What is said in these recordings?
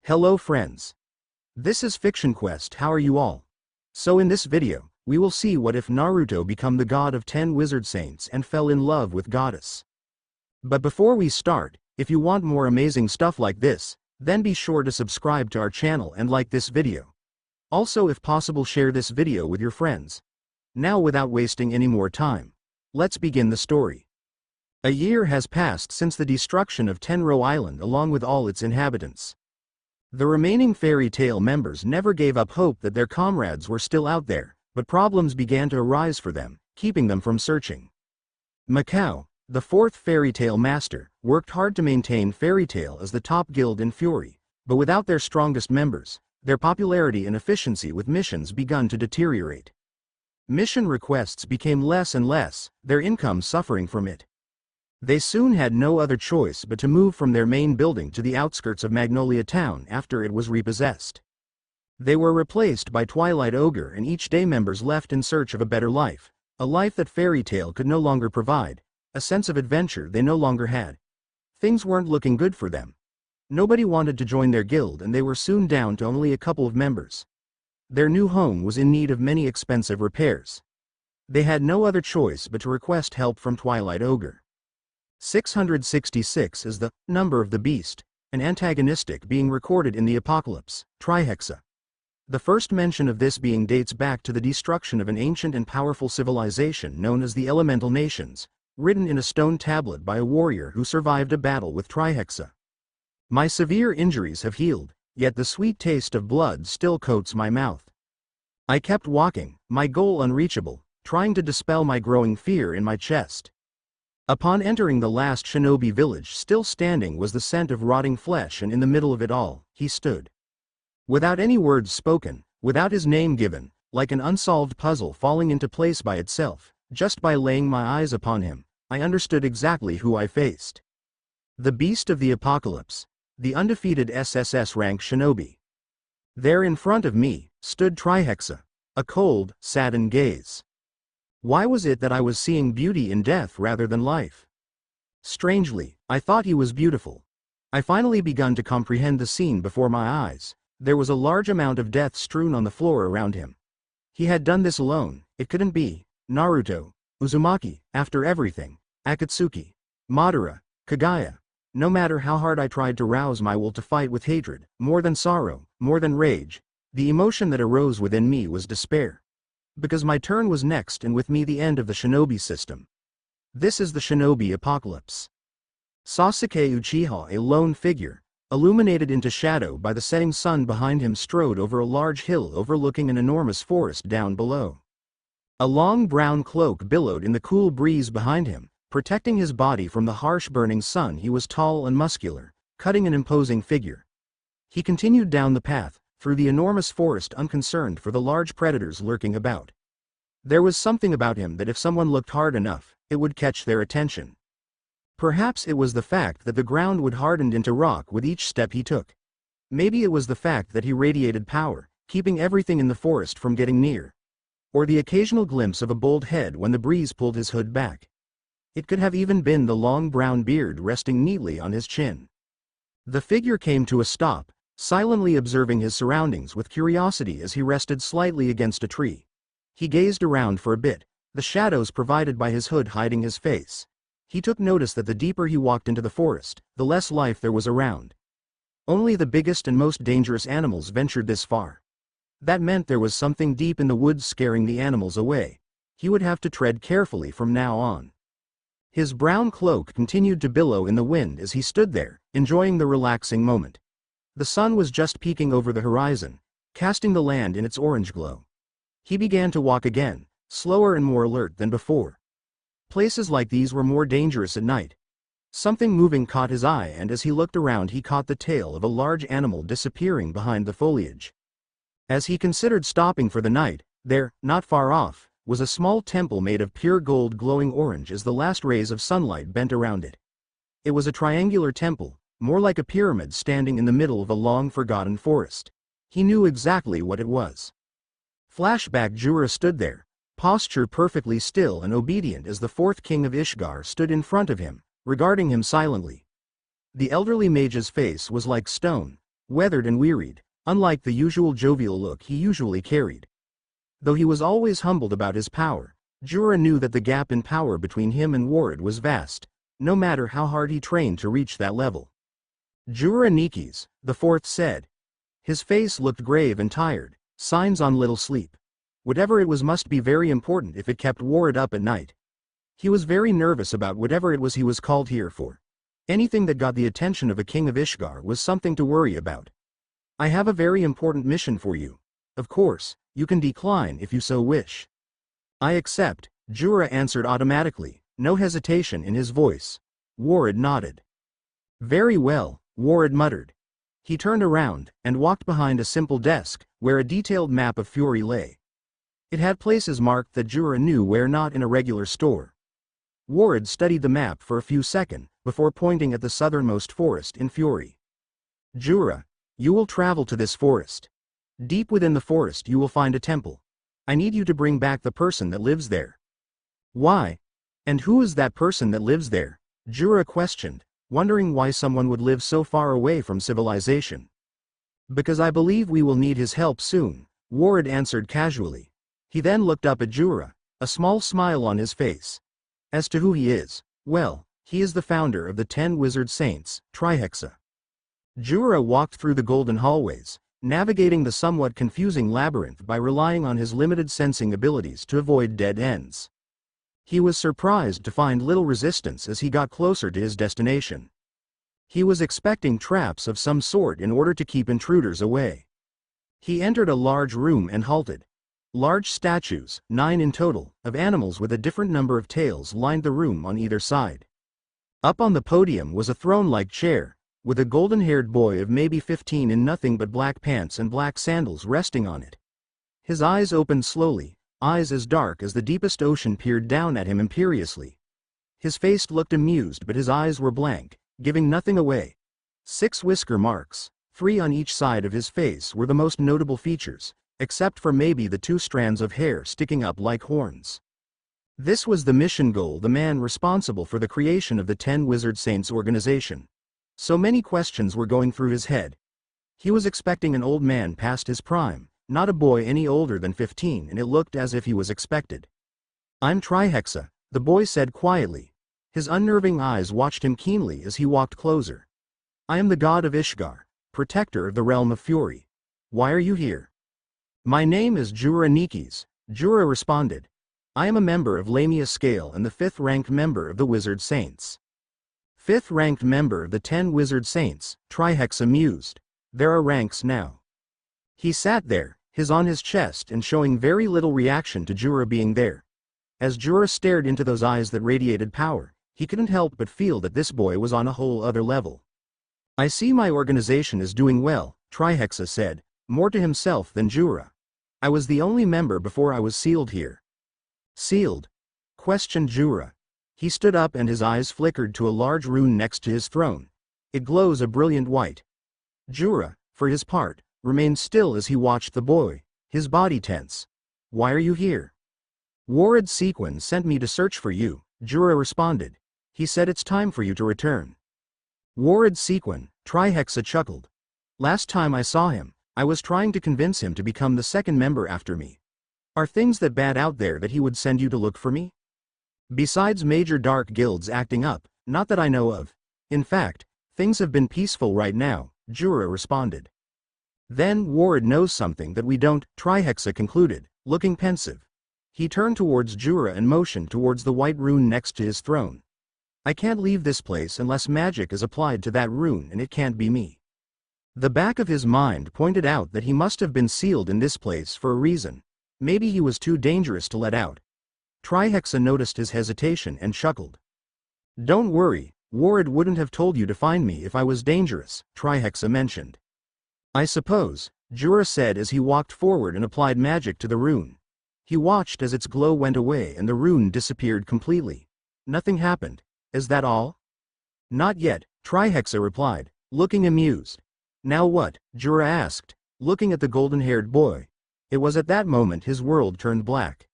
Hello friends. This is Fiction Quest. How are you all? So in this video, we will see what if Naruto become the god of 10 wizard saints and fell in love with goddess. But before we start, if you want more amazing stuff like this, then be sure to subscribe to our channel and like this video. Also, if possible, share this video with your friends. Now, without wasting any more time, let's begin the story. A year has passed since the destruction of Tenro Island along with all its inhabitants. The remaining fairy tale members never gave up hope that their comrades were still out there, but problems began to arise for them, keeping them from searching. Macau, the fourth fairy tale master, worked hard to maintain fairy tale as the top guild in Fury, but without their strongest members, their popularity and efficiency with missions begun to deteriorate. Mission requests became less and less, their income suffering from it. They soon had no other choice but to move from their main building to the outskirts of Magnolia Town after it was repossessed. They were replaced by Twilight Ogre, and each day members left in search of a better life, a life that Fairy Tail could no longer provide, a sense of adventure they no longer had. Things weren't looking good for them. Nobody wanted to join their guild, and they were soon down to only a couple of members. Their new home was in need of many expensive repairs. They had no other choice but to request help from Twilight Ogre. 666 is the number of the beast, an antagonistic being recorded in the Apocalypse, Trihexa. The first mention of this being dates back to the destruction of an ancient and powerful civilization known as the Elemental Nations, written in a stone tablet by a warrior who survived a battle with Trihexa. My severe injuries have healed, yet the sweet taste of blood still coats my mouth. I kept walking, my goal unreachable, trying to dispel my growing fear in my chest. Upon entering the last shinobi village, still standing was the scent of rotting flesh, and in the middle of it all, he stood. Without any words spoken, without his name given, like an unsolved puzzle falling into place by itself, just by laying my eyes upon him, I understood exactly who I faced. The beast of the Apocalypse, the undefeated SSS rank shinobi. There in front of me, stood Trihexa, a cold, saddened gaze. Why was it that I was seeing beauty in death rather than life? Strangely, I thought he was beautiful. I finally begun to comprehend the scene before my eyes. There was a large amount of death strewn on the floor around him. He had done this alone. It couldn't be. Naruto, Uzumaki, after everything, Akatsuki, Madara, Kagaya. No matter how hard I tried to rouse my will to fight with hatred, more than sorrow, more than rage, the emotion that arose within me was despair. Because my turn was next, and with me the end of the shinobi system. This is the shinobi apocalypse. Sasuke Uchiha, a lone figure, illuminated into shadow by the setting sun behind him, strode over a large hill overlooking an enormous forest down below. A long brown cloak billowed in the cool breeze behind him, protecting his body from the harsh burning sun. He was tall and muscular, cutting an imposing figure. He continued down the path, through the enormous forest, unconcerned for the large predators lurking about. There was something about him that if someone looked hard enough, it would catch their attention. Perhaps it was the fact that the ground would harden into rock with each step he took. Maybe it was the fact that he radiated power, keeping everything in the forest from getting near. Or the occasional glimpse of a bold head when the breeze pulled his hood back. It could have even been the long brown beard resting neatly on his chin. The figure came to a stop, silently observing his surroundings with curiosity as he rested slightly against a tree. He gazed around for a bit, the shadows provided by his hood hiding his face. He took notice that the deeper he walked into the forest, the less life there was around. Only the biggest and most dangerous animals ventured this far. That meant there was something deep in the woods scaring the animals away. He would have to tread carefully from now on. His brown cloak continued to billow in the wind as he stood there, enjoying the relaxing moment. The sun was just peeking over the horizon, casting the land in its orange glow. He began to walk again, slower and more alert than before. Places like these were more dangerous at night. Something moving caught his eye, and as he looked around he caught the tail of a large animal disappearing behind the foliage. As he considered stopping for the night, there, not far off, was a small temple made of pure gold glowing orange as the last rays of sunlight bent around it. It was a triangular temple, more like a pyramid, standing in the middle of a long-forgotten forest. He knew exactly what it was. Flashback: Jura stood there, posture perfectly still and obedient as the fourth king of Ishgar stood in front of him, regarding him silently. The elderly mage's face was like stone, weathered and wearied, unlike the usual jovial look he usually carried. Though he was always humbled about his power, Jura knew that the gap in power between him and Ward was vast, no matter how hard he trained to reach that level. Jura Nikis, the fourth said. His face looked grave and tired, signs on little sleep. Whatever it was must be very important if it kept Ward up at night. He was very nervous about whatever it was he was called here for. Anything that got the attention of a king of Ishgar was something to worry about. I have a very important mission for you. Of course, you can decline if you so wish. I accept, Jura answered automatically, no hesitation in his voice. Ward nodded. Very well, Ward muttered. He turned around and walked behind a simple desk, where a detailed map of Fury lay. It had places marked that Jura knew where not in a regular store. Ward studied the map for a few seconds, before pointing at the southernmost forest in Fury. Jura, you will travel to this forest. Deep within the forest you will find a temple. I need you to bring back the person that lives there. Why? And who is that person that lives there? Jura questioned, wondering why someone would live so far away from civilization. Because I believe we will need his help soon, Ward answered casually. He then looked up at Jura, a small smile on his face. As to who he is, well, he is the founder of the 10 Wizard Saints, Trihexa. Jura walked through the golden hallways, navigating the somewhat confusing labyrinth by relying on his limited sensing abilities to avoid dead ends. He was surprised to find little resistance as he got closer to his destination. He was expecting traps of some sort in order to keep intruders away. He entered a large room and halted. Large statues, 9 in total, of animals with a different number of tails lined the room on either side. Up on the podium was a throne-like chair, with a golden-haired boy of maybe 15 in nothing but black pants and black sandals resting on it. His eyes opened slowly, eyes as dark as the deepest ocean peered down at him imperiously. His face looked amused but his eyes were blank, giving nothing away. 6 whisker marks, 3 on each side of his face were the most notable features, except for maybe the 2 strands of hair sticking up like horns. This was the mission goal, the man responsible for the creation of the 10 Wizard Saints organization. So many questions were going through his head. He was expecting an old man past his prime, not a boy any older than 15, and it looked as if he was expected. I'm Trihexa, the boy said quietly. His unnerving eyes watched him keenly as he walked closer. I am the god of Ishgar, protector of the realm of Fury. Why are you here? My name is Jura Nikis, Jura responded. I am a member of Lamia Scale and the 5th-ranked member of the Wizard Saints. 5th-ranked member of the 10 Wizard Saints, Trihexa mused. There are ranks now. He sat there, his on his chest and showing very little reaction to Jura being there. As Jura stared into those eyes that radiated power, he couldn't help but feel that this boy was on a whole other level. I see my organization is doing well, Trihexa said, more to himself than Jura. I was the only member before I was sealed here. Sealed? Questioned Jura. He stood up and his eyes flickered to a large rune next to his throne. It glows a brilliant white. Jura, for his part, remained still as he watched the boy, his body tense. Why are you here? Ward Sequin sent me to search for you, Jura responded. He said it's time for you to return. Ward Sequin, Trihexa chuckled. Last time I saw him, I was trying to convince him to become the 2nd member after me. Are things that bad out there that he would send you to look for me? Besides major dark guilds acting up, not that I know of. In fact, things have been peaceful right now, Jura responded. Then Ward knows something that we don't, Trihexa concluded, looking pensive. He turned towards Jura and motioned towards the white rune next to his throne. I can't leave this place unless magic is applied to that rune and it can't be me. The back of his mind pointed out that he must have been sealed in this place for a reason. Maybe he was too dangerous to let out. Trihexa noticed his hesitation and chuckled. Don't worry, Ward wouldn't have told you to find me if I was dangerous, Trihexa mentioned. I suppose, Jura said as he walked forward and applied magic to the rune. He watched as its glow went away and the rune disappeared completely. Nothing happened. Is that all? Not yet, Trihexa replied, looking amused. Now what? Jura asked, looking at the golden-haired boy. It was at that moment his world turned black.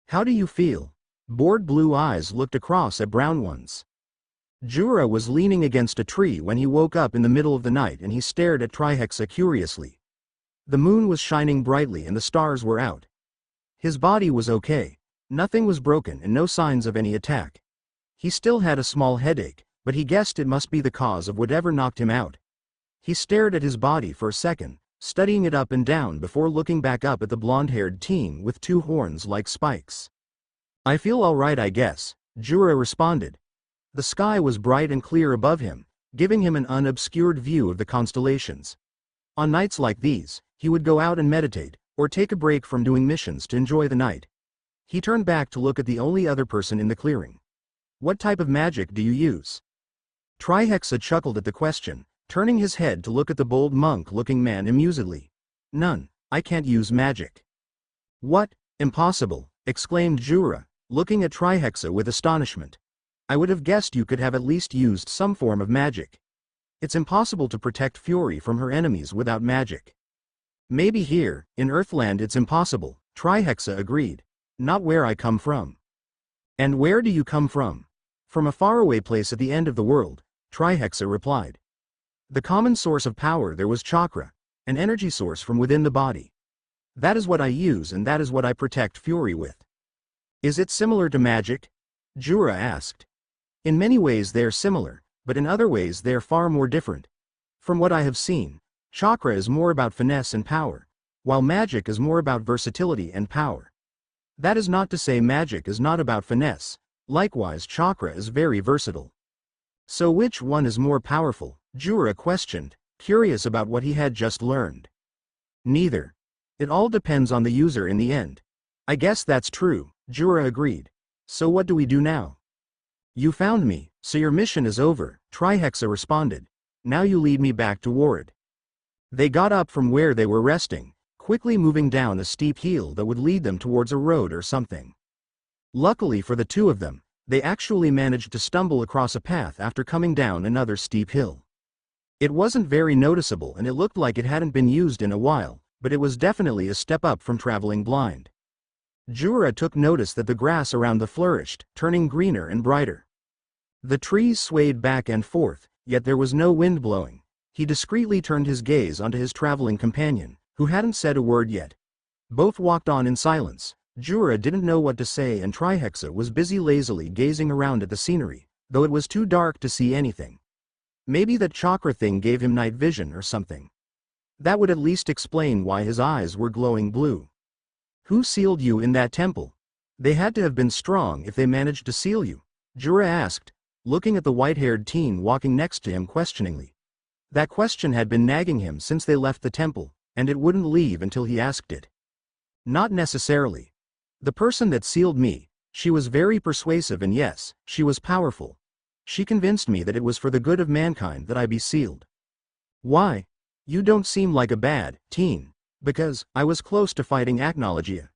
How do you feel? Bored blue eyes looked across at brown ones. Jura was leaning against a tree when he woke up in the middle of the night and he stared at Trihexa curiously. The moon was shining brightly and the stars were out. His body was okay. Nothing was broken and no signs of any attack. He still had a small headache, but he guessed it must be the cause of whatever knocked him out. He stared at his body for a second, studying it up and down before looking back up at the blonde-haired teen with two horns like spikes. "I feel all right, I guess," Jura responded. The sky was bright and clear above him, giving him an unobscured view of the constellations. On nights like these, he would go out and meditate, or take a break from doing missions to enjoy the night. He turned back to look at the only other person in the clearing. "What type of magic do you use?" Trihexa chuckled at the question, turning his head to look at the bold monk-looking man amusedly. "None. I can't use magic." "What? Impossible," exclaimed Jura, looking at Trihexa with astonishment. "I would have guessed you could have at least used some form of magic. It's impossible to protect Fury from her enemies without magic." "Maybe here, in Earthland it's impossible," Trihexa agreed. "Not where I come from." "And where do you come from?" "From a faraway place at the end of the world," Trihexa replied. "The common source of power there was chakra, an energy source from within the body. That is what I use and that is what I protect Fury with." "Is it similar to magic?" Jura asked. "In many ways they are similar, but in other ways they are far more different. From what I have seen, chakra is more about finesse and power, while magic is more about versatility and power. That is not to say magic is not about finesse, likewise chakra is very versatile." "So which one is more powerful?" Jura questioned, curious about what he had just learned. "Neither. It all depends on the user in the end." "I guess that's true," Jura agreed. "So what do we do now?" "You found me, so your mission is over," Trihexa responded. "Now you lead me back to Ward." They got up from where they were resting, quickly moving down a steep hill that would lead them towards a road or something. Luckily for the two of them, they actually managed to stumble across a path after coming down another steep hill. It wasn't very noticeable and it looked like it hadn't been used in a while, but it was definitely a step up from traveling blind. Jura took notice that the grass around the flourished, turning greener and brighter. The trees swayed back and forth, yet there was no wind blowing. He discreetly turned his gaze onto his traveling companion, who hadn't said a word yet. Both walked on in silence. Jura didn't know what to say and Trihexa was busy lazily gazing around at the scenery, though it was too dark to see anything. Maybe that chakra thing gave him night vision or something. That would at least explain why his eyes were glowing blue. "Who sealed you in that temple? They had to have been strong if they managed to seal you," Jura asked, looking at the white-haired teen walking next to him questioningly. That question had been nagging him since they left the temple, and it wouldn't leave until he asked it. "Not necessarily. The person that sealed me, she was very persuasive and yes, she was powerful. She convinced me that it was for the good of mankind that I be sealed." "Why? You don't seem like a bad teen." "Because I was close to fighting Acnologia.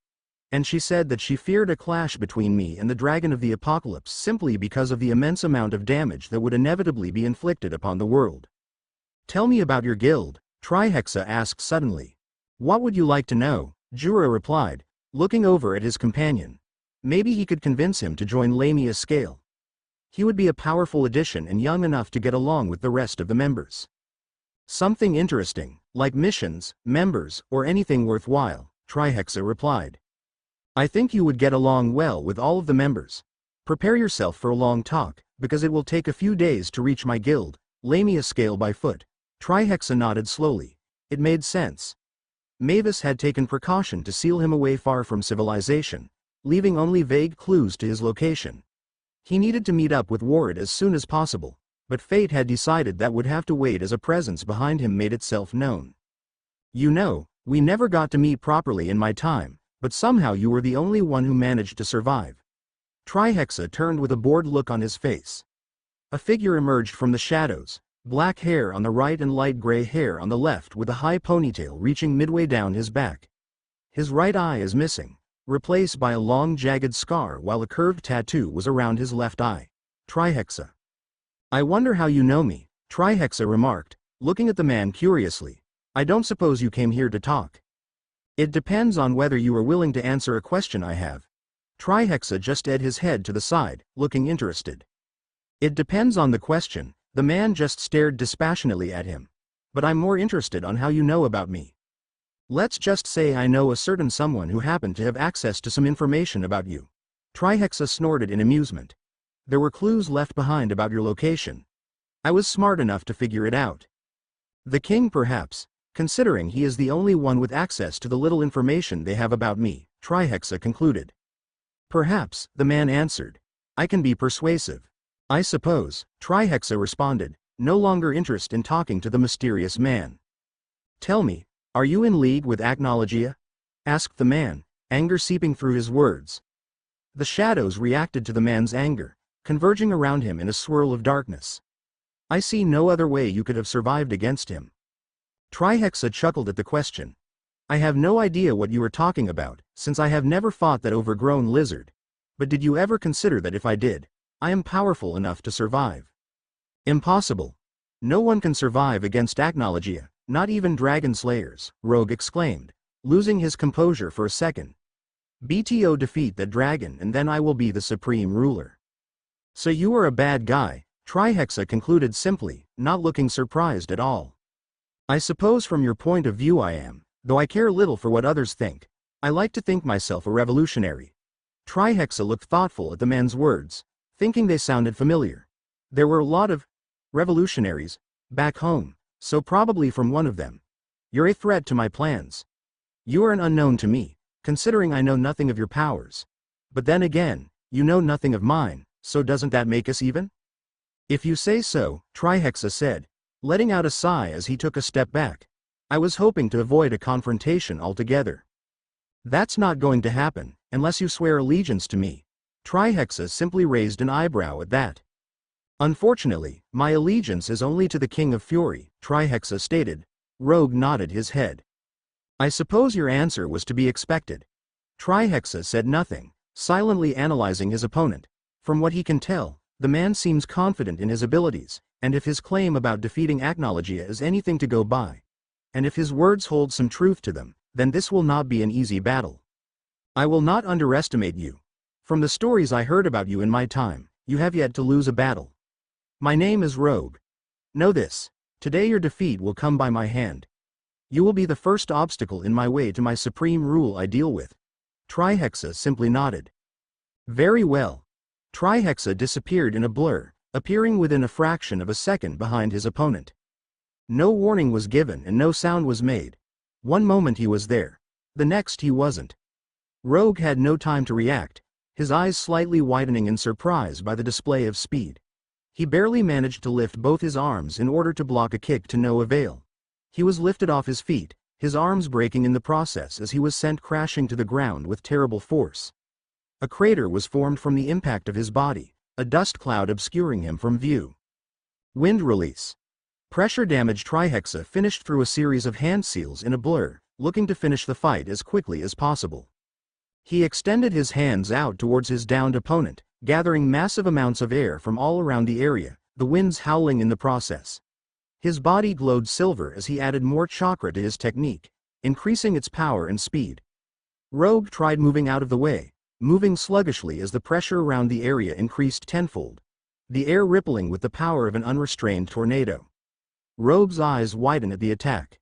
And she said that she feared a clash between me and the Dragon of the Apocalypse simply because of the immense amount of damage that would inevitably be inflicted upon the world." "Tell me about your guild," Trihexa asked suddenly. "What would you like to know?" Jura replied, looking over at his companion. Maybe he could convince him to join Lamia Scale. He would be a powerful addition and young enough to get along with the rest of the members. "Something interesting, like missions, members, or anything worthwhile," Trihexa replied. "I think you would get along well with all of the members. Prepare yourself for a long talk, because it will take a few days to reach my guild, Lamia Scale by foot." Trihexa nodded slowly. It made sense. Mavis had taken precaution to seal him away far from civilization, leaving only vague clues to his location. He needed to meet up with Ward as soon as possible, but fate had decided that would have to wait as a presence behind him made itself known. "You know, we never got to meet properly in my time, but somehow you were the only one who managed to survive." Trihexa turned with a bored look on his face. A figure emerged from the shadows, black hair on the right and light gray hair on the left with a high ponytail reaching midway down his back. His right eye is missing, replaced by a long jagged scar while a curved tattoo was around his left eye. Trihexa. "I wonder how you know me," Trihexa remarked, looking at the man curiously. "I don't suppose you came here to talk." "It depends on whether you are willing to answer a question I have." Trihexa just edged his head to the side, looking interested. It depends on the question. The man just stared dispassionately at him. But I'm more interested on how you know about me. Let's just say I know a certain someone who happened to have access to some information about you. Trihexa snorted in amusement. There were clues left behind about your location. I was smart enough to figure it out. The king perhaps, considering he is the only one with access to the little information they have about me, Trihexa concluded. Perhaps, the man answered. I can be persuasive. I suppose, Trihexa responded, no longer interested in talking to the mysterious man. Tell me, are you in league with Acnologia? Asked the man, anger seeping through his words. The shadows reacted to the man's anger, converging around him in a swirl of darkness. I see no other way you could have survived against him. Trihexa chuckled at the question. I have no idea what you are talking about, since I have never fought that overgrown lizard. But did you ever consider that if I did, I am powerful enough to survive? Impossible. No one can survive against Acnologia, not even dragon slayers, Rogue exclaimed, losing his composure for a second. BTO defeat that dragon and then I will be the supreme ruler. So you are a bad guy, Trihexa concluded simply, not looking surprised at all. I suppose from your point of view I am, though I care little for what others think. I like to think myself a revolutionary. Trihexa looked thoughtful at the man's words, thinking they sounded familiar. There were a lot of revolutionaries back home, so probably from one of them. You're a threat to my plans. You are an unknown to me, considering I know nothing of your powers. But then again, you know nothing of mine, so doesn't that make us even? If you say so, Trihexa said, letting out a sigh as he took a step back. I was hoping to avoid a confrontation altogether. That's not going to happen, unless you swear allegiance to me. Trihexa simply raised an eyebrow at that. Unfortunately, my allegiance is only to the King of Fury, Trihexa stated. Rogue nodded his head. I suppose your answer was to be expected. Trihexa said nothing, silently analyzing his opponent. From what he can tell, the man seems confident in his abilities, and if his claim about defeating Acnologia is anything to go by, and if his words hold some truth to them, then this will not be an easy battle. I will not underestimate you. From the stories I heard about you in my time, you have yet to lose a battle. My name is Rogue. Know this, today your defeat will come by my hand. You will be the first obstacle in my way to my supreme rule I deal with. Trihexa simply nodded. Very well. Trihexa disappeared in a blur, appearing within a fraction of a second behind his opponent. No warning was given and no sound was made. One moment he was there, the next he wasn't. Rogue had no time to react, his eyes slightly widening in surprise by the display of speed. He barely managed to lift both his arms in order to block a kick to no avail. He was lifted off his feet, his arms breaking in the process as he was sent crashing to the ground with terrible force. A crater was formed from the impact of his body, a dust cloud obscuring him from view. Wind release. Pressure damage. Trihexa finished through a series of hand seals in a blur, looking to finish the fight as quickly as possible. He extended his hands out towards his downed opponent, gathering massive amounts of air from all around the area, the winds howling in the process. His body glowed silver as he added more chakra to his technique, increasing its power and speed. Rogue tried moving out of the way, moving sluggishly as the pressure around the area increased tenfold, the air rippling with the power of an unrestrained tornado. Rogue's eyes widened at the attack.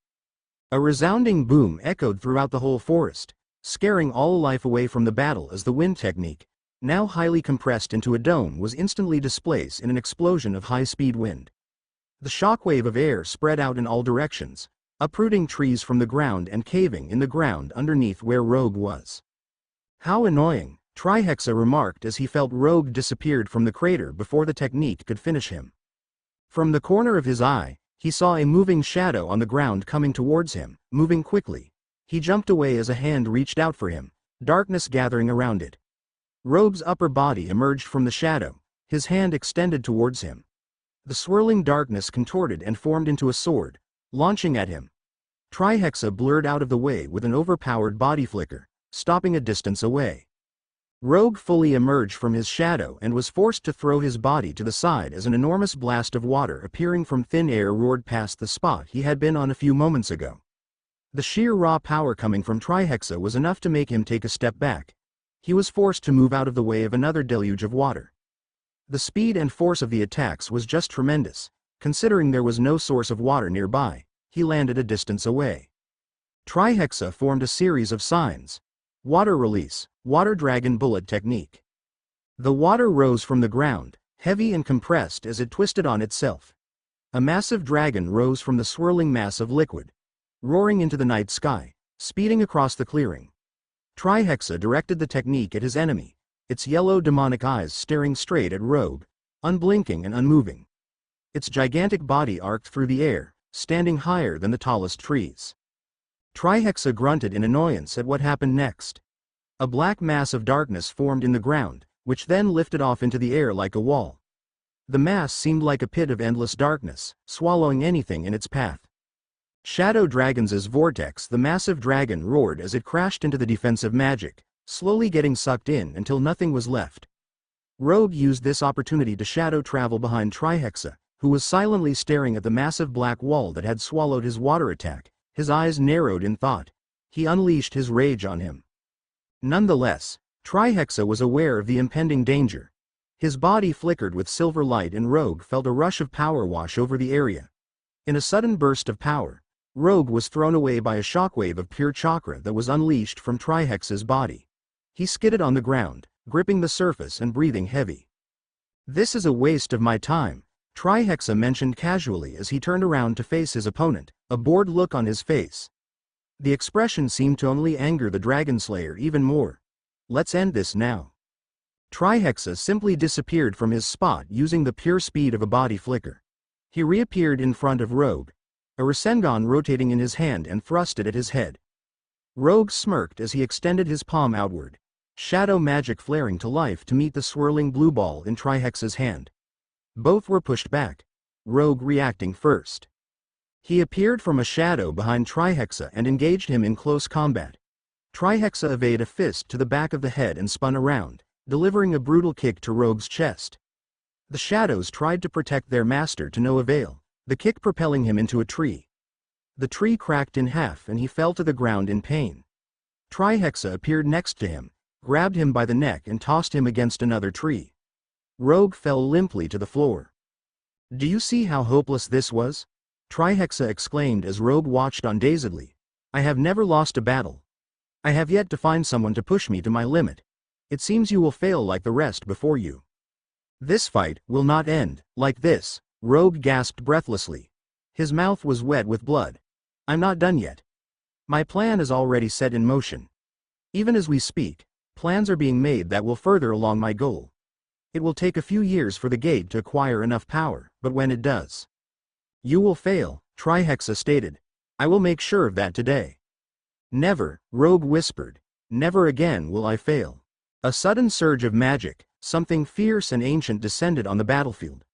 A resounding boom echoed throughout the whole forest, scaring all life away from the battle as the wind technique, now highly compressed into a dome, was instantly displaced in an explosion of high-speed wind. The shockwave of air spread out in all directions, uprooting trees from the ground and caving in the ground underneath where Rogue was. How annoying, Trihexa remarked as he felt Rogue disappeared from the crater before the technique could finish him. From the corner of his eye, he saw a moving shadow on the ground coming towards him, moving quickly. He jumped away as a hand reached out for him, darkness gathering around it. Rogue's upper body emerged from the shadow, his hand extended towards him. The swirling darkness contorted and formed into a sword, launching at him. Trihexa blurred out of the way with an overpowered body flicker, stopping a distance away. Rogue fully emerged from his shadow and was forced to throw his body to the side as an enormous blast of water appearing from thin air roared past the spot he had been on a few moments ago. The sheer raw power coming from Trihexa was enough to make him take a step back. He was forced to move out of the way of another deluge of water. The speed and force of the attacks was just tremendous. Considering there was no source of water nearby, he landed a distance away. Trihexa formed a series of signs. Water release, water dragon bullet technique. The water rose from the ground, heavy and compressed as it twisted on itself. A massive dragon rose from the swirling mass of liquid, roaring into the night sky, speeding across the clearing. Trihexa directed the technique at his enemy, its yellow demonic eyes staring straight at Rogue, unblinking and unmoving. Its gigantic body arced through the air, standing higher than the tallest trees. Trihexa grunted in annoyance at what happened next. A black mass of darkness formed in the ground, which then lifted off into the air like a wall. The mass seemed like a pit of endless darkness, swallowing anything in its path. Shadow Dragon's vortex. The massive dragon roared as it crashed into the defensive magic, slowly getting sucked in until nothing was left. Rogue used this opportunity to shadow travel behind Trihexa, who was silently staring at the massive black wall that had swallowed his water attack. His eyes narrowed in thought. He unleashed his rage on him. Nonetheless, Trihexa was aware of the impending danger. His body flickered with silver light and Rogue felt a rush of power wash over the area. In a sudden burst of power, Rogue was thrown away by a shockwave of pure chakra that was unleashed from Trihexa's body. He skidded on the ground, gripping the surface and breathing heavy. "This is a waste of my time," Trihexa mentioned casually as he turned around to face his opponent, a bored look on his face. The expression seemed to only anger the Dragon Slayer even more. "Let's end this now." Trihexa simply disappeared from his spot using the pure speed of a body flicker. He reappeared in front of Rogue, a Rasengan rotating in his hand, and thrust it at his head. Rogue smirked as he extended his palm outward, shadow magic flaring to life to meet the swirling blue ball in Trihexa's hand. Both were pushed back, Rogue reacting first. He appeared from a shadow behind Trihexa and engaged him in close combat. Trihexa evaded a fist to the back of the head and spun around, delivering a brutal kick to Rogue's chest. The shadows tried to protect their master to no avail, the kick propelling him into a tree. The tree cracked in half and he fell to the ground in pain. Trihexa appeared next to him, grabbed him by the neck and tossed him against another tree. Rogue fell limply to the floor. "Do you see how hopeless this was?" Trihexa exclaimed as Rogue watched on dazedly. "I have never lost a battle. I have yet to find someone to push me to my limit. It seems you will fail like the rest before you." "This fight will not end like this," Rogue gasped breathlessly. His mouth was wet with blood. "I'm not done yet. My plan is already set in motion. Even as we speak, plans are being made that will further along my goal. It will take a few years for the gate to acquire enough power, but when it does..." "You will fail," Trihexa stated. "I will make sure of that today." "Never," Rogue whispered. "Never again will I fail." A sudden surge of magic, something fierce and ancient, descended on the battlefield.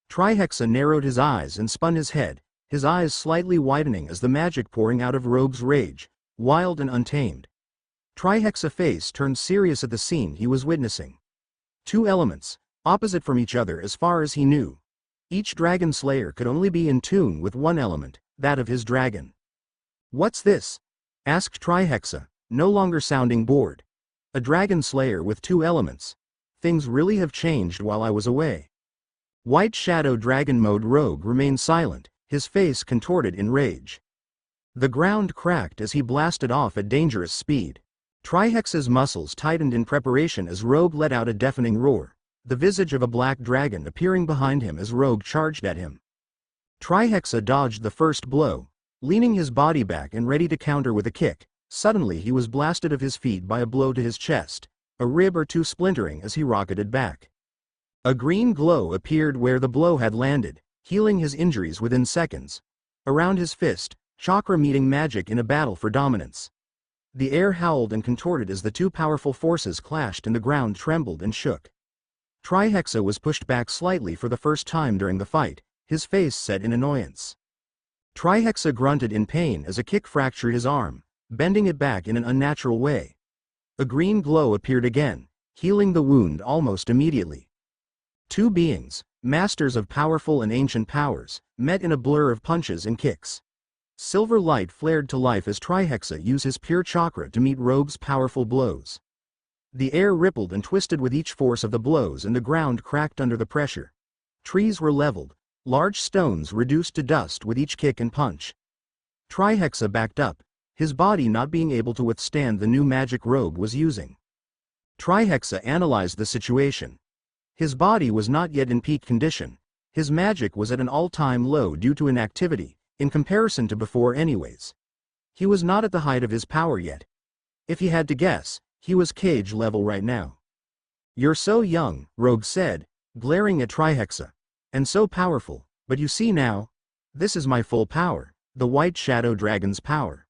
Trihexa narrowed his eyes and spun his head, his eyes slightly widening as the magic pouring out of Rogue's rage, wild and untamed. Trihexa's face turned serious at the scene he was witnessing. Two elements, opposite from each other as far as he knew. Each dragon slayer could only be in tune with one element, that of his dragon. "What's this?" asked Trihexa, no longer sounding bored. "A dragon slayer with two elements. Things really have changed while I was away." White Shadow Dragon Mode Rogue remained silent, his face contorted in rage. The ground cracked as he blasted off at dangerous speed. Trihexa's muscles tightened in preparation as Rogue let out a deafening roar, the visage of a black dragon appearing behind him as Rogue charged at him. Trihexa dodged the first blow, leaning his body back and ready to counter with a kick. Suddenly he was blasted off his feet by a blow to his chest, a rib or two splintering as he rocketed back. A green glow appeared where the blow had landed, healing his injuries within seconds. Around his fist, chakra meeting magic in a battle for dominance. The air howled and contorted as the two powerful forces clashed and the ground trembled and shook. Trihexa was pushed back slightly for the first time during the fight, his face set in annoyance. Trihexa grunted in pain as a kick fractured his arm, bending it back in an unnatural way. A green glow appeared again, healing the wound almost immediately. Two beings, masters of powerful and ancient powers, met in a blur of punches and kicks. Silver light flared to life as Trihexa used his pure chakra to meet Rogue's powerful blows. The air rippled and twisted with each force of the blows and the ground cracked under the pressure. Trees were leveled, large stones reduced to dust with each kick and punch. Trihexa backed up, his body not being able to withstand the new magic Rogue was using. Trihexa analyzed the situation. His body was not yet in peak condition, his magic was at an all-time low due to inactivity, in comparison to before anyways. He was not at the height of his power yet. If he had to guess, he was cage level right now. "You're so young," Rogue said, glaring at Trihexa, "and so powerful, but you see now? This is my full power, the White Shadow Dragon's power.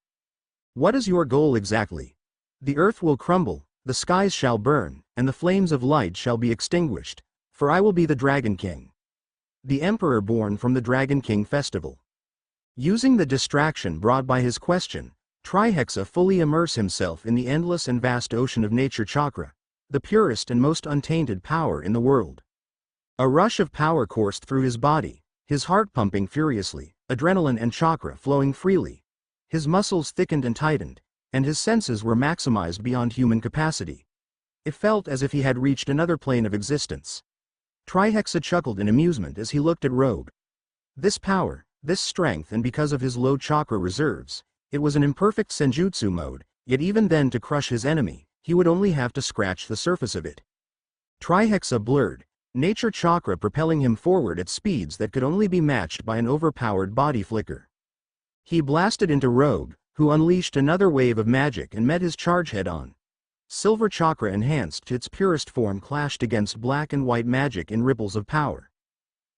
What is your goal exactly? The earth will crumble, the skies shall burn, and the flames of light shall be extinguished, for I will be the Dragon King. The Emperor born from the Dragon King festival." Using the distraction brought by his question, Trihexa fully immerse himself in the endless and vast ocean of nature chakra, the purest and most untainted power in the world. A rush of power coursed through his body, his heart pumping furiously, adrenaline and chakra flowing freely. His muscles thickened and tightened, and his senses were maximized beyond human capacity. It felt as if he had reached another plane of existence. Trihexa chuckled in amusement as he looked at Rogue. This power, this strength, and because of his low chakra reserves, it was an imperfect senjutsu mode, yet even then to crush his enemy, he would only have to scratch the surface of it. Trihexa blurred, nature chakra propelling him forward at speeds that could only be matched by an overpowered body flicker. He blasted into Rogue, who unleashed another wave of magic and met his charge head-on. Silver chakra enhanced to its purest form clashed against black and white magic in ripples of power.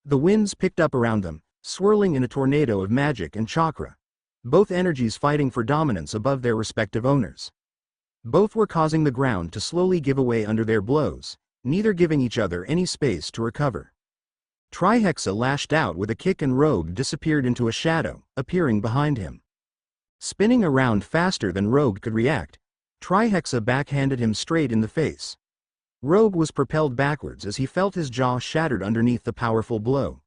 The winds picked up around them, swirling in a tornado of magic and chakra. Both energies fighting for dominance above their respective owners. Both were causing the ground to slowly give away under their blows, neither giving each other any space to recover. Trihexa lashed out with a kick and Rogue disappeared into a shadow, appearing behind him. Spinning around faster than Rogue could react, Trihexa backhanded him straight in the face. Rogue was propelled backwards as he felt his jaw shattered underneath the powerful blow.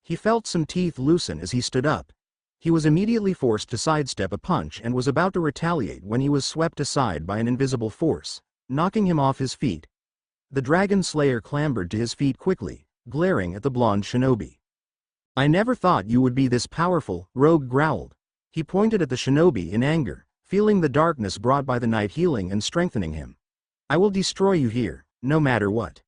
He felt some teeth loosen as he stood up. He was immediately forced to sidestep a punch and was about to retaliate when he was swept aside by an invisible force, knocking him off his feet. The Dragon Slayer clambered to his feet quickly, glaring at the blonde shinobi. "I never thought you would be this powerful," Rogue growled. He pointed at the shinobi in anger, feeling the darkness brought by the night healing and strengthening him. "I will destroy you here, no matter what."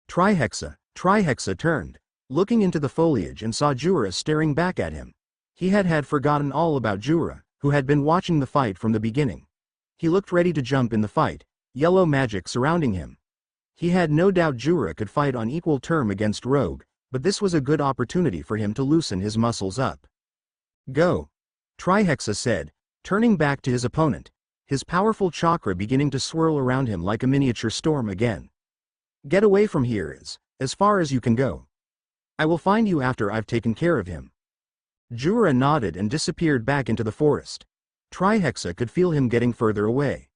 Trihexa turned, looking into the foliage and saw Jura staring back at him. He had forgotten all about Jura, who had been watching the fight from the beginning. He looked ready to jump in the fight, yellow magic surrounding him. He had no doubt Jura could fight on equal term against Rogue, but this was a good opportunity for him to loosen his muscles up. "Go," Trihexa said, turning back to his opponent, his powerful chakra beginning to swirl around him like a miniature storm again. "Get away from here as far as you can go. I will find you after I've taken care of him." Jura nodded and disappeared back into the forest. Trihexa could feel him getting further away.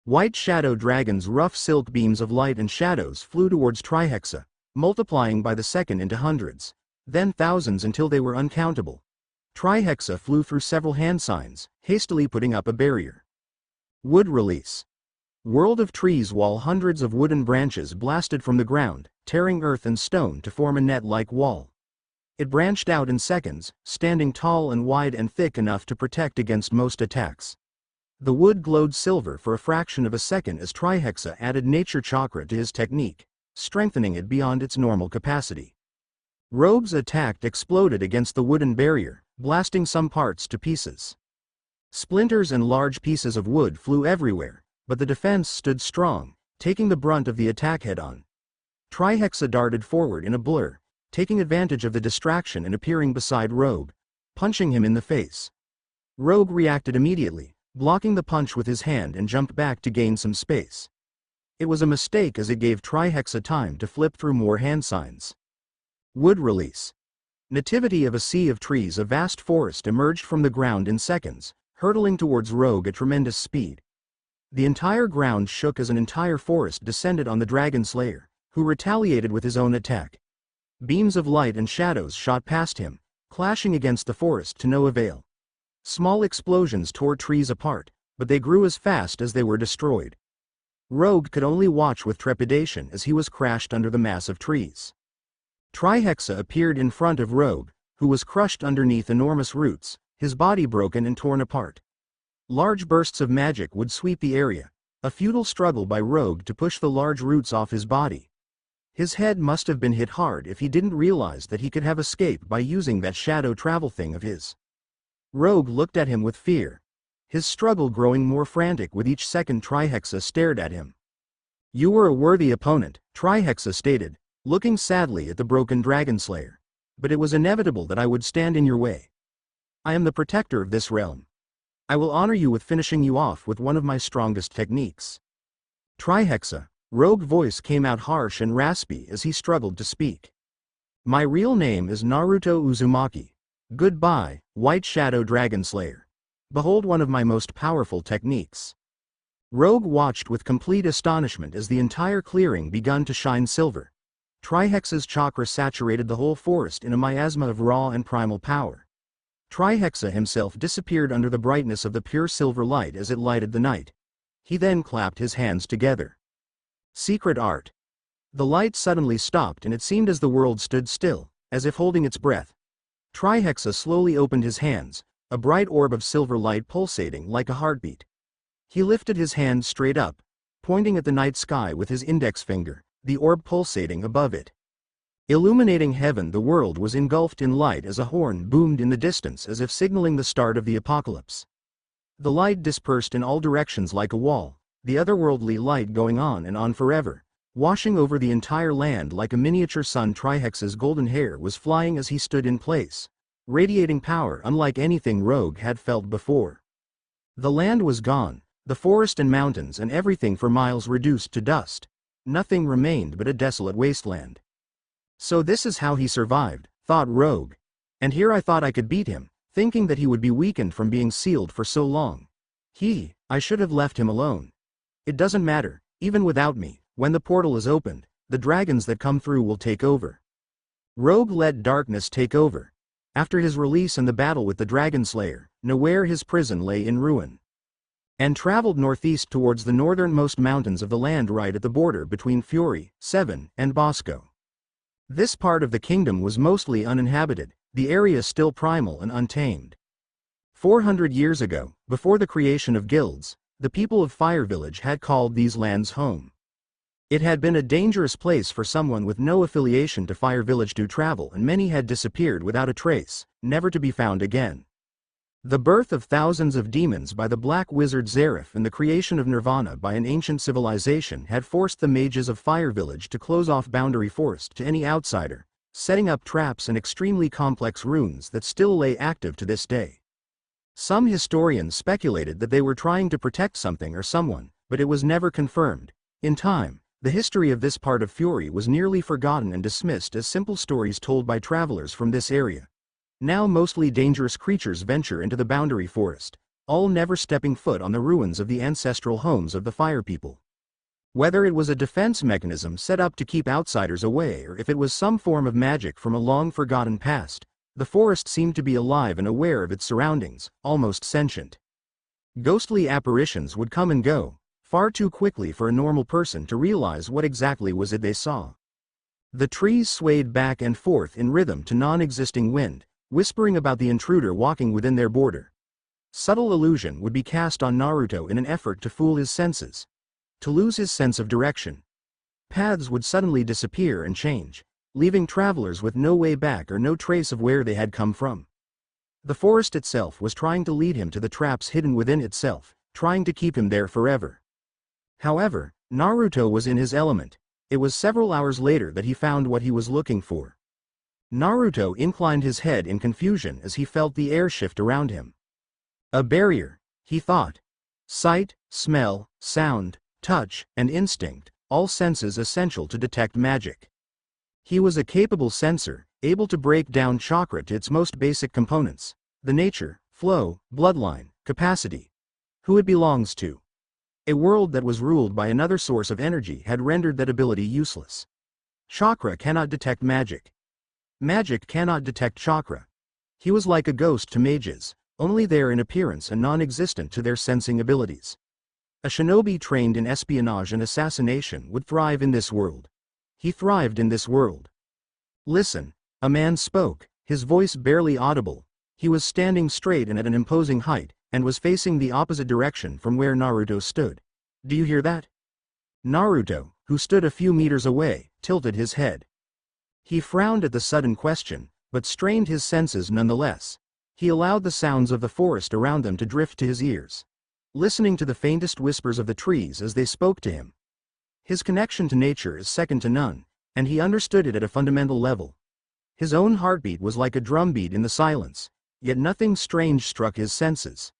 White Shadow Dragon's rough silk beams of light and shadows flew towards Trihexa, multiplying by the second into hundreds, then thousands until they were uncountable. Trihexa flew through several hand signs, hastily putting up a barrier. Wood release. World of trees while hundreds of wooden branches blasted from the ground, tearing earth and stone to form a net-like wall. It branched out in seconds, standing tall and wide and thick enough to protect against most attacks. The wood glowed silver for a fraction of a second as Trihexa added nature chakra to his technique, strengthening it beyond its normal capacity. Rogue's attack exploded against the wooden barrier, blasting some parts to pieces. Splinters and large pieces of wood flew everywhere, but the defense stood strong, taking the brunt of the attack head-on. Trihexa darted forward in a blur, taking advantage of the distraction and appearing beside Rogue, punching him in the face. Rogue reacted immediately, blocking the punch with his hand and jumped back to gain some space. It was a mistake as it gave Trihexa time to flip through more hand signs. Wood release. Nativity of a sea of trees, a vast forest emerged from the ground in seconds, hurtling towards Rogue at tremendous speed. The entire ground shook as an entire forest descended on the Dragon Slayer, who retaliated with his own attack. Beams of light and shadows shot past him, clashing against the forest to no avail. Small explosions tore trees apart, but they grew as fast as they were destroyed. Rogue could only watch with trepidation as he was crashed under the mass of trees. Trihexa appeared in front of Rogue, who was crushed underneath enormous roots, his body broken and torn apart. Large bursts of magic would sweep the area, a futile struggle by Rogue to push the large roots off his body. His head must have been hit hard if he didn't realize that he could have escaped by using that shadow travel thing of his. Rogue looked at him with fear, his struggle growing more frantic with each second Trihexa stared at him. "You were a worthy opponent," Trihexa stated, looking sadly at the broken dragon slayer. "But it was inevitable that I would stand in your way. I am the protector of this realm. I will honor you with finishing you off with one of my strongest techniques." Trihexa, Rogue voice came out harsh and raspy as he struggled to speak. "My real name is Naruto Uzumaki. Goodbye, White Shadow Dragon Slayer. Behold one of my most powerful techniques." Rogue watched with complete astonishment as the entire clearing began to shine silver. Trihexa's chakra saturated the whole forest in a miasma of raw and primal power. Trihexa himself disappeared under the brightness of the pure silver light as it lighted the night. He then clapped his hands together. Secret art. The light suddenly stopped and it seemed as the world stood still, as if holding its breath. Trihexa slowly opened his hands, a bright orb of silver light pulsating like a heartbeat. He lifted his hand straight up, pointing at the night sky with his index finger, the orb pulsating above it. Illuminating heaven, the world was engulfed in light as a horn boomed in the distance as if signaling the start of the apocalypse. The light dispersed in all directions like a wall, the otherworldly light going on and on forever, washing over the entire land like a miniature sun. Trihexa's golden hair was flying as he stood in place, radiating power unlike anything Rogue had felt before. The land was gone, the forest and mountains and everything for miles reduced to dust. Nothing remained but a desolate wasteland. So this is how he survived, thought Rogue. And here I thought I could beat him, thinking that he would be weakened from being sealed for so long. I should have left him alone. It doesn't matter, even without me, when the portal is opened, the dragons that come through will take over. Rogue let darkness take over. After his release and the battle with the Dragon Slayer, nowhere his prison lay in ruin. And traveled northeast towards the northernmost mountains of the land right at the border between Fury, Seven, and Bosco. This part of the kingdom was mostly uninhabited, the area still primal and untamed. 400 years ago, before the creation of guilds, the people of Fire Village had called these lands home. It had been a dangerous place for someone with no affiliation to Fire Village to travel, and many had disappeared without a trace, never to be found again. The birth of thousands of demons by the black wizard Zareth and the creation of Nirvana by an ancient civilization had forced the mages of Fire Village to close off Boundary Forest to any outsider, setting up traps and extremely complex runes that still lay active to this day. Some historians speculated that they were trying to protect something or someone, but it was never confirmed. In time, the history of this part of Fury was nearly forgotten and dismissed as simple stories told by travelers from this area. Now mostly dangerous creatures venture into the Boundary Forest, all never stepping foot on the ruins of the ancestral homes of the Fire People. Whether it was a defense mechanism set up to keep outsiders away or if it was some form of magic from a long-forgotten past, the forest seemed to be alive and aware of its surroundings, almost sentient. Ghostly apparitions would come and go, far too quickly for a normal person to realize what exactly was it they saw. The trees swayed back and forth in rhythm to non-existing wind, whispering about the intruder walking within their border. Subtle illusion would be cast on Naruto in an effort to fool his senses, to lose his sense of direction. Paths would suddenly disappear and change, leaving travelers with no way back or no trace of where they had come from. The forest itself was trying to lead him to the traps hidden within itself, trying to keep him there forever. However, Naruto was in his element. It was several hours later that he found what he was looking for. Naruto inclined his head in confusion as he felt the air shift around him. A barrier, he thought. Sight, smell, sound, touch, and instinct, all senses essential to detect magic. He was a capable sensor, able to break down chakra to its most basic components, the nature, flow, bloodline, capacity. Who it belongs to. A world that was ruled by another source of energy had rendered that ability useless. Chakra cannot detect magic. Magic cannot detect chakra. He was like a ghost to mages, only there in appearance and non-existent to their sensing abilities. A shinobi trained in espionage and assassination would thrive in this world. He thrived in this world. Listen, a man spoke, his voice barely audible. He was standing straight and at an imposing height, and was facing the opposite direction from where Naruto stood. Do you hear that? Naruto, who stood a few meters away, tilted his head. He frowned at the sudden question, but strained his senses nonetheless. He allowed the sounds of the forest around them to drift to his ears, listening to the faintest whispers of the trees as they spoke to him. His connection to nature is second to none, and he understood it at a fundamental level. His own heartbeat was like a drumbeat in the silence, yet nothing strange struck his senses.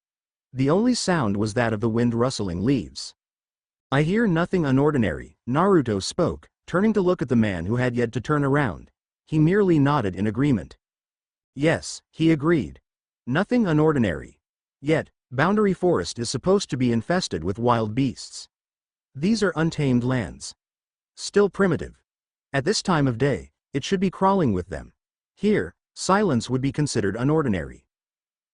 The only sound was that of the wind rustling leaves. I hear nothing unordinary, Naruto spoke, turning to look at the man who had yet to turn around. He merely nodded in agreement. Yes, he agreed. Nothing unordinary. Yet, Boundary Forest is supposed to be infested with wild beasts. These are untamed lands. Still primitive. At this time of day, it should be crawling with them. Here, silence would be considered unordinary.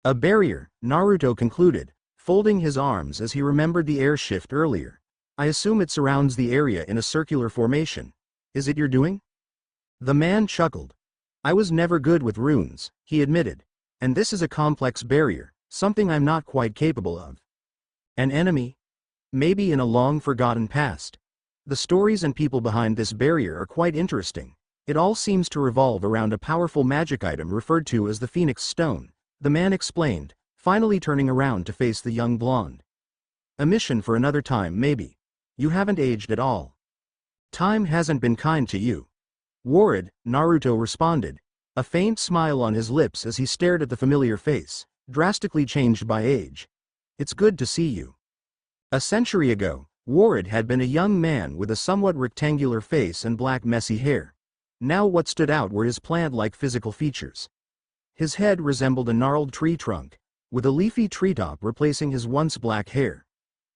A barrier, Naruto concluded, folding his arms as he remembered the air shift earlier. I assume it surrounds the area in a circular formation. Is it your doing? The man chuckled. I was never good with runes, he admitted. And this is a complex barrier, something I'm not quite capable of. An enemy? Maybe in a long-forgotten past. The stories and people behind this barrier are quite interesting. It all seems to revolve around a powerful magic item referred to as the Phoenix Stone, the man explained, finally turning around to face the young blonde. A mission for another time maybe. You haven't aged at all. Time hasn't been kind to you. Worried, Naruto responded, a faint smile on his lips as he stared at the familiar face, drastically changed by age. It's good to see you. A century ago, Worried had been a young man with a somewhat rectangular face and black messy hair. Now what stood out were his plant-like physical features. His head resembled a gnarled tree trunk, with a leafy treetop replacing his once black hair.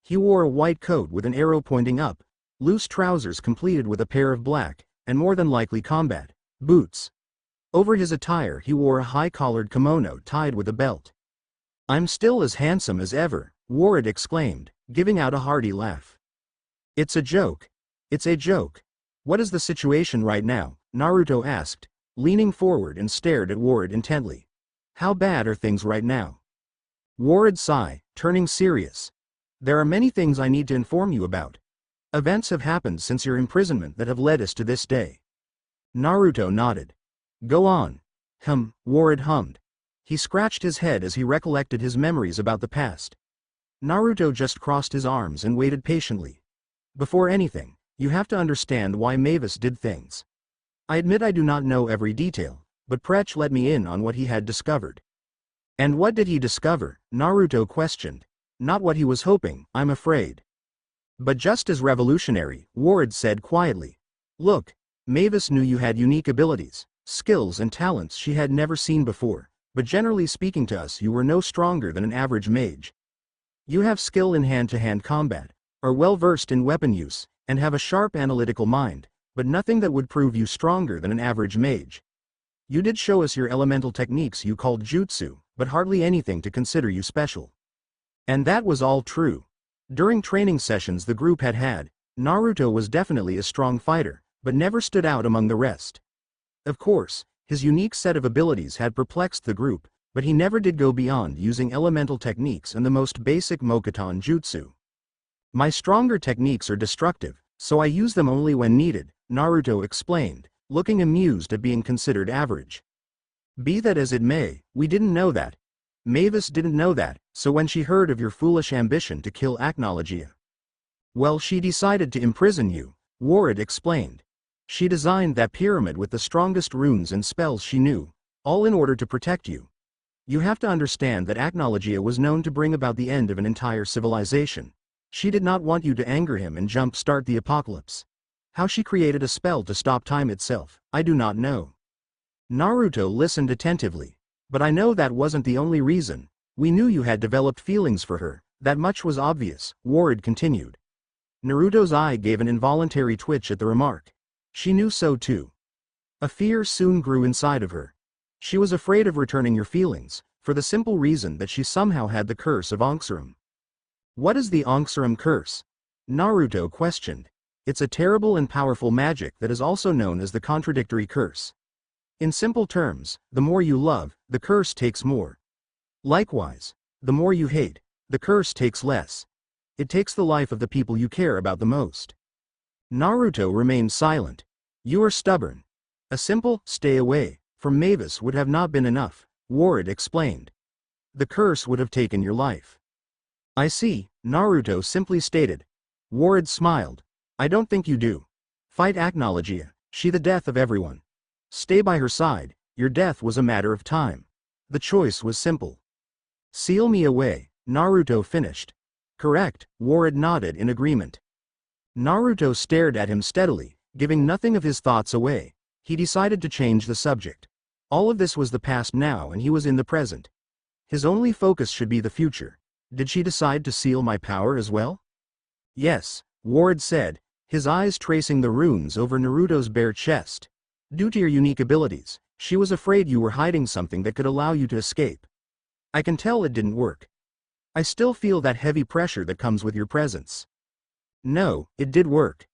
He wore a white coat with an arrow pointing up, loose trousers completed with a pair of black, and more than likely combat, boots. Over his attire he wore a high-collared kimono tied with a belt. I'm still as handsome as ever, Worried exclaimed, giving out a hearty laugh. It's a joke. It's a joke. What is the situation right now? Naruto asked, leaning forward and stared at Worried intently. How bad are things right now? Worried sighed, turning serious. There are many things I need to inform you about. Events have happened since your imprisonment that have led us to this day. Naruto nodded. Go on. Worried hummed. He scratched his head as he recollected his memories about the past. Naruto just crossed his arms and waited patiently. Before anything, you have to understand why Mavis did things. I admit I do not know every detail, but Prech let me in on what he had discovered. And what did he discover? Naruto questioned. Not what he was hoping, I'm afraid. But just as revolutionary, Worried said quietly. Look, Mavis knew you had unique abilities, skills and talents she had never seen before, but generally speaking to us you were no stronger than an average mage. You have skill in hand-to-hand combat, are well versed in weapon use, and have a sharp analytical mind, but nothing that would prove you stronger than an average mage. You did show us your elemental techniques you called jutsu, but hardly anything to consider you special. And that was all true. During training sessions the group had, Naruto was definitely a strong fighter, but never stood out among the rest. Of course, his unique set of abilities had perplexed the group, but he never did go beyond using elemental techniques and the most basic Mokuton jutsu. My stronger techniques are destructive, so I use them only when needed, Naruto explained, looking amused at being considered average. Be that as it may, we didn't know that. Mavis didn't know that, so when she heard of your foolish ambition to kill Acnologia, well, she decided to imprison you, Worried explained. She designed that pyramid with the strongest runes and spells she knew, all in order to protect you. You have to understand that Acnologia was known to bring about the end of an entire civilization. She did not want you to anger him and jump-start the apocalypse. How she created a spell to stop time itself, I do not know. Naruto listened attentively. But I know that wasn't the only reason. We knew you had developed feelings for her, that much was obvious, Worried continued. Naruto's eye gave an involuntary twitch at the remark. She knew so too. A fear soon grew inside of her. She was afraid of returning your feelings, for the simple reason that she somehow had the curse of Anksurum. What is the Anksuram curse? Naruto questioned. It's a terrible and powerful magic that is also known as the contradictory curse. In simple terms, the more you love, the curse takes more. Likewise, the more you hate, the curse takes less. It takes the life of the people you care about the most. Naruto remained silent. You are stubborn. A simple, stay away, from Mavis would have not been enough, Ward explained. The curse would have taken your life. I see, Naruto simply stated. Ward smiled. I don't think you do. Fight Acknowledgia, she the death of everyone. Stay by her side, your death was a matter of time. The choice was simple. Seal me away, Naruto finished. Correct, Ward nodded in agreement. Naruto stared at him steadily, giving nothing of his thoughts away. He decided to change the subject. All of this was the past now and he was in the present. His only focus should be the future. Did she decide to seal my power as well? Yes, Ward said, his eyes tracing the runes over Naruto's bare chest. Due to your unique abilities, she was afraid you were hiding something that could allow you to escape. I can tell it didn't work. I still feel that heavy pressure that comes with your presence. No, it did work.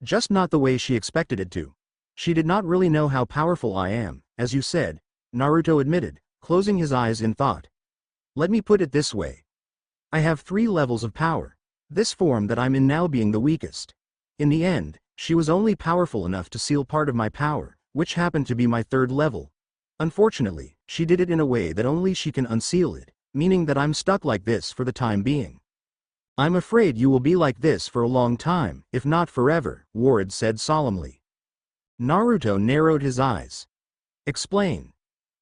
Just not the way she expected it to. She did not really know how powerful I am, as you said, Naruto admitted, closing his eyes in thought. Let me put it this way. I have 3 levels of power, this form that I'm in now being the weakest. In the end, she was only powerful enough to seal part of my power, which happened to be my 3rd level. Unfortunately, she did it in a way that only she can unseal it, meaning that I'm stuck like this for the time being. I'm afraid you will be like this for a long time, if not forever, Ward said solemnly. Naruto narrowed his eyes. Explain.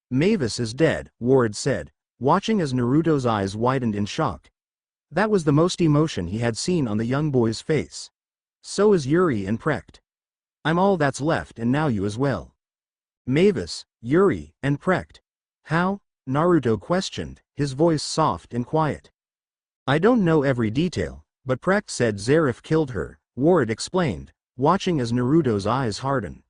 Mavis is dead, Ward said, watching as Naruto's eyes widened in shock. That was the most emotion he had seen on the young boy's face. So is Yuri and Precht. I'm all that's left and now you as well. Mavis, Yuri, and Precht. How? Naruto questioned, his voice soft and quiet. I don't know every detail, but Precht said Zarif killed her, Ward explained, watching as Naruto's eyes hardened.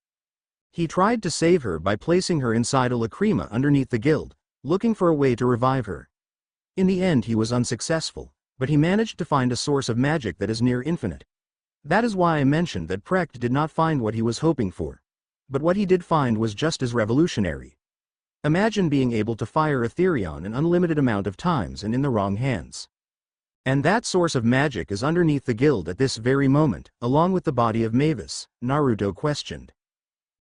He tried to save her by placing her inside a lacrima underneath the guild, looking for a way to revive her. In the end he was unsuccessful, but he managed to find a source of magic that is near infinite. That is why I mentioned that Precht did not find what he was hoping for. But what he did find was just as revolutionary. Imagine being able to fire a Therion an unlimited amount of times and in the wrong hands. And that source of magic is underneath the guild at this very moment, along with the body of Mavis, Naruto questioned.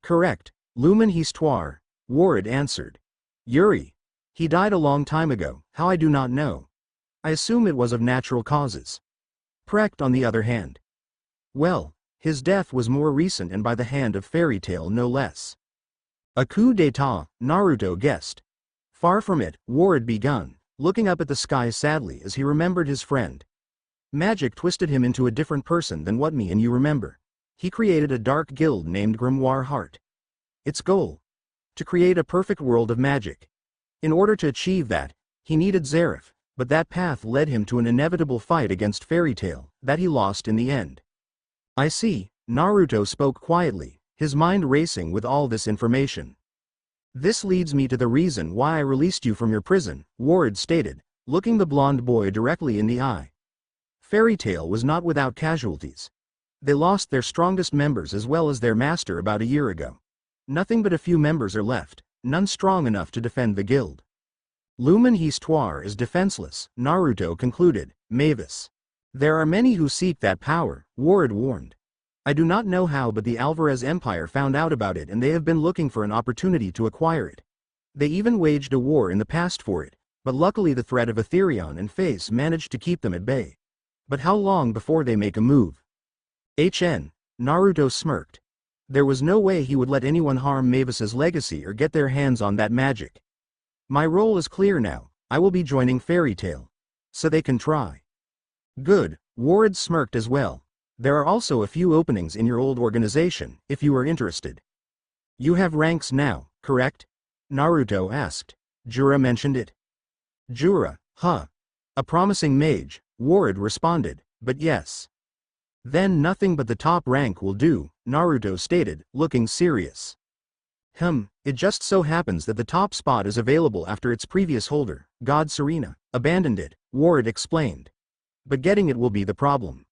Correct, Lumen Histoire, Ward answered. Yuri. He died a long time ago, how I do not know. I assume it was of natural causes. Precht on the other hand. Well, his death was more recent and by the hand of Fairy Tail no less. A coup d'état, Naruto guessed. Far from it, Ward begun, looking up at the sky sadly as he remembered his friend. Magic twisted him into a different person than what me and you remember. He created a dark guild named Grimoire Heart. Its goal? To create a perfect world of magic. In order to achieve that, he needed Zarif, but that path led him to an inevitable fight against Fairy Tail, that he lost in the end. I see, Naruto spoke quietly, his mind racing with all this information. This leads me to the reason why I released you from your prison, Ward stated, looking the blonde boy directly in the eye. Fairy Tail was not without casualties. They lost their strongest members as well as their master about a year ago. Nothing but a few members are left, none strong enough to defend the guild. Lumen Histoire is defenseless, Naruto concluded, Mavis. There are many who seek that power, Ward warned. I do not know how, but the Alvarez Empire found out about it and they have been looking for an opportunity to acquire it. They even waged a war in the past for it, but luckily the threat of Aetherion and Face managed to keep them at bay. But how long before they make a move? Naruto smirked. There was no way he would let anyone harm Mavis's legacy or get their hands on that magic. My role is clear now, I will be joining Fairy Tail. So they can try. Good, Ward smirked as well. There are also a few openings in your old organization, if you are interested. You have ranks now, correct? Naruto asked. Jura mentioned it. Jura, huh? A promising mage, Ward responded, but yes. Then nothing but the top rank will do, Naruto stated, looking serious. It just so happens that the top spot is available after its previous holder, God Serena, abandoned it, Ward explained. but getting it will be the problem.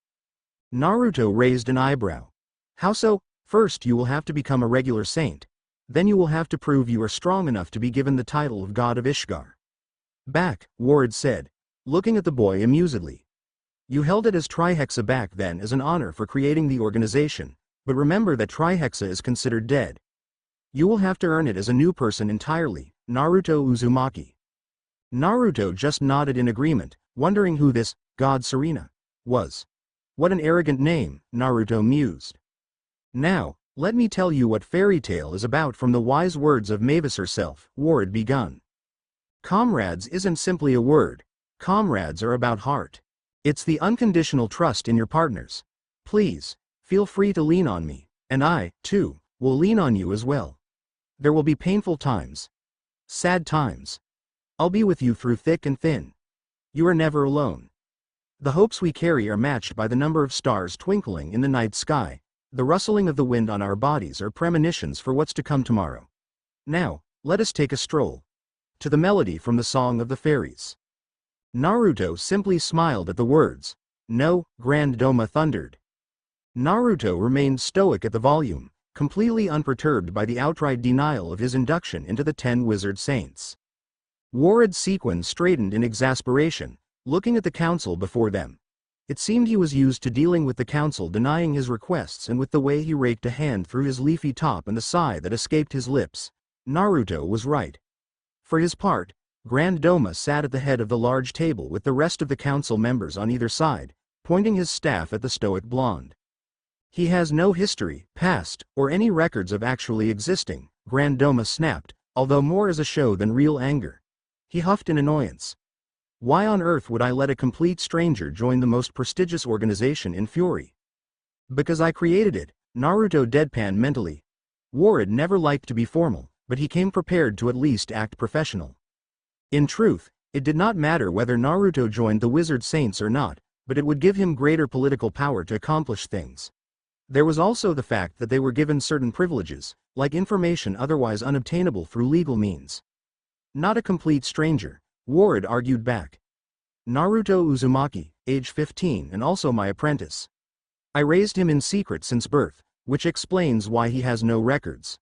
Naruto raised an eyebrow. How so? First you will have to become a regular saint. Then you will have to prove you are strong enough to be given the title of God of Ishgar. Back, Ward said, looking at the boy amusedly. You held it as Trihexa back then as an honor for creating the organization, but remember that Trihexa is considered dead. You will have to earn it as a new person entirely, Naruto Uzumaki. Naruto just nodded in agreement, wondering who this God Serena was. What an arrogant name, Naruto mused. Now, let me tell you what fairy tale is about from the wise words of Mavis herself, Ward begun. Comrades isn't simply a word. Comrades are about heart. It's the unconditional trust in your partners. Please, feel free to lean on me, and I, too, will lean on you as well. There will be painful times. Sad times. I'll be with you through thick and thin. You are never alone. The hopes we carry are matched by the number of stars twinkling in the night sky. The rustling of the wind on our bodies are premonitions for what's to come tomorrow. Now, let us take a stroll. To the melody from the Song of the Fairies. Naruto simply smiled at the words. No, Grand Doma thundered. Naruto remained stoic at the volume, completely unperturbed by the outright denial of his induction into the 10 Wizard Saints. Ward Sequin straightened in exasperation, looking at the council before them. It seemed he was used to dealing with the council denying his requests, and with the way he raked a hand through his leafy top and the sigh that escaped his lips, Naruto was right. For his part, Grand Doma sat at the head of the large table with the rest of the council members on either side, pointing his staff at the stoic blonde. He has no history, past, or any records of actually existing, Grand Doma snapped, although more as a show than real anger. He huffed in annoyance. Why on earth would I let a complete stranger join the most prestigious organization in Fury? Because I created it, Naruto deadpanned mentally. Ward never liked to be formal, but he came prepared to at least act professional. In truth, it did not matter whether Naruto joined the Wizard Saints or not, but it would give him greater political power to accomplish things. There was also the fact that they were given certain privileges, like information otherwise unobtainable through legal means. Not a complete stranger, Ward argued back. Naruto Uzumaki, age 15 and also my apprentice. I raised him in secret since birth, which explains why he has no records.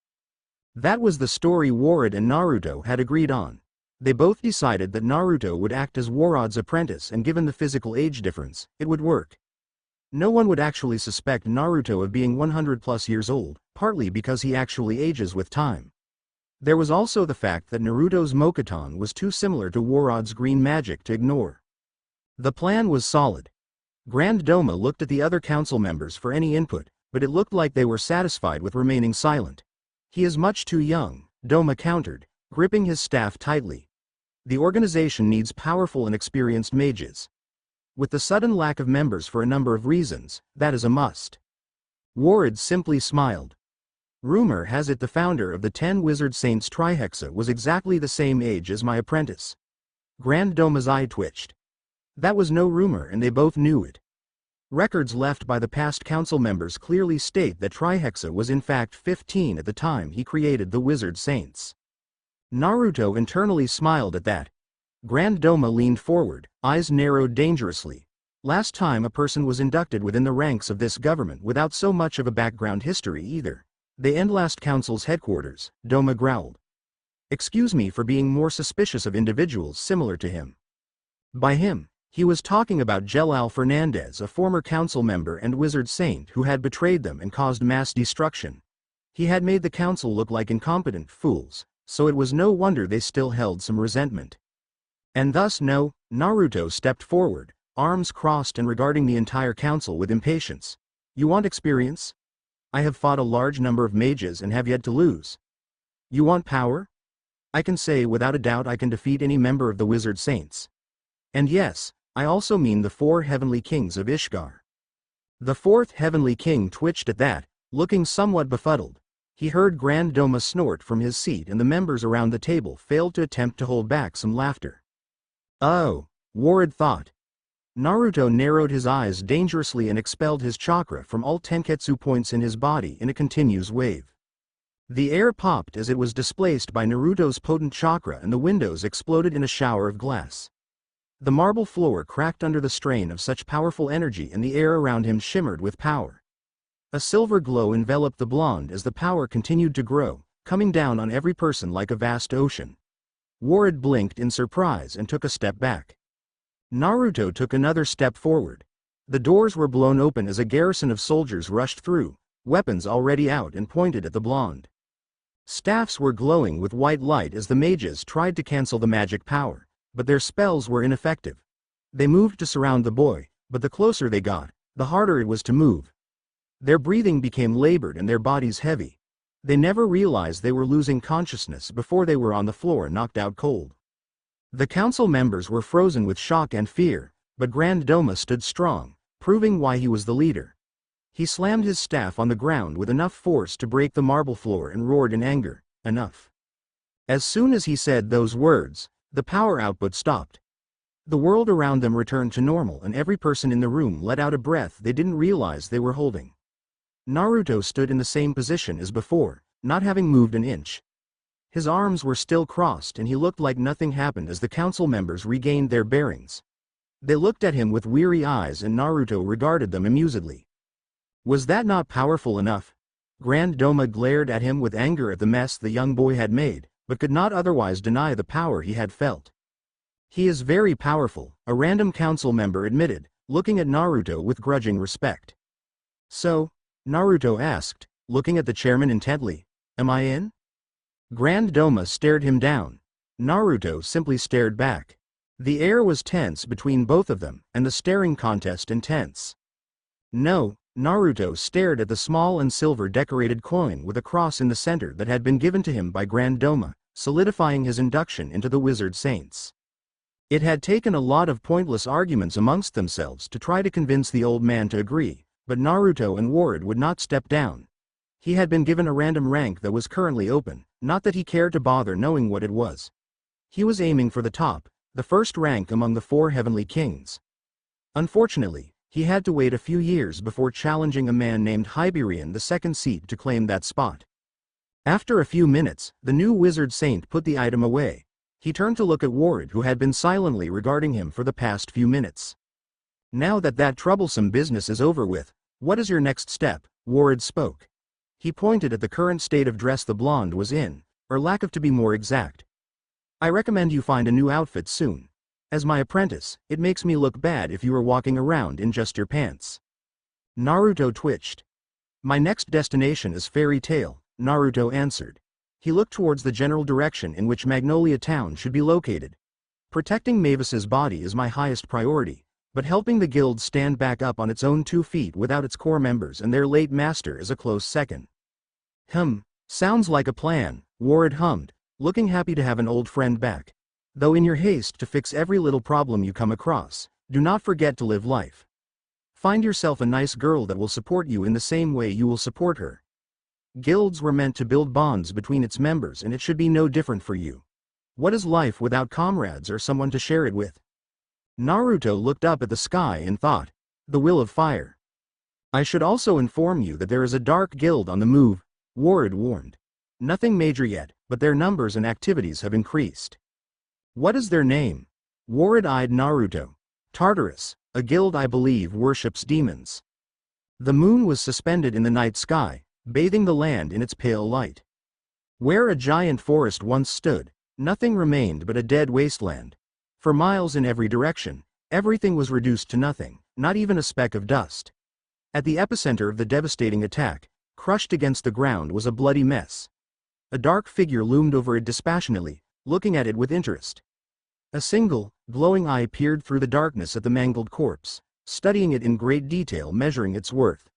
That was the story Ward and Naruto had agreed on. They both decided that Naruto would act as Ward's apprentice, and given the physical age difference, it would work. No one would actually suspect Naruto of being 100+ years old, partly because he actually ages with time. There was also the fact that Naruto's Mokuton was too similar to Ward's green magic to ignore. The plan was solid. Grand Doma looked at the other council members for any input, but it looked like they were satisfied with remaining silent. He is much too young, Doma countered, gripping his staff tightly. The organization needs powerful and experienced mages. With the sudden lack of members for a number of reasons, that is a must. Ward simply smiled. Rumor has it the founder of the 10 Wizard Saints Trihexa was exactly the same age as my apprentice. Grand Doma's eye twitched. That was no rumor, and they both knew it. Records left by the past council members clearly state that Trihexa was in fact 15 at the time he created the Wizard Saints. Naruto internally smiled at that. Grand Doma leaned forward, eyes narrowed dangerously. Last time a person was inducted within the ranks of this government without so much of a background history either. They end last council's headquarters, Doma growled. Excuse me for being more suspicious of individuals similar to him. By him, he was talking about Jelal Fernandez, a former council member and Wizard Saint who had betrayed them and caused mass destruction. He had made the council look like incompetent fools, so it was no wonder they still held some resentment. And thus Naruto stepped forward, arms crossed and regarding the entire council with impatience. You want experience? I have fought a large number of mages and have yet to lose. You want power? I can say without a doubt I can defeat any member of the Wizard Saints. And yes, I also mean the 4 heavenly kings of Ishgar. The 4th heavenly king twitched at that, looking somewhat befuddled. He heard Grand Doma snort from his seat, and the members around the table failed to attempt to hold back some laughter. Oh, Ward thought. Naruto narrowed his eyes dangerously and expelled his chakra from all tenketsu points in his body in a continuous wave. The air popped as it was displaced by Naruto's potent chakra, and the windows exploded in a shower of glass. The marble floor cracked under the strain of such powerful energy and the air around him shimmered with power. A silver glow enveloped the blonde as the power continued to grow, coming down on every person like a vast ocean. Warad blinked in surprise and took a step back. Naruto took another step forward. The doors were blown open as a garrison of soldiers rushed through, weapons already out and pointed at the blonde. Staffs were glowing with white light as the mages tried to cancel the magic power, but their spells were ineffective. They moved to surround the boy, but the closer they got, the harder it was to move. Their breathing became labored and their bodies heavy. They never realized they were losing consciousness before they were on the floor knocked out cold. The council members were frozen with shock and fear, but Grand Doma stood strong, proving why he was the leader. He slammed his staff on the ground with enough force to break the marble floor and roared in anger, "Enough." As soon as he said those words, the power output stopped. The world around them returned to normal and every person in the room let out a breath they didn't realize they were holding. Naruto stood in the same position as before, not having moved an inch. His arms were still crossed and he looked like nothing happened as the council members regained their bearings. They looked at him with weary eyes and Naruto regarded them amusedly. Was that not powerful enough? Grand Doma glared at him with anger at the mess the young boy had made, but could not otherwise deny the power he had felt. He is very powerful, a random council member admitted, looking at Naruto with grudging respect. So? Naruto asked, looking at the chairman intently. Am I in? Grand Doma stared him down. Naruto simply stared back. The air was tense between both of them, and the staring contest intense. No, Naruto stared at the small and silver-decorated coin with a cross in the center that had been given to him by Grand Doma, solidifying his induction into the Wizard Saints. It had taken a lot of pointless arguments amongst themselves to try to convince the old man to agree. But Naruto and Warad would not step down. He had been given a random rank that was currently open, not that he cared to bother knowing what it was. He was aiming for the top, the first rank among the 4 heavenly kings. Unfortunately, he had to wait a few years before challenging a man named Hyberion the second seat to claim that spot. After a few minutes, the new wizard saint put the item away. He turned to look at Warad who had been silently regarding him for the past few minutes. Now that troublesome business is over with, what is your next step? Warad spoke. He pointed at the current state of dress the blonde was in, or lack of to be more exact. I recommend you find a new outfit soon. As my apprentice, it makes me look bad if you are walking around in just your pants. Naruto twitched. My next destination is Fairy Tail, Naruto answered. He looked towards the general direction in which Magnolia Town should be located. Protecting Mavis's body is my highest priority. But helping the guild stand back up on its own 2 feet without its core members and their late master is a close second. Sounds like a plan, Warad hummed, looking happy to have an old friend back. Though in your haste to fix every little problem you come across, do not forget to live life. Find yourself a nice girl that will support you in the same way you will support her. Guilds were meant to build bonds between its members and it should be no different for you. What is life without comrades or someone to share it with? Naruto looked up at the sky and thought, the will of fire. I should also inform you that there is a dark guild on the move, Warad warned. Nothing major yet, but their numbers and activities have increased. What is their name? Warad eyed Naruto. Tartarus, a guild I believe worships demons. The moon was suspended in the night sky, bathing the land in its pale light. Where a giant forest once stood, nothing remained but a dead wasteland. For miles in every direction, everything was reduced to nothing, not even a speck of dust. At the epicenter of the devastating attack, crushed against the ground was a bloody mess. A dark figure loomed over it dispassionately, looking at it with interest. A single, glowing eye peered through the darkness at the mangled corpse, studying it in great detail, measuring its worth.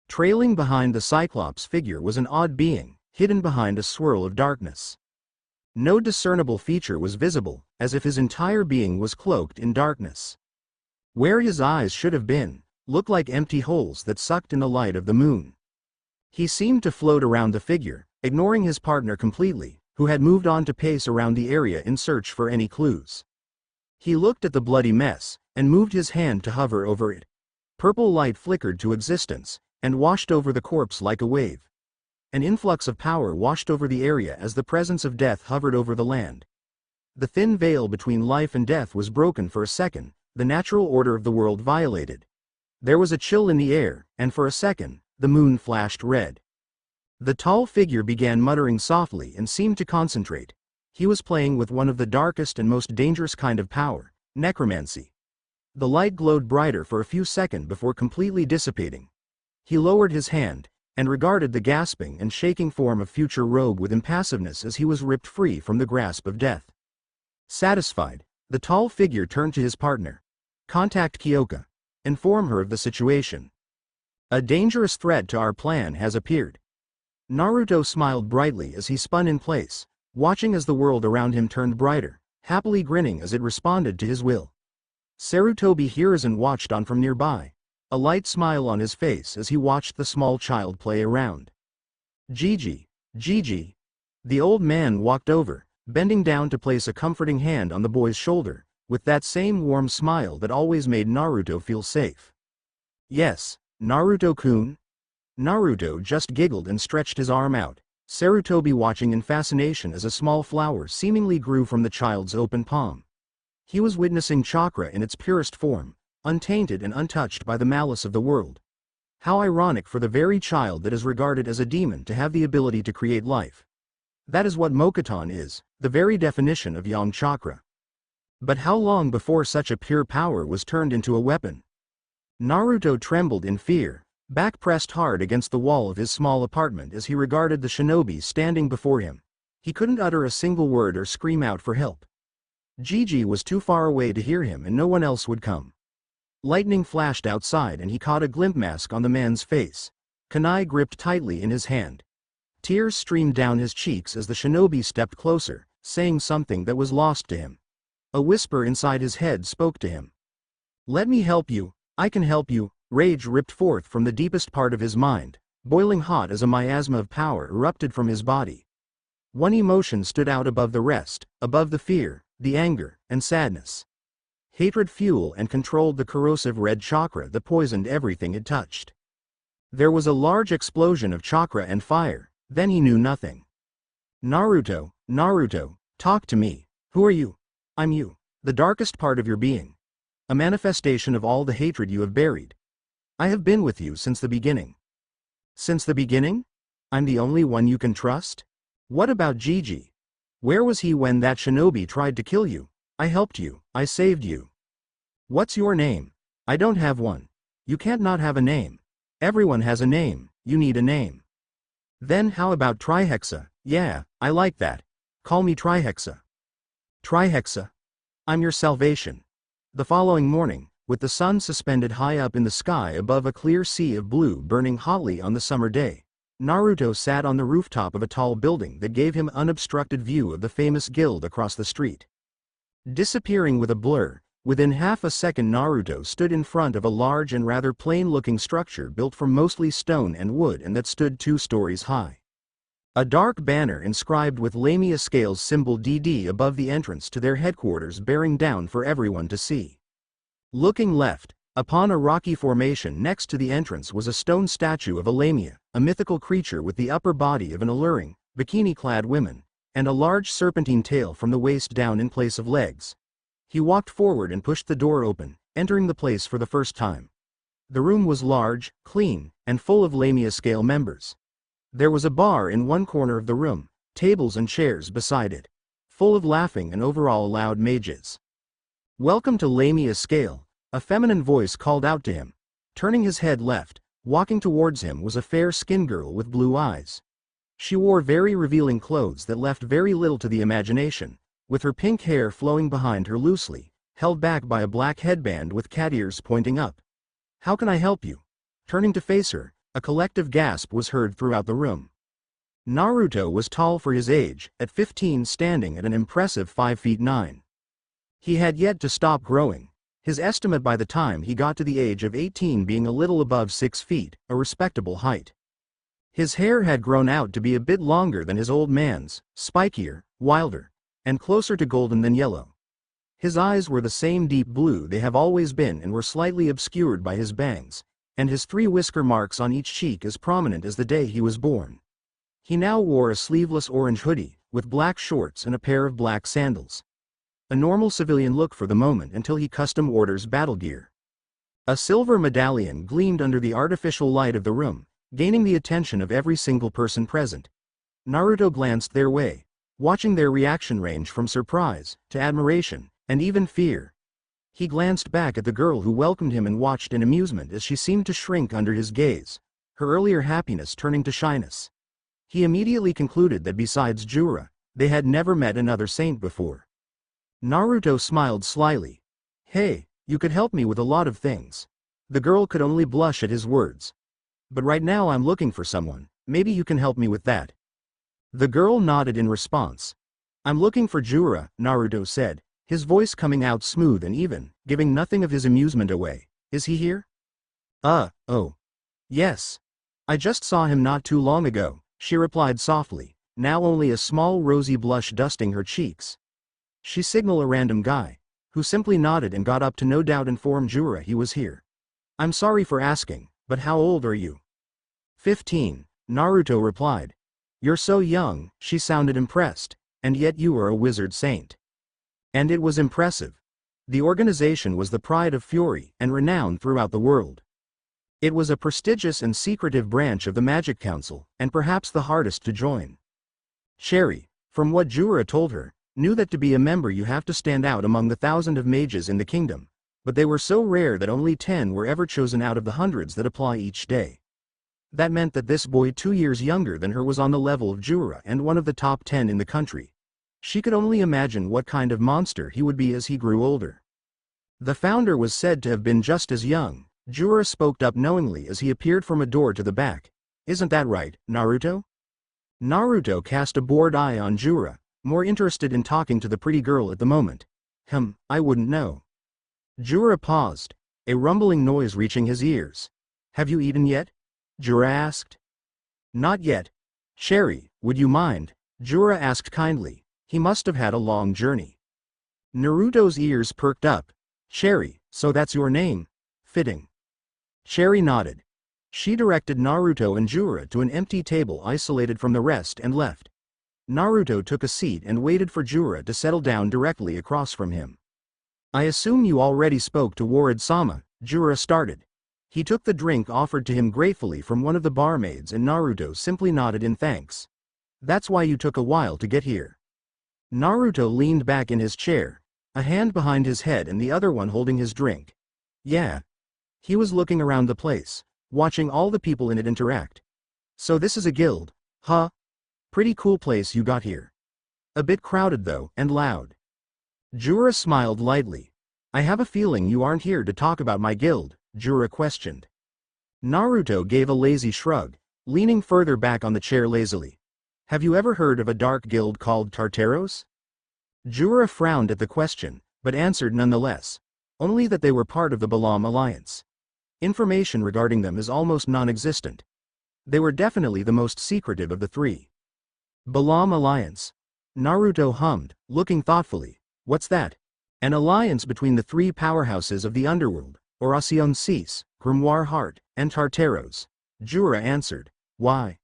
Trailing behind the Cyclops figure was an odd being, hidden behind a swirl of darkness. No discernible feature was visible, as if his entire being was cloaked in darkness. Where his eyes should have been, looked like empty holes that sucked in the light of the moon. He seemed to float around the figure, ignoring his partner completely, who had moved on to pace around the area in search for any clues. He looked at the bloody mess, and moved his hand to hover over it. Purple light flickered to existence, and washed over the corpse like a wave. An influx of power washed over the area as the presence of death hovered over the land. The thin veil between life and death was broken for a second, the natural order of the world violated. There was a chill in the air, and for a second, the moon flashed red. The tall figure began muttering softly and seemed to concentrate. He was playing with one of the darkest and most dangerous kind of power, necromancy. The light glowed brighter for a few seconds before completely dissipating. He lowered his hand, and regarded the gasping and shaking form of future rogue with impassiveness as he was ripped free from the grasp of death. Satisfied, the tall figure turned to his partner. "Contact Kyoka. Inform her of the situation. A dangerous threat to our plan has appeared." Naruto smiled brightly as he spun in place, watching as the world around him turned brighter, happily grinning as it responded to his will. Sarutobi Hiruzen watched on from nearby, a light smile on his face as he watched the small child play around. "Gigi, Gigi." The old man walked over, bending down to place a comforting hand on the boy's shoulder, with that same warm smile that always made Naruto feel safe. "Yes, Naruto-kun." Naruto just giggled and stretched his arm out, Sarutobi watching in fascination as a small flower seemingly grew from the child's open palm. He was witnessing chakra in its purest form, untainted and untouched by the malice of the world. How ironic for the very child that is regarded as a demon to have the ability to create life. That is what Mokuton is, the very definition of Yang chakra. But how long before such a pure power was turned into a weapon? Naruto trembled in fear, back pressed hard against the wall of his small apartment as he regarded the shinobi standing before him. He couldn't utter a single word or scream out for help. Gigi was too far away to hear him and no one else would come. Lightning flashed outside and he caught a glint mask on the man's face. Kunai gripped tightly in his hand. Tears streamed down his cheeks as the shinobi stepped closer, saying something that was lost to him. A whisper inside his head spoke to him. "Let me help you, I can help you." Rage ripped forth from the deepest part of his mind, boiling hot as a miasma of power erupted from his body. One emotion stood out above the rest, above the fear, the anger, and sadness. Hatred fueled and controlled the corrosive red chakra that poisoned everything it touched. There was a large explosion of chakra and fire, then he knew nothing. "Naruto, Naruto, talk to me. Who are you?" "I'm you, the darkest part of your being. A manifestation of all the hatred you have buried. I have been with you since the beginning." "Since the beginning? I'm the only one you can trust? What about Gigi? Where was he when that shinobi tried to kill you? I helped you, I saved you." "What's your name?" "I don't have one." "You can't not have a name. Everyone has a name, you need a name." "Then how about Trihexa?" "Yeah, I like that. Call me Trihexa." "Trihexa. I'm your salvation." The following morning, with the sun suspended high up in the sky above a clear sea of blue burning hotly on the summer day, Naruto sat on the rooftop of a tall building that gave him unobstructed view of the famous guild across the street. Disappearing with a blur, within half a second Naruto stood in front of a large and rather plain-looking structure built from mostly stone and wood and that stood 2 stories high. A dark banner inscribed with Lamia Scales symbol DD above the entrance to their headquarters bearing down for everyone to see. Looking left, upon a rocky formation next to the entrance was a stone statue of a Lamia, a mythical creature with the upper body of an alluring, bikini-clad woman, and a large serpentine tail from the waist down in place of legs. He walked forward and pushed the door open, entering the place for the first time. The room was large, clean, and full of Lamia Scale members. There was a bar in one corner of the room, tables and chairs beside it, full of laughing and overall loud mages. "Welcome to Lamia Scale," a feminine voice called out to him. Turning his head left, walking towards him was a fair-skinned girl with blue eyes. She wore very revealing clothes that left very little to the imagination, with her pink hair flowing behind her loosely, held back by a black headband with cat ears pointing up. "How can I help you?" Turning to face her, a collective gasp was heard throughout the room. Naruto was tall for his age, at 15 standing at an impressive 5 feet 9. He had yet to stop growing, his estimate by the time he got to the age of 18 being a little above 6 feet, a respectable height. His hair had grown out to be a bit longer than his old man's, spikier, wilder, and closer to golden than yellow. His eyes were the same deep blue they have always been and were slightly obscured by his bangs, and his 3 whisker marks on each cheek as prominent as the day he was born. He now wore a sleeveless orange hoodie, with black shorts and a pair of black sandals. a normal civilian look for the moment until he custom orders battle gear. A silver medallion gleamed under the artificial light of the room, gaining the attention of every single person present. Naruto glanced their way, watching their reaction range from surprise, to admiration, and even fear. He glanced back at the girl who welcomed him and watched in amusement as she seemed to shrink under his gaze, her earlier happiness turning to shyness. He immediately concluded that besides Jura, they had never met another saint before. Naruto smiled slyly. Hey, you could help me with a lot of things. The girl could only blush at his words. But right now I'm looking for someone, maybe you can help me with that. The girl nodded in response. I'm looking for Jura, Naruto said, his voice coming out smooth and even, giving nothing of his amusement away. Is he here? Oh. Yes. I just saw him not too long ago, she replied softly, now only a small rosy blush dusting her cheeks. She signaled a random guy, who simply nodded and got up to no doubt inform Jura he was here. I'm sorry for asking, but how old are you? 15, Naruto replied. You're so young, she sounded impressed, and yet you are a wizard saint. And it was impressive. The organization was the pride of Fury and renowned throughout the world. It was a prestigious and secretive branch of the Magic Council, and perhaps the hardest to join. Cherry, from what Jura told her, knew that to be a member you have to stand out among the thousands of mages in the kingdom, but they were so rare that only 10 were ever chosen out of the hundreds that apply each day. That meant that this boy 2 years younger than her was on the level of Jura and one of the top 10 in the country. She could only imagine what kind of monster he would be as he grew older. The founder was said to have been just as young. Jura spoke up knowingly as he appeared from a door to the back. Isn't that right, Naruto? Naruto cast a bored eye on Jura, more interested in talking to the pretty girl at the moment. I wouldn't know. Jura paused, a rumbling noise reaching his ears. Have you eaten yet? Jura asked. Not yet. Cherry, would you mind? Jura asked kindly. He must have had a long journey. Naruto's ears perked up. Cherry, so that's your name? Fitting. Cherry nodded. She directed Naruto and Jura to an empty table isolated from the rest and left. Naruto took a seat and waited for Jura to settle down directly across from him. I assume you already spoke to Warad-sama, Jura started. He took the drink offered to him gratefully from one of the barmaids and Naruto simply nodded in thanks. That's why you took a while to get here. Naruto leaned back in his chair, a hand behind his head and the other one holding his drink. Yeah. He was looking around the place, watching all the people in it interact. So this is a guild, huh? Pretty cool place you got here. A bit crowded though, and loud. Jura smiled lightly. I have a feeling you aren't here to talk about my guild, Jura questioned. Naruto gave a lazy shrug, leaning further back on the chair lazily. Have you ever heard of a dark guild called Tartaros? Jura frowned at the question, but answered nonetheless. Only that they were part of the Balam Alliance. Information regarding them is almost non-existent. They were definitely the most secretive of the three. Balam Alliance. Naruto hummed, looking thoughtfully. What's that? An alliance between the three powerhouses of the underworld, Oracion Cease, Grimoire Heart, and Tartaros. Jura answered. Why?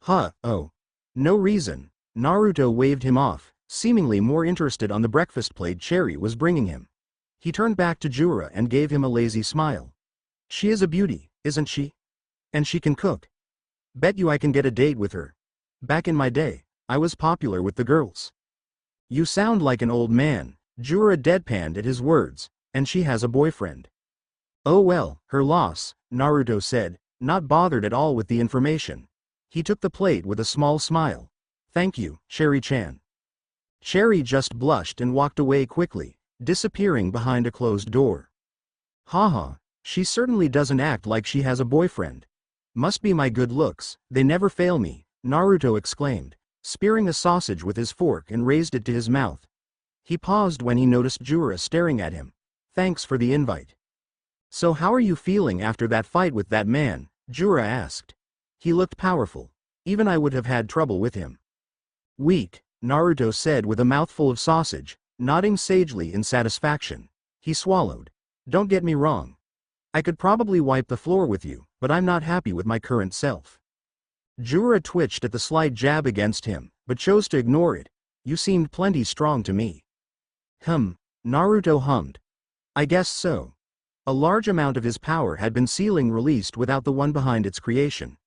Oh. No reason. Naruto waved him off, seemingly more interested on the breakfast plate Cherry was bringing him. He turned back to Jura and gave him a lazy smile. She is a beauty, isn't she? And she can cook. Bet you I can get a date with her. Back in my day, I was popular with the girls. You sound like an old man, Jura deadpanned at his words, and she has a boyfriend. Oh well, her loss, Naruto said, not bothered at all with the information. He took the plate with a small smile. Thank you, Cherry-chan. Cherry just blushed and walked away quickly, disappearing behind a closed door. Haha, she certainly doesn't act like she has a boyfriend. Must be my good looks, they never fail me, Naruto exclaimed, spearing a sausage with his fork and raised it to his mouth. He paused when he noticed Jura staring at him. Thanks for the invite. So how are you feeling after that fight with that man? Jura asked. He looked powerful. Even I would have had trouble with him. Weak, Naruto said with a mouthful of sausage, nodding sagely in satisfaction. He swallowed. Don't get me wrong. I could probably wipe the floor with you, but I'm not happy with my current self. Jura twitched at the slight jab against him, but chose to ignore it. You seemed plenty strong to me. Naruto hummed. I guess so. A large amount of his power had been sealing released without the one behind its creation.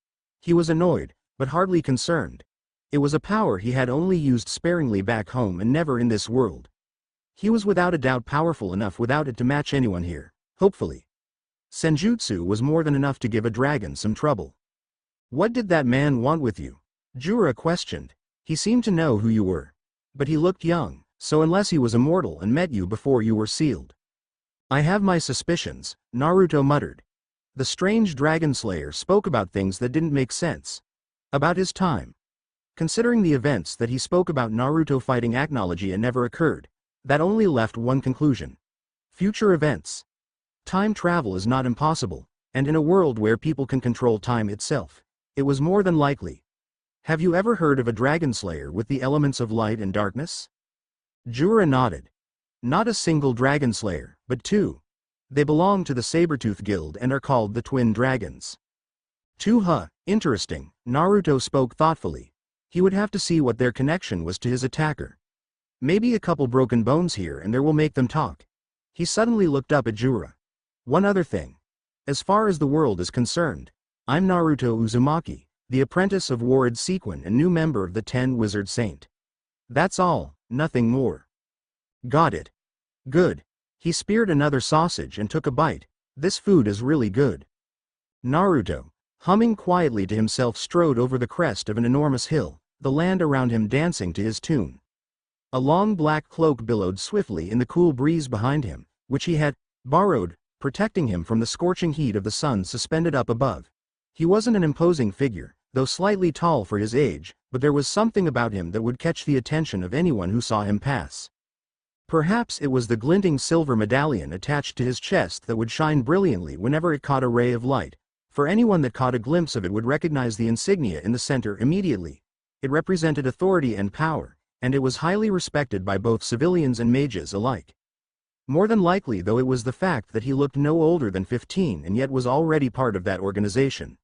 He was annoyed, but hardly concerned. It was a power he had only used sparingly back home and never in this world. He was without a doubt powerful enough without it to match anyone here, hopefully. Senjutsu was more than enough to give a dragon some trouble. What did that man want with you? Jura questioned. He seemed to know who you were. But he looked young, so unless he was immortal and met you before you were sealed. I have my suspicions, Naruto muttered. The strange dragon slayer spoke about things that didn't make sense. About his time. Considering the events that he spoke about Naruto fighting Acnology never occurred, that only left one conclusion. Future events. Time travel is not impossible, and in a world where people can control time itself, it was more than likely. Have you ever heard of a dragon slayer with the elements of light and darkness? Jura nodded. Not a single dragon slayer, but two. They belong to the Sabertooth Guild and are called the Twin Dragons. Two, interesting, Naruto spoke thoughtfully. He would have to see what their connection was to his attacker. Maybe a couple broken bones here and there will make them talk. He suddenly looked up at Jura. One other thing. As far as the world is concerned, I'm Naruto Uzumaki, the apprentice of Warred Sequin and new member of the 10 Wizard Saint. That's all, nothing more. Got it. Good. He speared another sausage and took a bite. This food is really good. Naruto, humming quietly to himself, strode over the crest of an enormous hill, the land around him dancing to his tune. A long black cloak billowed swiftly in the cool breeze behind him, which he had borrowed, protecting him from the scorching heat of the sun suspended up above. He wasn't an imposing figure, though slightly tall for his age, but there was something about him that would catch the attention of anyone who saw him pass. Perhaps it was the glinting silver medallion attached to his chest that would shine brilliantly whenever it caught a ray of light, for anyone that caught a glimpse of it would recognize the insignia in the center immediately. It represented authority and power, and it was highly respected by both civilians and mages alike. More than likely though it was the fact that he looked no older than 15 and yet was already part of that organization.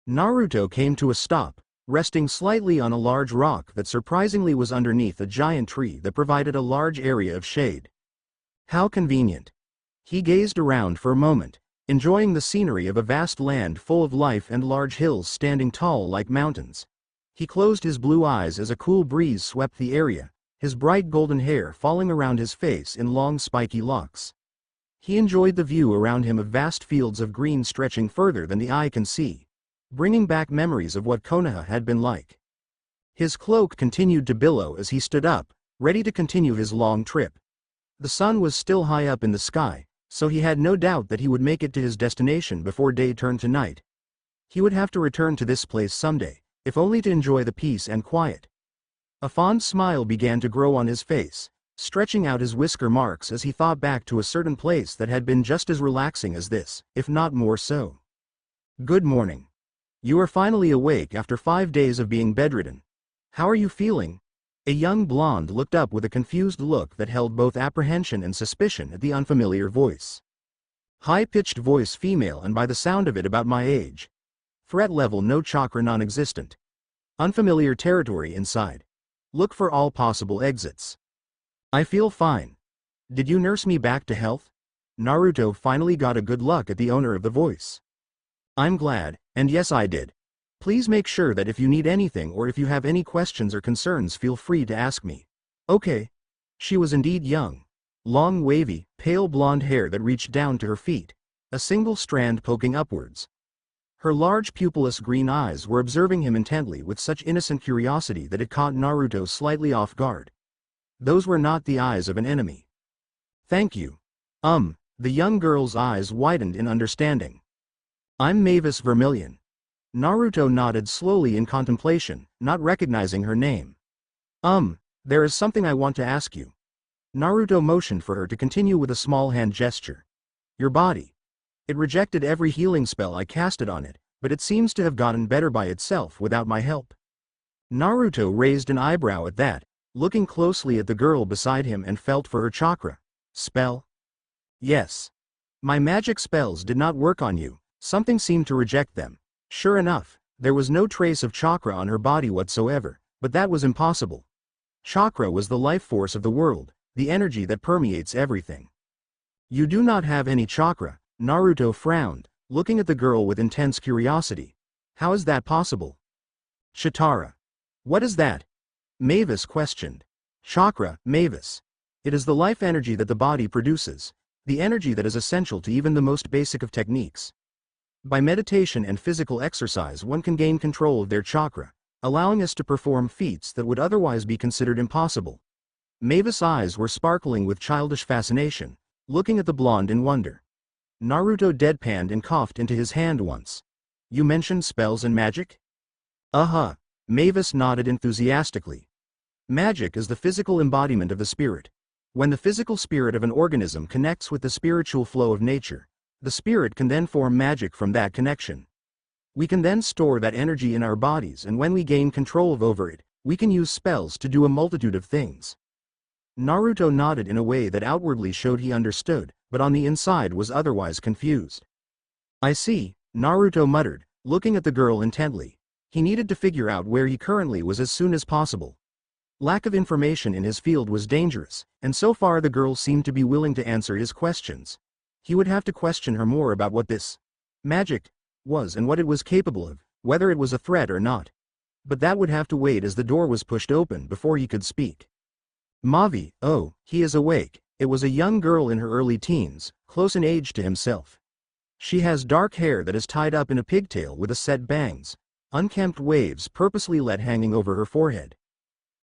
Naruto came to a stop, resting slightly on a large rock that surprisingly was underneath a giant tree that provided a large area of shade. How convenient. He gazed around for a moment, enjoying the scenery of a vast land full of life and large hills standing tall like mountains. He closed his blue eyes as a cool breeze swept the area, his bright golden hair falling around his face in long spiky locks. He enjoyed the view around him of vast fields of green stretching further than the eye can see, bringing back memories of what Konoha had been like. His cloak continued to billow as he stood up, ready to continue his long trip. The sun was still high up in the sky, so he had no doubt that he would make it to his destination before day turned to night. He would have to return to this place someday, if only to enjoy the peace and quiet. A fond smile began to grow on his face, stretching out his whisker marks as he thought back to a certain place that had been just as relaxing as this, if not more so. Good morning. You are finally awake after 5 days of being bedridden. How are you feeling? A young blonde looked up with a confused look that held both apprehension and suspicion at the unfamiliar voice. High-pitched voice, female, and by the sound of it about my age. Threat level no, chakra non-existent. Unfamiliar territory inside. Look for all possible exits. I feel fine. Did you nurse me back to health? Naruto finally got a good look at the owner of the voice. I'm glad, and yes I did. Please make sure that if you need anything or if you have any questions or concerns, feel free to ask me. Okay. She was indeed young. Long wavy, pale blonde hair that reached down to her feet, a single strand poking upwards. Her large pupilless green eyes were observing him intently with such innocent curiosity that it caught Naruto slightly off guard. Those were not the eyes of an enemy. Thank you. The young girl's eyes widened in understanding. I'm Mavis Vermilion. Naruto nodded slowly in contemplation, not recognizing her name. There is something I want to ask you. Naruto motioned for her to continue with a small hand gesture. Your body. It rejected every healing spell I casted on it, but it seems to have gotten better by itself without my help. Naruto raised an eyebrow at that, looking closely at the girl beside him and felt for her chakra. Spell? Yes. My magic spells did not work on you, something seemed to reject them. Sure enough, there was no trace of chakra on her body whatsoever, but that was impossible. Chakra was the life force of the world, the energy that permeates everything. You do not have any chakra, Naruto frowned, looking at the girl with intense curiosity. How is that possible? Chitara. What is that? Mavis questioned. Chakra, Mavis. It is the life energy that the body produces, the energy that is essential to even the most basic of techniques. By meditation and physical exercise one can gain control of their chakra, allowing us to perform feats that would otherwise be considered impossible. Mavis' eyes were sparkling with childish fascination, looking at the blonde in wonder. Naruto deadpanned and coughed into his hand once. You mentioned spells and magic? Uh-huh. Mavis nodded enthusiastically. Magic is the physical embodiment of the spirit. When the physical spirit of an organism connects with the spiritual flow of nature, the spirit can then form magic from that connection. We can then store that energy in our bodies, and when we gain control over it, we can use spells to do a multitude of things. Naruto nodded in a way that outwardly showed he understood, but on the inside was otherwise confused. I see, Naruto muttered, looking at the girl intently. He needed to figure out where he currently was as soon as possible. Lack of information in his field was dangerous, and so far the girl seemed to be willing to answer his questions. He would have to question her more about what this magic was and what it was capable of, whether it was a threat or not. But that would have to wait as the door was pushed open before he could speak. Mavi, oh, he is awake. It was a young girl in her early teens, close in age to himself. She has dark hair that is tied up in a pigtail with a set bangs, unkempt waves purposely let hanging over her forehead.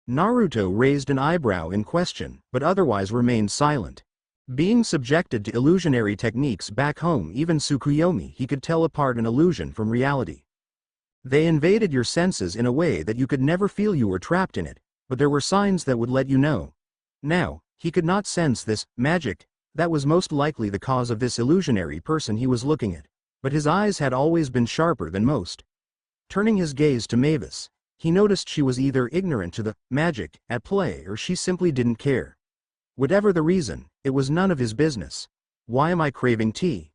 Naruto raised an eyebrow in question, but otherwise remained silent. Being subjected to illusionary techniques back home, even Tsukuyomi, he could tell apart an illusion from reality. They invaded your senses in a way that you could never feel you were trapped in it, but there were signs that would let you know. Now, he could not sense this magic that was most likely the cause of this illusionary person he was looking at, but his eyes had always been sharper than most. Turning his gaze to Mavis, he noticed she was either ignorant to the magic at play or she simply didn't care. Whatever the reason, it was none of his business. Why am I craving tea?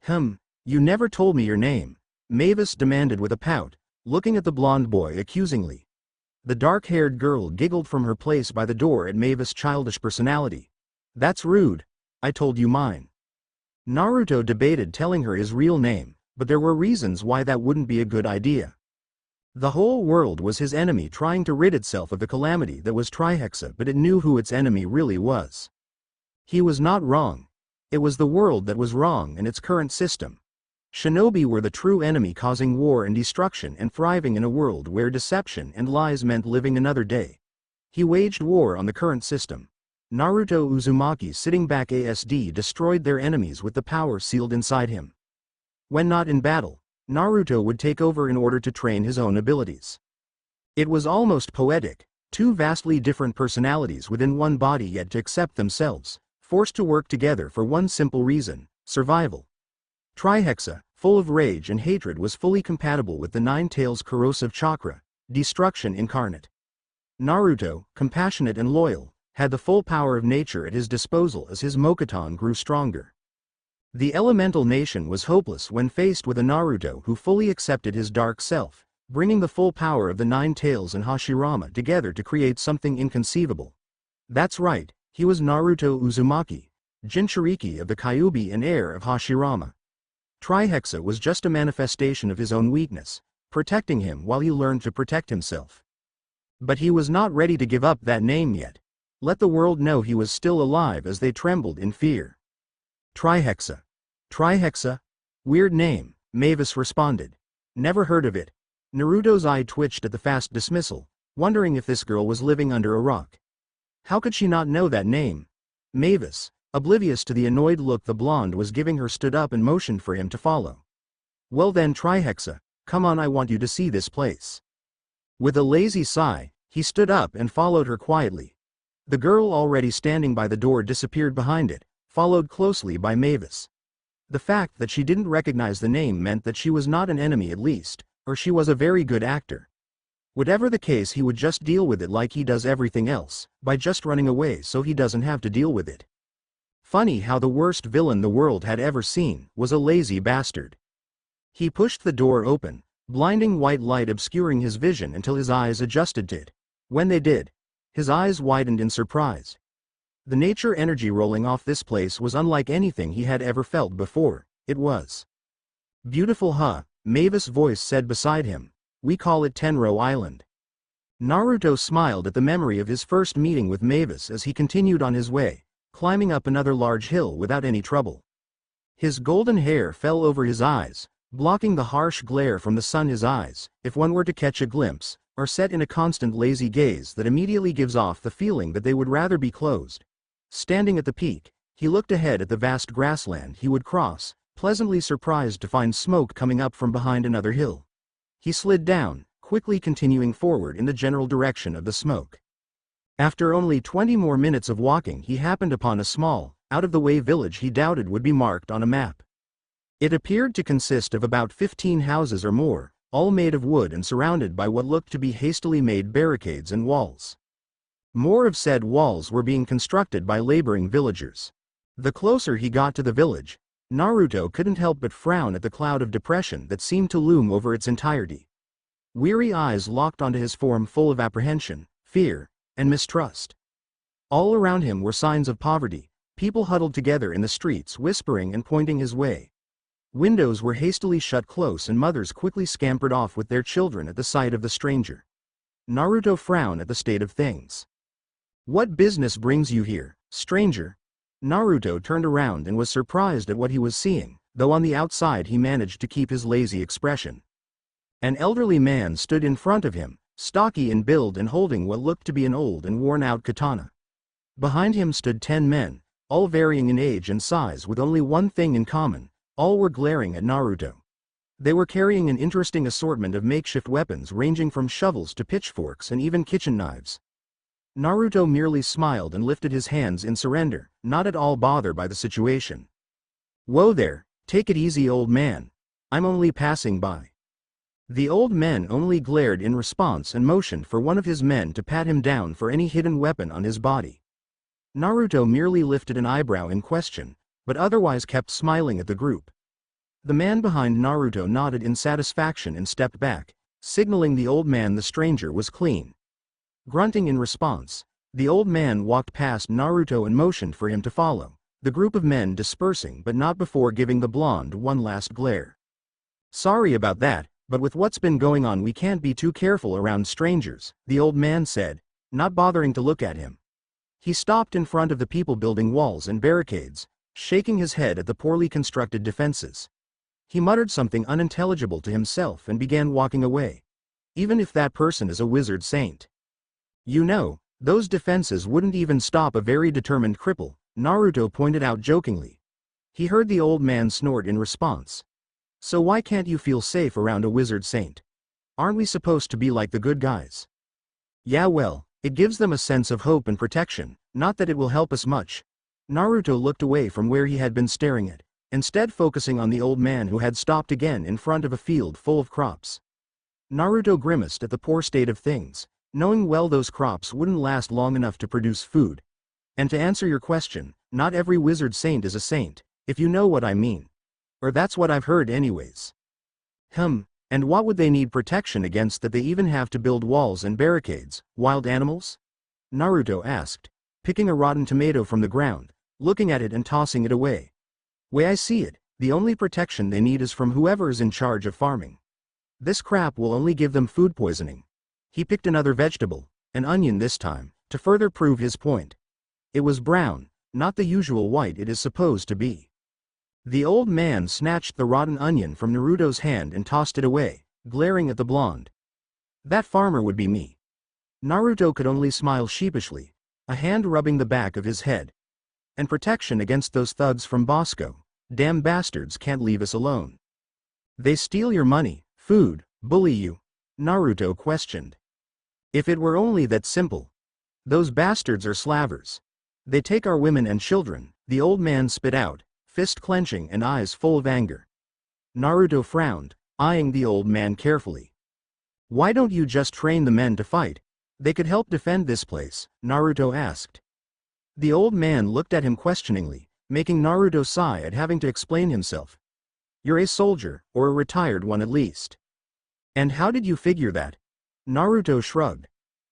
You never told me your name, Mavis demanded with a pout, looking at the blonde boy accusingly. The dark-haired girl giggled from her place by the door at Mavis' childish personality. That's rude. I told you mine. Naruto debated telling her his real name, but there were reasons why that wouldn't be a good idea. The whole world was his enemy, trying to rid itself of the calamity that was Trihexa, but it knew who its enemy really was. He was not wrong. It was the world that was wrong and its current system. Shinobi were the true enemy, causing war and destruction and thriving in a world where deception and lies meant living another day. He waged war on the current system. Naruto Uzumaki, sitting back ASD, destroyed their enemies with the power sealed inside him. When not in battle, Naruto would take over in order to train his own abilities. It was almost poetic, two vastly different personalities within one body yet to accept themselves, forced to work together for one simple reason: survival. Trihexa, full of rage and hatred, was fully compatible with the Nine Tails' corrosive chakra, destruction incarnate. Naruto, compassionate and loyal, had the full power of nature at his disposal as his Mokuton grew stronger. The elemental nation was hopeless when faced with a Naruto who fully accepted his dark self, bringing the full power of the Nine Tails and Hashirama together to create something inconceivable. That's right, he was Naruto Uzumaki, Jinchuriki of the Kyuubi and heir of Hashirama. Trihexa was just a manifestation of his own weakness, protecting him while he learned to protect himself. But he was not ready to give up that name yet. Let the world know he was still alive as they trembled in fear. Trihexa. Trihexa? Weird name, Mavis responded. Never heard of it. Naruto's eye twitched at the fast dismissal, wondering if this girl was living under a rock. How could she not know that name? Mavis, oblivious to the annoyed look the blonde was giving her, stood up and motioned for him to follow. Well then, Trihexa, come on, I want you to see this place. With a lazy sigh, he stood up and followed her quietly. The girl already standing by the door disappeared behind it, followed closely by Mavis. The fact that she didn't recognize the name meant that she was not an enemy, at least, or she was a very good actor. Whatever the case, he would just deal with it like he does everything else, by just running away so he doesn't have to deal with it. Funny how the worst villain the world had ever seen was a lazy bastard. He pushed the door open, blinding white light obscuring his vision until his eyes adjusted to it. When they did, his eyes widened in surprise. The nature energy rolling off this place was unlike anything he had ever felt before. It was beautiful, huh? Mavis' voice said beside him. We call it Tenro Island. Naruto smiled at the memory of his first meeting with Mavis as he continued on his way, climbing up another large hill without any trouble. His golden hair fell over his eyes, blocking the harsh glare from the sun. His eyes, if one were to catch a glimpse, are set in a constant lazy gaze that immediately gives off the feeling that they would rather be closed. Standing at the peak, he looked ahead at the vast grassland he would cross, pleasantly surprised to find smoke coming up from behind another hill. He slid down, quickly continuing forward in the general direction of the smoke. After only 20 more minutes of walking, he happened upon a small, out-of-the-way village he doubted would be marked on a map. It appeared to consist of about 15 houses or more, all made of wood and surrounded by what looked to be hastily made barricades and walls. More of said walls were being constructed by laboring villagers. The closer he got to the village, Naruto couldn't help but frown at the cloud of depression that seemed to loom over its entirety. Weary eyes locked onto his form, full of apprehension, fear, and mistrust. All around him were signs of poverty, people huddled together in the streets whispering and pointing his way. Windows were hastily shut close and mothers quickly scampered off with their children at the sight of the stranger. Naruto frowned at the state of things. What business brings you here, stranger? Naruto turned around and was surprised at what he was seeing, though on the outside he managed to keep his lazy expression. An elderly man stood in front of him, stocky in build and holding what looked to be an old and worn-out katana. Behind him stood 10 men, all varying in age and size with only one thing in common. All were glaring at Naruto. They were carrying an interesting assortment of makeshift weapons ranging from shovels to pitchforks and even kitchen knives. Naruto merely smiled and lifted his hands in surrender, not at all bothered by the situation. Whoa there, take it easy, old man. I'm only passing by. The old man only glared in response and motioned for one of his men to pat him down for any hidden weapon on his body. Naruto merely lifted an eyebrow in question, but otherwise kept smiling at the group. The man behind Naruto nodded in satisfaction and stepped back, signaling the old man the stranger was clean. Grunting in response, the old man walked past Naruto and motioned for him to follow, the group of men dispersing but not before giving the blonde one last glare. Sorry about that, but with what's been going on we can't be too careful around strangers, the old man said, not bothering to look at him. He stopped in front of the people building walls and barricades, shaking his head at the poorly constructed defenses. He muttered something unintelligible to himself and began walking away. Even if that person is a wizard saint. You know, those defenses wouldn't even stop a very determined cripple, Naruto pointed out jokingly. He heard the old man snort in response. So why can't you feel safe around a wizard saint? Aren't we supposed to be like the good guys? Yeah, well, it gives them a sense of hope and protection, not that it will help us much. Naruto looked away from where he had been staring at, instead focusing on the old man who had stopped again in front of a field full of crops. Naruto grimaced at the poor state of things, knowing well those crops wouldn't last long enough to produce food. And to answer your question, not every wizard saint is a saint, if you know what I mean. Or that's what I've heard anyways. And what would they need protection against that they even have to build walls and barricades? Wild animals? Naruto asked, picking a rotten tomato from the ground, looking at it and tossing it away. Way I see it, the only protection they need is from whoever is in charge of farming. This crap will only give them food poisoning. He picked another vegetable, an onion this time, to further prove his point. It was brown, not the usual white it is supposed to be. The old man snatched the rotten onion from Naruto's hand and tossed it away, glaring at the blonde. That farmer would be me. Naruto could only smile sheepishly, a hand rubbing the back of his head. And protection against those thugs from Bosco. Damn bastards can't leave us alone. They steal your money, food, bully you? Naruto questioned. If it were only that simple. Those bastards are slavers. They take our women and children, the old man spit out, fist clenching and eyes full of anger. Naruto frowned, eyeing the old man carefully. Why don't you just train the men to fight? They could help defend this place, Naruto asked. The old man looked at him questioningly, making Naruto sigh at having to explain himself. You're a soldier, or a retired one at least. And how did you figure that? Naruto shrugged.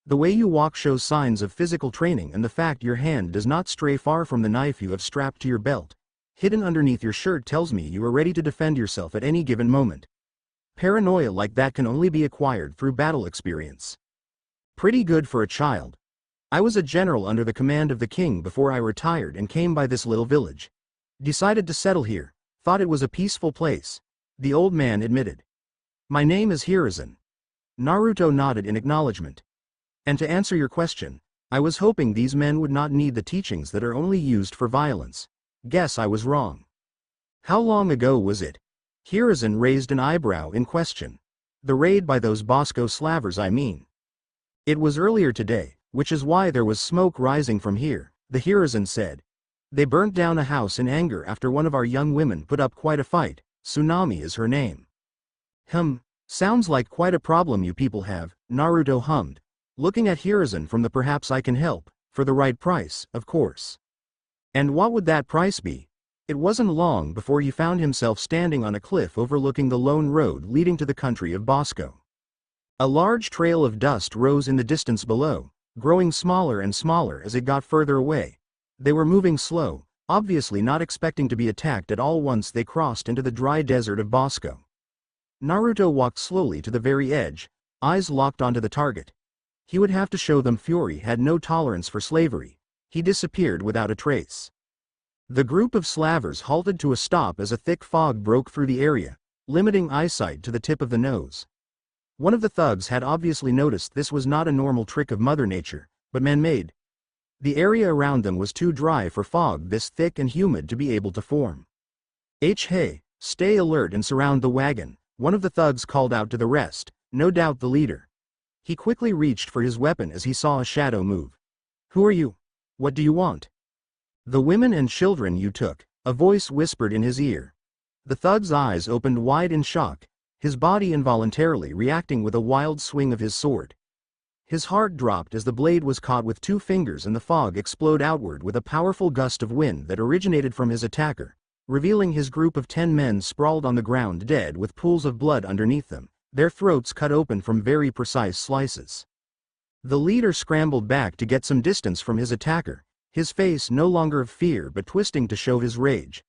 The way you walk shows signs of physical training, and the fact your hand does not stray far from the knife you have strapped to your belt, hidden underneath your shirt, tells me you are ready to defend yourself at any given moment. Paranoia like that can only be acquired through battle experience. Pretty good for a child. I was a general under the command of the king before I retired and came by this little village. Decided to settle here, thought it was a peaceful place, the old man admitted. My name is Hiruzen. Naruto nodded in acknowledgement. And to answer your question, I was hoping these men would not need the teachings that are only used for violence. Guess I was wrong. How long ago was it? Hiruzen raised an eyebrow in question. The raid by those Bosco slavers, I mean. It was earlier today, which is why there was smoke rising from here, the Hiruzen said. They burnt down a house in anger after one of our young women put up quite a fight. Tsunami is her name. Sounds like quite a problem you people have, Naruto hummed, looking at Hiruzen from the perhaps I can help, for the right price, of course. And what would that price be? It wasn't long before he found himself standing on a cliff overlooking the lone road leading to the country of Bosco. A large trail of dust rose in the distance below, growing smaller and smaller as it got further away. They were moving slow, obviously not expecting to be attacked at all once they crossed into the dry desert of Bosco. Naruto walked slowly to the very edge, eyes locked onto the target. He would have to show them Fury had no tolerance for slavery. He disappeared without a trace. The group of slavers halted to a stop as a thick fog broke through the area, limiting eyesight to the tip of the nose. One of the thugs had obviously noticed this was not a normal trick of Mother Nature, but man-made. The area around them was too dry for fog this thick and humid to be able to form. Hey, stay alert and surround the wagon, one of the thugs called out to the rest, no doubt the leader. He quickly reached for his weapon as he saw a shadow move. Who are you? What do you want? The women and children you took, a voice whispered in his ear. The thug's eyes opened wide in shock, his body involuntarily reacting with a wild swing of his sword. His heart dropped as the blade was caught with 2 fingers and the fog exploded outward with a powerful gust of wind that originated from his attacker, revealing his group of 10 men sprawled on the ground dead with pools of blood underneath them, their throats cut open from very precise slices. The leader scrambled back to get some distance from his attacker, his face no longer of fear but twisting to show his rage.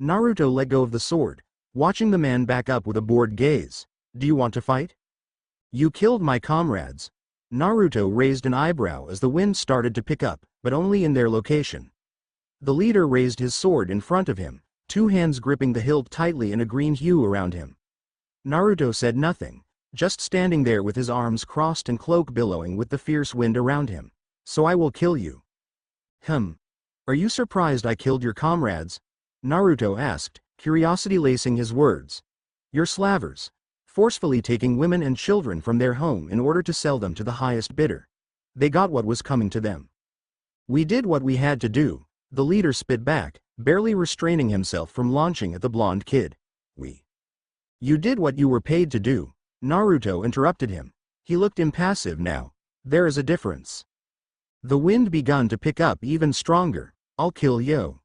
Naruto let go of the sword, watching the man back up with a bored gaze. Do you want to fight? You killed my comrades. Naruto raised an eyebrow as the wind started to pick up, but only in their location. The leader raised his sword in front of him, 2 hands gripping the hilt tightly in a green hue around him. Naruto said nothing, just standing there with his arms crossed and cloak billowing with the fierce wind around him. So I will kill you. Are you surprised I killed your comrades? Naruto asked, curiosity lacing his words. You're slavers, forcefully taking women and children from their home in order to sell them to the highest bidder. They got what was coming to them. We did what we had to do, the leader spit back, barely restraining himself from launching at the blonde kid. You did what you were paid to do, Naruto interrupted him. He looked impassive now. There is a difference. The wind begun to pick up even stronger. I'll kill you.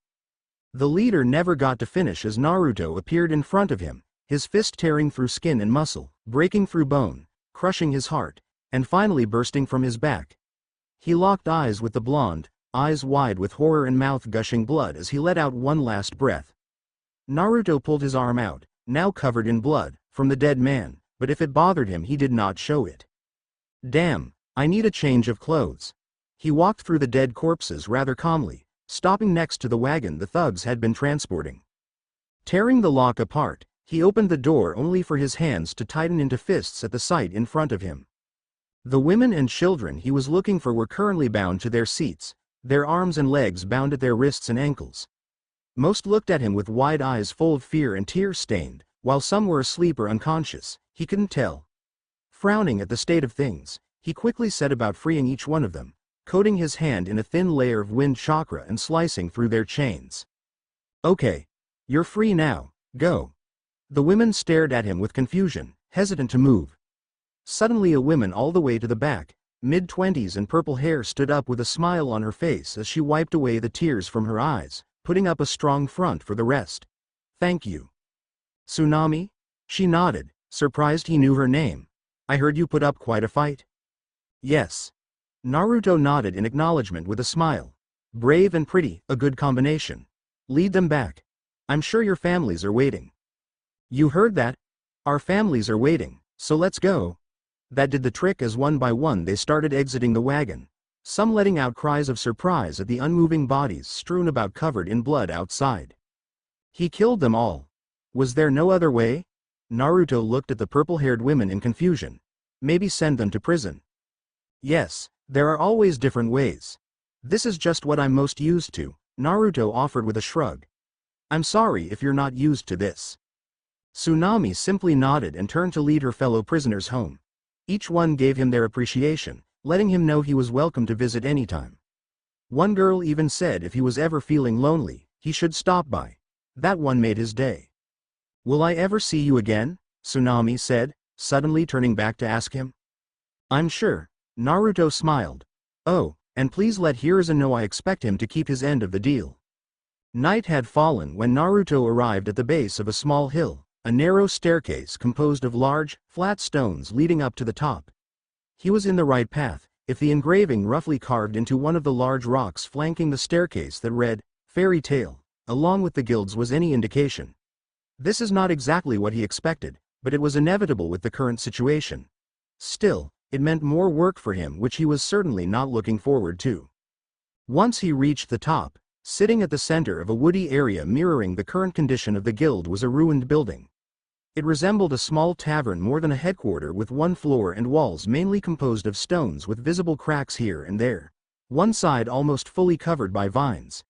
The leader never got to finish as Naruto appeared in front of him, his fist tearing through skin and muscle, breaking through bone, crushing his heart, and finally bursting from his back. He locked eyes with the blonde, eyes wide with horror and mouth gushing blood as he let out one last breath. Naruto pulled his arm out, now covered in blood, from the dead man, but if it bothered him he did not show it. Damn, I need a change of clothes. He walked through the dead corpses rather calmly, stopping next to the wagon the thugs had been transporting. Tearing the lock apart, he opened the door only for his hands to tighten into fists at the sight in front of him. The women and children he was looking for were currently bound to their seats, their arms and legs bound at their wrists and ankles. Most looked at him with wide eyes full of fear and tear-stained, while some were asleep or unconscious, he couldn't tell. Frowning at the state of things, he quickly set about freeing each one of them, coating his hand in a thin layer of wind chakra and slicing through their chains. Okay. You're free now, go. The women stared at him with confusion, hesitant to move. Suddenly a woman all the way to the back, mid-20s and purple hair stood up with a smile on her face as she wiped away the tears from her eyes, putting up a strong front for the rest. Thank you. Tsunami? She nodded, surprised he knew her name. I heard you put up quite a fight. Yes. Naruto nodded in acknowledgement with a smile. Brave and pretty, a good combination. Lead them back. I'm sure your families are waiting. You heard that? Our families are waiting, so let's go. That did the trick as one by one they started exiting the wagon, some letting out cries of surprise at the unmoving bodies strewn about covered in blood outside. He killed them all. Was there no other way? Naruto looked at the purple-haired women in confusion. Maybe send them to prison. Yes, there are always different ways. This is just what I'm most used to, Naruto offered with a shrug. I'm sorry if you're not used to this. Tsunami simply nodded and turned to lead her fellow prisoners home. Each one gave him their appreciation, letting him know he was welcome to visit anytime. One girl even said if he was ever feeling lonely, he should stop by. That one made his day. Will I ever see you again? Tsunami said, suddenly turning back to ask him. I'm sure. Naruto smiled. Oh, and please let Hiruzen know I expect him to keep his end of the deal. Night had fallen when Naruto arrived at the base of a small hill, a narrow staircase composed of large, flat stones leading up to the top. He was in the right path, if the engraving roughly carved into one of the large rocks flanking the staircase that read, Fairy Tale, along with the guilds was any indication. This is not exactly what he expected, but it was inevitable with the current situation. Still, it meant more work for him which he was certainly not looking forward to. Once he reached the top, sitting at the center of a woody area mirroring the current condition of the guild was a ruined building. It resembled a small tavern more than a headquarter with one floor and walls mainly composed of stones with visible cracks here and there. One side almost fully covered by vines.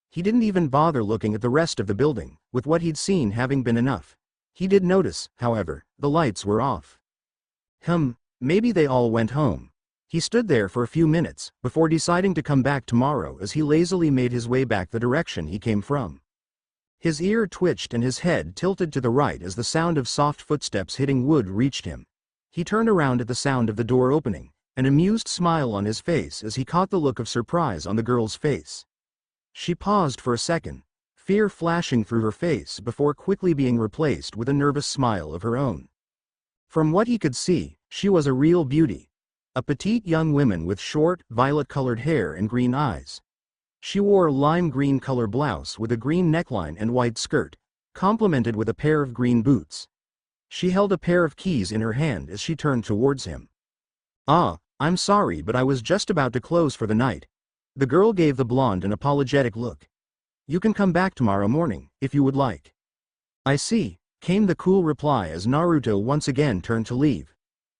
He didn't even bother looking at the rest of the building, with what he'd seen having been enough. He did notice, however, the lights were off. Maybe they all went home. He stood there for a few minutes, before deciding to come back tomorrow as he lazily made his way back the direction he came from. His ear twitched and his head tilted to the right as the sound of soft footsteps hitting wood reached him. He turned around at the sound of the door opening, an amused smile on his face as he caught the look of surprise on the girl's face. She paused for a second, fear flashing through her face before quickly being replaced with a nervous smile of her own. From what he could see, she was a real beauty. A petite young woman with short, violet-colored hair and green eyes. She wore a lime green color blouse with a green neckline and white skirt, complemented with a pair of green boots. She held a pair of keys in her hand as she turned towards him. Ah, I'm sorry but I was just about to close for the night. The girl gave the blonde an apologetic look. You can come back tomorrow morning, if you would like. I see, came the cool reply as Naruto once again turned to leave.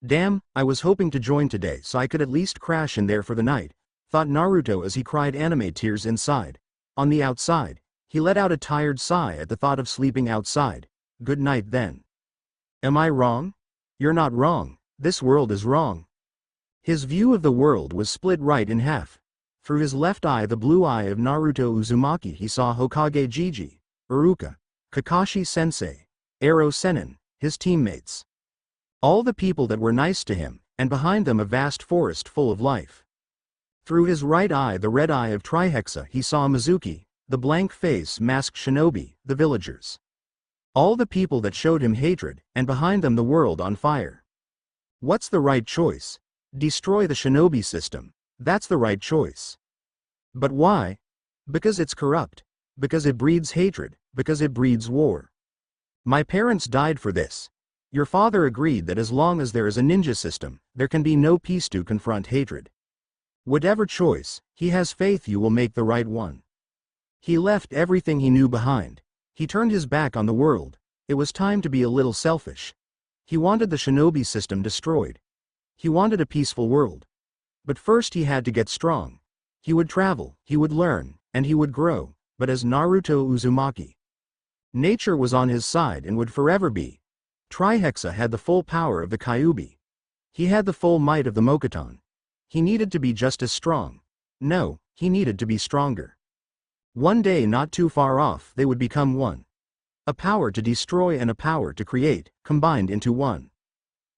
Damn, I was hoping to join today so I could at least crash in there for the night, thought Naruto as he cried anime tears inside. On the outside, he let out a tired sigh at the thought of sleeping outside. Good night then. Am I wrong? You're not wrong, this world is wrong. His view of the world was split right in half. Through his left eye, the blue eye of Naruto Uzumaki, he saw Hokage Jiji, Iruka, Kakashi Sensei, Ero Sennin, his teammates. All the people that were nice to him, and behind them a vast forest full of life. Through his right eye, the red eye of Trihexa, he saw Mizuki, the blank face masked shinobi, the villagers. All the people that showed him hatred, and behind them the world on fire. What's the right choice? Destroy the shinobi system. That's the right choice. But why? Because it's corrupt. Because it breeds hatred. Because it breeds war. My parents died for this. Your father agreed that as long as there is a ninja system, there can be no peace to confront hatred. Whatever choice, he has faith you will make the right one. He left everything he knew behind. He turned his back on the world. It was time to be a little selfish. He wanted the shinobi system destroyed. He wanted a peaceful world. But first he had to get strong. He would travel, he would learn, and he would grow, but as Naruto Uzumaki. Nature was on his side and would forever be. Trihexa had the full power of the Kyuubi. He had the full might of the Mokuton. He needed to be just as strong. No, he needed to be stronger. One day not too far off they would become one. A power to destroy and a power to create, combined into one.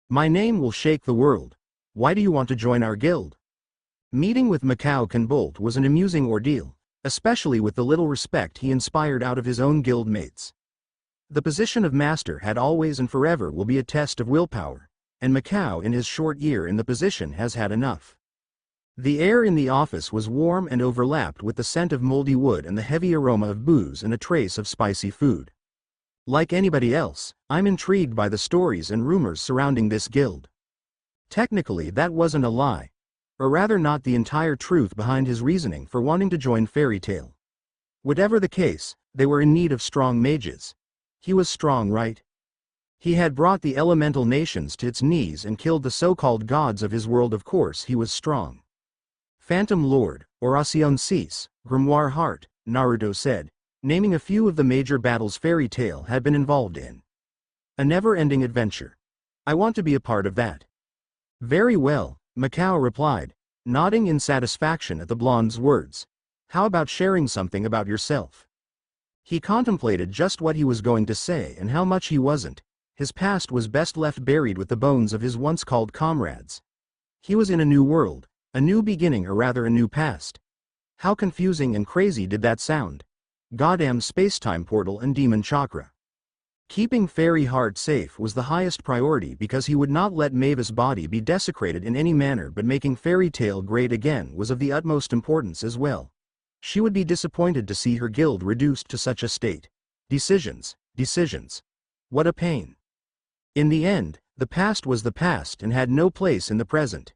My name will shake the world. Why do you want to join our guild? Meeting with Mikao Kanbolt was an amusing ordeal, especially with the little respect he inspired out of his own guild mates. The position of master had always and forever will be a test of willpower. and Macau in his short year in the position has had enough. The air in the office was warm and overlapped with the scent of moldy wood and the heavy aroma of booze and a trace of spicy food. Like anybody else, I'm intrigued by the stories and rumors surrounding this guild. Technically, that wasn't a lie. Or rather, not the entire truth behind his reasoning for wanting to join Fairy Tail. Whatever the case, they were in need of strong mages. He was strong, right? He had brought the elemental nations to its knees and killed the so-called gods of his world. Of course he was strong. Phantom Lord, Oración Cease, Grimoire Heart, Naruto said, naming a few of the major battles Fairy Tail had been involved in. A never-ending adventure. I want to be a part of that. Very well, Macau replied, nodding in satisfaction at the blonde's words. How about sharing something about yourself? He contemplated just what he was going to say and how much he wasn't. His past was best left buried with the bones of his once-called comrades. He was in a new world, a new beginning, or rather a new past. How confusing and crazy did that sound? Goddamn space-time portal and demon chakra. Keeping Fairy Heart safe was the highest priority because he would not let Mavis' body be desecrated in any manner, but making Fairy Tail great again was of the utmost importance as well. She would be disappointed to see her guild reduced to such a state. Decisions. What a pain. In the end, the past was the past and had no place in the present.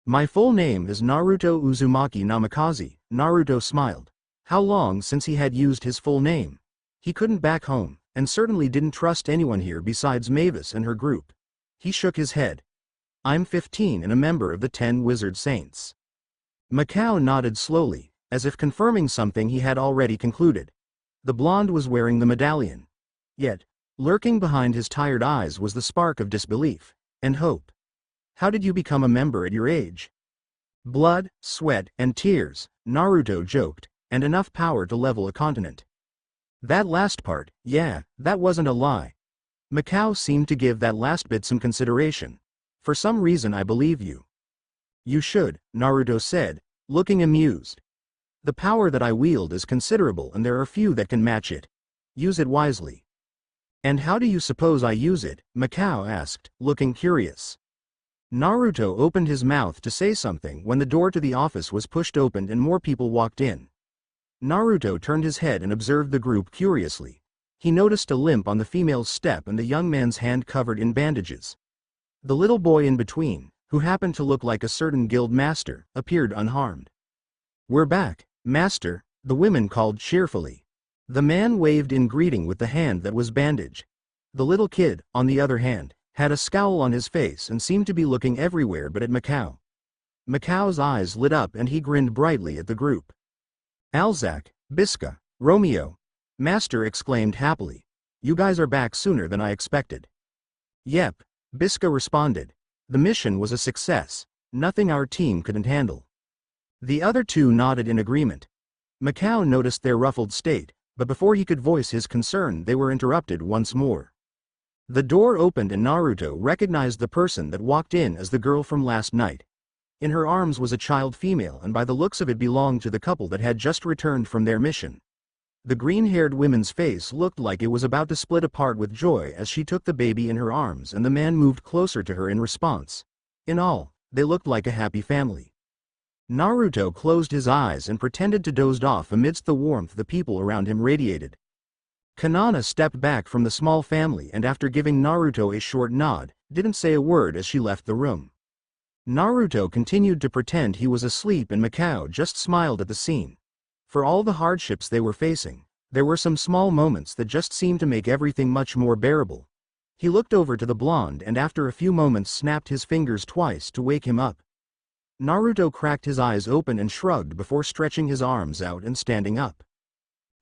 My full name is Naruto Uzumaki Namikaze, Naruto smiled. How long since he had used his full name? He couldn't back home, and certainly didn't trust anyone here besides Mavis and her group. He shook his head. I'm 15 and a member of the 10 Wizard Saints. Macau nodded slowly, as if confirming something he had already concluded. The blonde was wearing the medallion. Yet, lurking behind his tired eyes was the spark of disbelief and hope. How did you become a member at your age? Blood, sweat, and tears, Naruto joked, and enough power to level a continent. That last part, yeah, that wasn't a lie. Macau seemed to give that last bit some consideration. For some reason I believe you. You should, Naruto said, looking amused. The power that I wield is considerable and there are few that can match it. Use it wisely. And how do you suppose I use it? Macau asked, looking curious. Naruto opened his mouth to say something when the door to the office was pushed open and more people walked in. Naruto turned his head and observed the group curiously. He noticed a limp on the female's step and the young man's hand covered in bandages. The little boy in between, who happened to look like a certain guild master, appeared unharmed. We're back, master, the women called cheerfully. The man waved in greeting with the hand that was bandaged. The little kid, on the other hand, had a scowl on his face and seemed to be looking everywhere but at Macau. Macau's eyes lit up and he grinned brightly at the group. Alzak, Biska, Romeo, master exclaimed happily. You guys are back sooner than I expected. Yep, Biska responded. The mission was a success, nothing our team couldn't handle. The other two nodded in agreement. Macau noticed their ruffled state, but before he could voice his concern they were interrupted once more. The door opened and Naruto recognized the person that walked in as the girl from last night. In her arms was a child female and by the looks of it belonged to the couple that had just returned from their mission. The green-haired woman's face looked like it was about to split apart with joy as she took the baby in her arms and the man moved closer to her in response. In all, they looked like a happy family. Naruto closed his eyes and pretended to doze off amidst the warmth the people around him radiated. Kanana stepped back from the small family and after giving Naruto a short nod, didn't say a word as she left the room. Naruto continued to pretend he was asleep and Macau just smiled at the scene. For all the hardships they were facing, there were some small moments that just seemed to make everything much more bearable. He looked over to the blonde and after a few moments snapped his fingers twice to wake him up. Naruto cracked his eyes open and shrugged before stretching his arms out and standing up.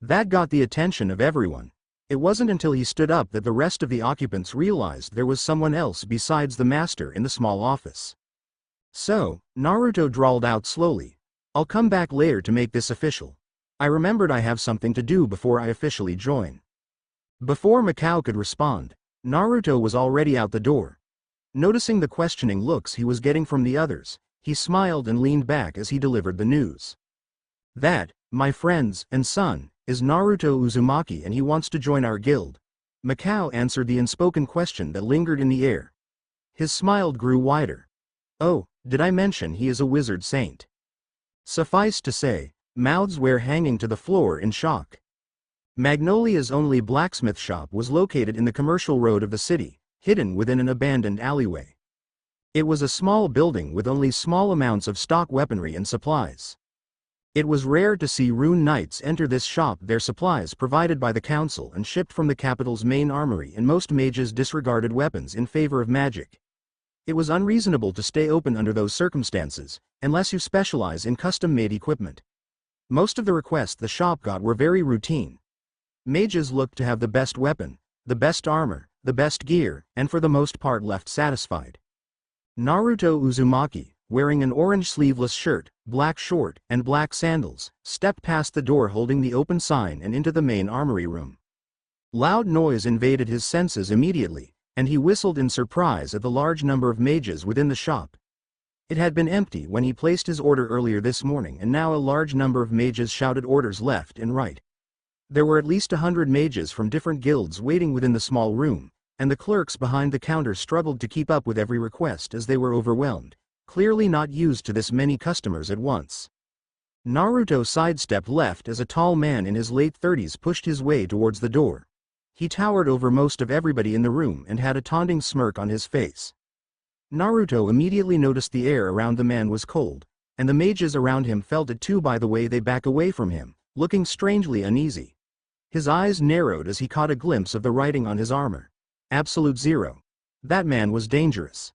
That got the attention of everyone. It wasn't until he stood up that the rest of the occupants realized there was someone else besides the master in the small office. So, Naruto drawled out slowly, I'll come back later to make this official. I remembered I have something to do before I officially join. Before Macau could respond, Naruto was already out the door. Noticing the questioning looks he was getting from the others, he smiled and leaned back as he delivered the news. That, my friends and son, is Naruto Uzumaki and he wants to join our guild. Macau answered the unspoken question that lingered in the air. His smile grew wider. Oh, did I mention he is a wizard saint? Suffice to say, mouths were hanging to the floor in shock. Magnolia's only blacksmith shop was located in the commercial road of the city, hidden within an abandoned alleyway. It was a small building with only small amounts of stock weaponry and supplies. It was rare to see rune knights enter this shop, their supplies provided by the council and shipped from the capital's main armory, and most mages disregarded weapons in favor of magic. It was unreasonable to stay open under those circumstances, unless you specialize in custom-made equipment. Most of the requests the shop got were very routine. Mages looked to have the best weapon, the best armor, the best gear, and for the most part left satisfied. Naruto Uzumaki, wearing an orange sleeveless shirt, black short, and black sandals, stepped past the door holding the open sign and into the main armory room. Loud noise invaded his senses immediately, and he whistled in surprise at the large number of mages within the shop. It had been empty when he placed his order earlier this morning, and now a large number of mages shouted orders left and right. There were at least 100 mages from different guilds waiting within the small room, and the clerks behind the counter struggled to keep up with every request as they were overwhelmed, clearly not used to this many customers at once. Naruto sidestepped left as a tall man in his late 30s pushed his way towards the door. He towered over most of everybody in the room and had a taunting smirk on his face. Naruto immediately noticed the air around the man was cold, and the mages around him felt it too by the way they back away from him, looking strangely uneasy. His eyes narrowed as he caught a glimpse of the writing on his armor. Absolute Zero. That man was dangerous.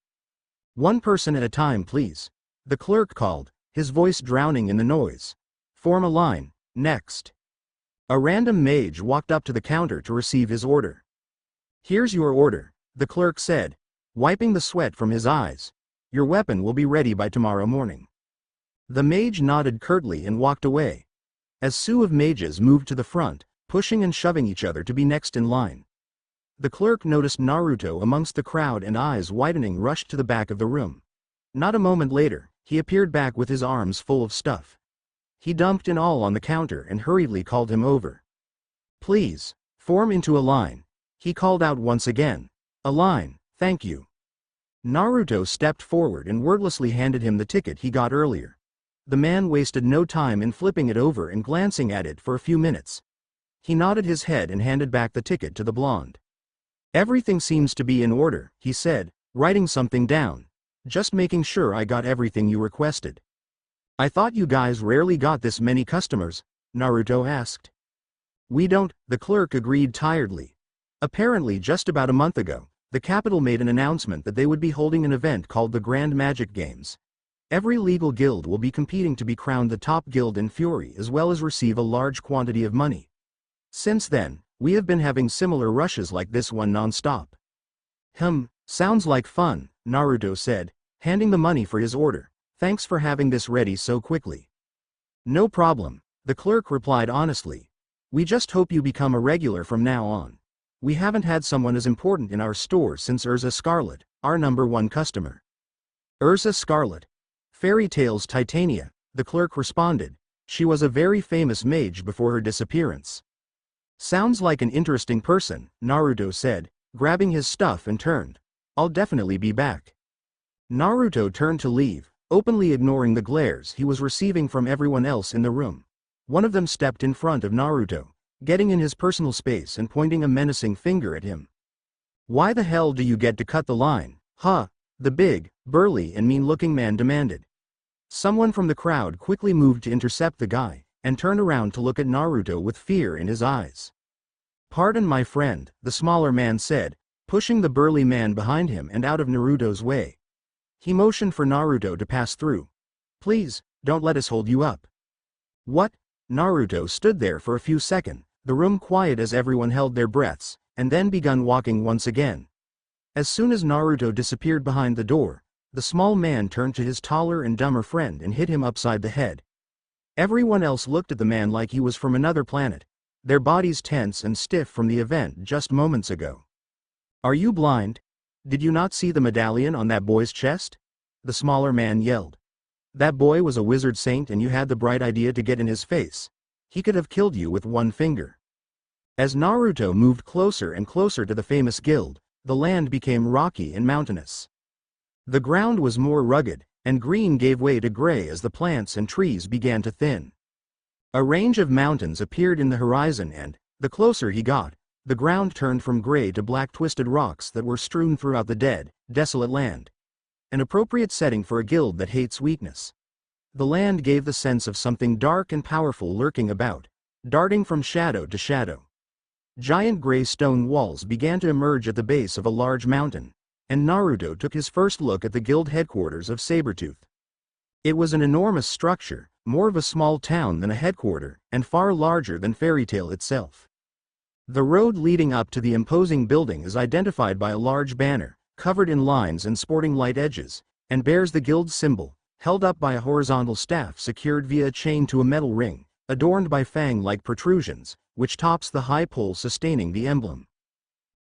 One person at a time, please. The clerk called, his voice drowning in the noise. Form a line, next. A random mage walked up to the counter to receive his order. Here's your order, the clerk said, wiping the sweat from his eyes. Your weapon will be ready by tomorrow morning. The mage nodded curtly and walked away. As Su of mages moved to the front, pushing and shoving each other to be next in line. The clerk noticed Naruto amongst the crowd and eyes widening rushed to the back of the room. Not a moment later, he appeared back with his arms full of stuff. He dumped it all on the counter and hurriedly called him over. Please, form into a line. He called out once again. A line, thank you. Naruto stepped forward and wordlessly handed him the ticket he got earlier. The man wasted no time in flipping it over and glancing at it for a few minutes. He nodded his head and handed back the ticket to the blonde. Everything seems to be in order, he said, writing something down. Just making sure I got everything you requested. I thought you guys rarely got this many customers, Naruto asked. We don't, the clerk agreed tiredly. Apparently just about a month ago, the capital made an announcement that they would be holding an event called the Grand Magic Games. Every legal guild will be competing to be crowned the top guild in Fury as well as receive a large quantity of money. Since then, we have been having similar rushes like this one non-stop. Sounds like fun, Naruto said, handing the money for his order. Thanks for having this ready so quickly. No problem, the clerk replied honestly. We just hope you become a regular from now on. We haven't had someone as important in our store since Urza Scarlet, our #1 customer. Urza Scarlet. Fairy Tales Titania, the clerk responded. She was a very famous mage before her disappearance. Sounds like an interesting person, Naruto said, grabbing his stuff and turned. I'll definitely be back. Naruto turned to leave, openly ignoring the glares he was receiving from everyone else in the room. One of them stepped in front of Naruto, getting in his personal space and pointing a menacing finger at him. Why the hell do you get to cut the line, huh? The big, burly and mean-looking man demanded. Someone from the crowd quickly moved to intercept the guy, and turned around to look at Naruto with fear in his eyes. Pardon my friend, the smaller man said, pushing the burly man behind him and out of Naruto's way. He motioned for Naruto to pass through. Please, don't let us hold you up. What? Naruto stood there for a few seconds, the room quiet as everyone held their breaths, and then begun walking once again. As soon as Naruto disappeared behind the door, the small man turned to his taller and dumber friend and hit him upside the head. Everyone else looked at the man like he was from another planet, their bodies tense and stiff from the event just moments ago. Are you blind? Did you not see the medallion on that boy's chest? The smaller man yelled. That boy was a wizard saint and you had the bright idea to get in his face. He could have killed you with one finger. As Naruto moved closer and closer to the famous guild, the land became rocky and mountainous. The ground was more rugged, and green gave way to gray as the plants and trees began to thin. A range of mountains appeared in the horizon and, the closer he got, the ground turned from gray to black twisted rocks that were strewn throughout the dead, desolate land. An appropriate setting for a guild that hates weakness. The land gave the sense of something dark and powerful lurking about, darting from shadow to shadow. Giant gray stone walls began to emerge at the base of a large mountain, and Naruto took his first look at the guild headquarters of Sabretooth. It was an enormous structure, more of a small town than a headquarter, and far larger than Fairy Tail itself. The road leading up to the imposing building is identified by a large banner, covered in lines and sporting light edges, and bears the guild's symbol, held up by a horizontal staff secured via a chain to a metal ring, adorned by fang-like protrusions, which tops the high pole sustaining the emblem.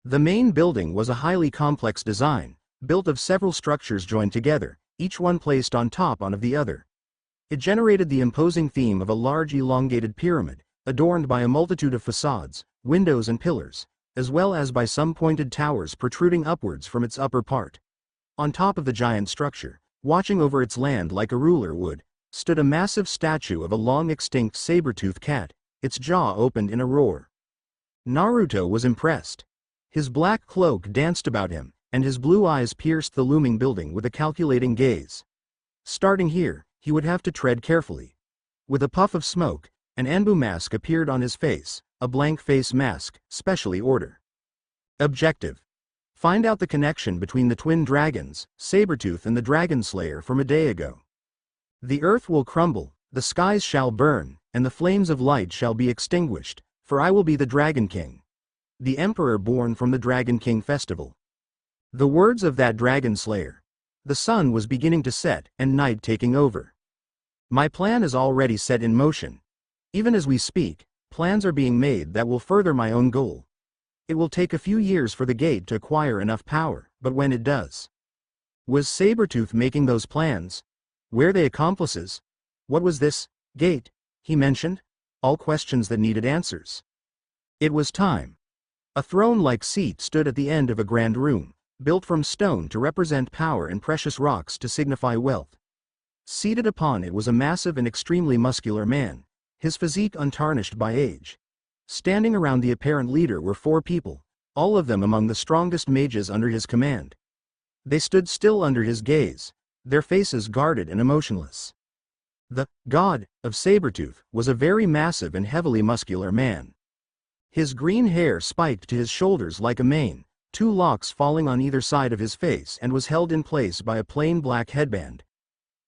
The main building was a highly complex design, built of several structures joined together, each one placed on top of the other. It generated the imposing theme of a large elongated pyramid, adorned by a multitude of facades, windows and pillars, as well as by some pointed towers protruding upwards from its upper part. On top of the giant structure, watching over its land like a ruler would, stood a massive statue of a long-extinct saber-toothed cat, its jaw opened in a roar. Naruto was impressed. His black cloak danced about him, and his blue eyes pierced the looming building with a calculating gaze. Starting here, he would have to tread carefully. With a puff of smoke, an Anbu mask appeared on his face, a blank face mask, specially ordered. Objective: find out the connection between the twin dragons, Sabretooth and the Dragon Slayer from a day ago. The earth will crumble, the skies shall burn, and the flames of light shall be extinguished, for I will be the Dragon King. The Emperor born from the Dragon King festival. The words of that Dragon Slayer. The sun was beginning to set, and night taking over. My plan is already set in motion. Even as we speak, plans are being made that will further my own goal. It will take a few years for the gate to acquire enough power, but when it does. Was Sabretooth making those plans? Were they accomplices? What was this gate he mentioned? All questions that needed answers. It was time. A throne-like seat stood at the end of a grand room, built from stone to represent power and precious rocks to signify wealth. Seated upon it was a massive and extremely muscular man, his physique untarnished by age. Standing around the apparent leader were 4 people, all of them among the strongest mages under his command. They stood still under his gaze, their faces guarded and emotionless. The god of Sabretooth was a very massive and heavily muscular man. His green hair spiked to his shoulders like a mane, 2 locks falling on either side of his face, and was held in place by a plain black headband.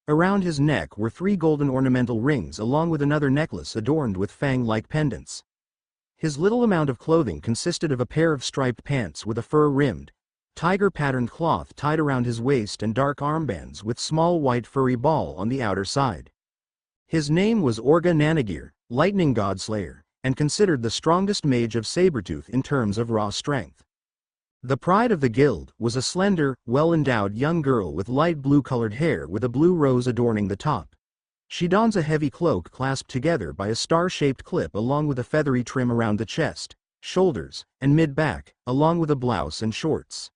Around his neck were 3 golden ornamental rings along with another necklace adorned with fang-like pendants. His little amount of clothing consisted of a pair of striped pants with a fur-rimmed, tiger-patterned cloth tied around his waist and dark armbands with small white furry ball on the outer side. His name was Orga Nanagir, Lightning God Slayer, and considered the strongest mage of Sabretooth in terms of raw strength. The pride of the guild was a slender, well-endowed young girl with light blue-colored hair with a blue rose adorning the top. She dons a heavy cloak clasped together by a star-shaped clip along with a feathery trim around the chest, shoulders, and mid-back, along with a blouse and shorts.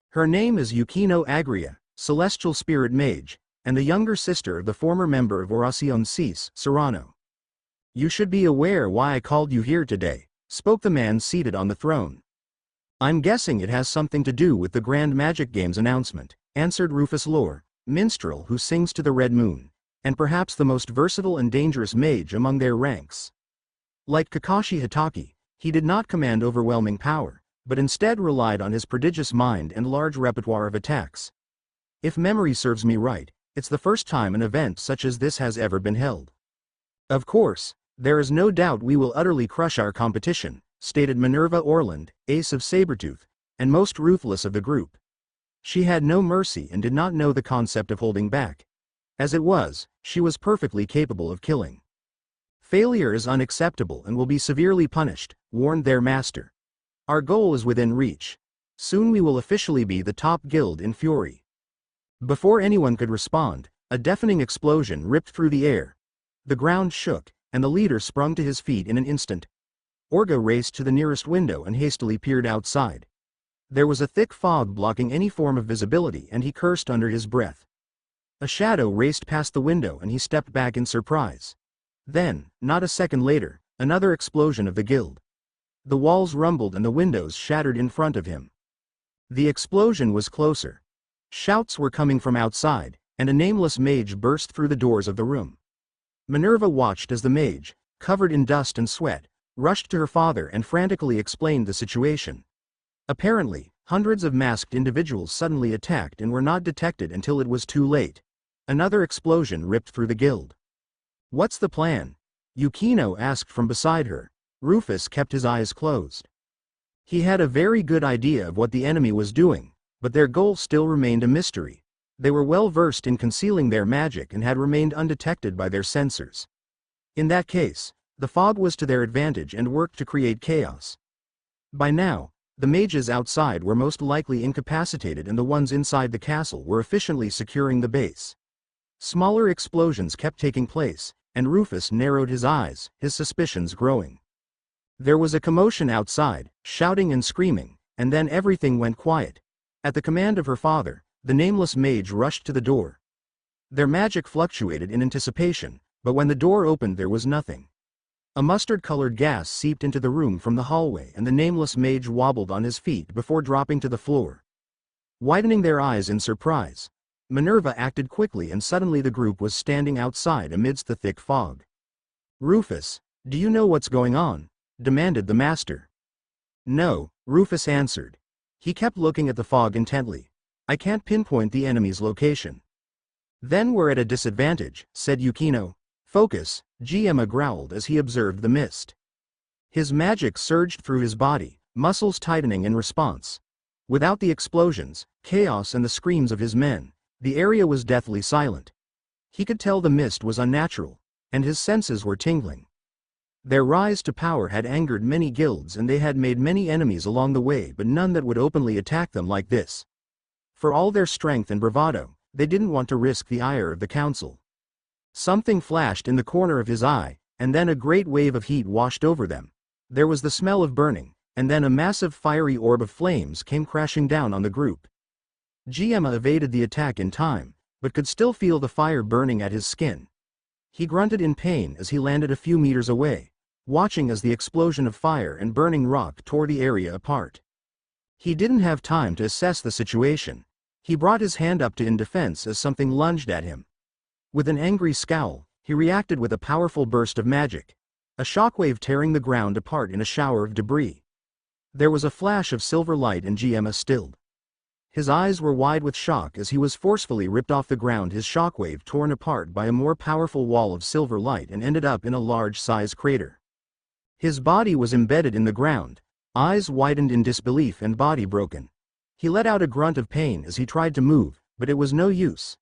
Her name is Yukino Agria, Celestial Spirit Mage, and the younger sister of the former member of Oracion Cis, Serrano. You should be aware why I called you here today, spoke the man seated on the throne. I'm guessing it has something to do with the Grand Magic Games announcement, answered Rufus Lore, minstrel who sings to the red moon, and perhaps the most versatile and dangerous mage among their ranks. Like Kakashi Hatake, he did not command overwhelming power, but instead relied on his prodigious mind and large repertoire of attacks. If memory serves me right, it's the first time an event such as this has ever been held. Of course, there is no doubt we will utterly crush our competition, stated Minerva Orland, ace of Sabretooth, and most ruthless of the group. She had no mercy and did not know the concept of holding back. As it was, she was perfectly capable of killing. Failure is unacceptable and will be severely punished, warned their master. Our goal is within reach. Soon we will officially be the top guild in Fury. Before anyone could respond, a deafening explosion ripped through the air. The ground shook, and the leader sprung to his feet in an instant. Orga raced to the nearest window and hastily peered outside. There was a thick fog blocking any form of visibility, and he cursed under his breath. A shadow raced past the window and he stepped back in surprise. Then, not a second later, another explosion of the guild. The walls rumbled and the windows shattered in front of him. The explosion was closer. Shouts were coming from outside, and a nameless mage burst through the doors of the room. Minerva watched as the mage, covered in dust and sweat, rushed to her father and frantically explained the situation. Apparently, hundreds of masked individuals suddenly attacked and were not detected until it was too late. Another explosion ripped through the guild. "What's the plan?" Yukino asked from beside her. Rufus kept his eyes closed. He had a very good idea of what the enemy was doing, but their goal still remained a mystery. They were well versed in concealing their magic and had remained undetected by their sensors. In that case, the fog was to their advantage and worked to create chaos. By now, the mages outside were most likely incapacitated and the ones inside the castle were efficiently securing the base. Smaller explosions kept taking place, and Rufus narrowed his eyes, his suspicions growing. There was a commotion outside, shouting and screaming, and then everything went quiet. At the command of her father, the nameless mage rushed to the door. Their magic fluctuated in anticipation, but when the door opened there was nothing. A mustard-colored gas seeped into the room from the hallway and the nameless mage wobbled on his feet before dropping to the floor. Widening their eyes in surprise, Minerva acted quickly and suddenly the group was standing outside amidst the thick fog. "Rufus, do you know what's going on?" demanded the master. "No," Rufus answered. He kept looking at the fog intently. "I can't pinpoint the enemy's location." "Then we're at a disadvantage," said Yukino. "Focus," Gemma growled as he observed the mist. His magic surged through his body, muscles tightening in response. Without the explosions, chaos and the screams of his men, the area was deathly silent. He could tell the mist was unnatural, and his senses were tingling. Their rise to power had angered many guilds and they had made many enemies along the way, but none that would openly attack them like this. For all their strength and bravado, they didn't want to risk the ire of the council. Something flashed in the corner of his eye, and then a great wave of heat washed over them. There was the smell of burning, and then a massive fiery orb of flames came crashing down on the group. Gemma evaded the attack in time, but could still feel the fire burning at his skin. He grunted in pain as he landed a few meters away, watching as the explosion of fire and burning rock tore the area apart. He didn't have time to assess the situation. He brought his hand up in defense as something lunged at him. With an angry scowl, he reacted with a powerful burst of magic, a shockwave tearing the ground apart in a shower of debris. There was a flash of silver light and Gemma stilled. His eyes were wide with shock as he was forcefully ripped off the ground, his shockwave torn apart by a more powerful wall of silver light and ended up in a large-size crater. His body was embedded in the ground, eyes widened in disbelief and body broken. He let out a grunt of pain as he tried to move, but it was no use.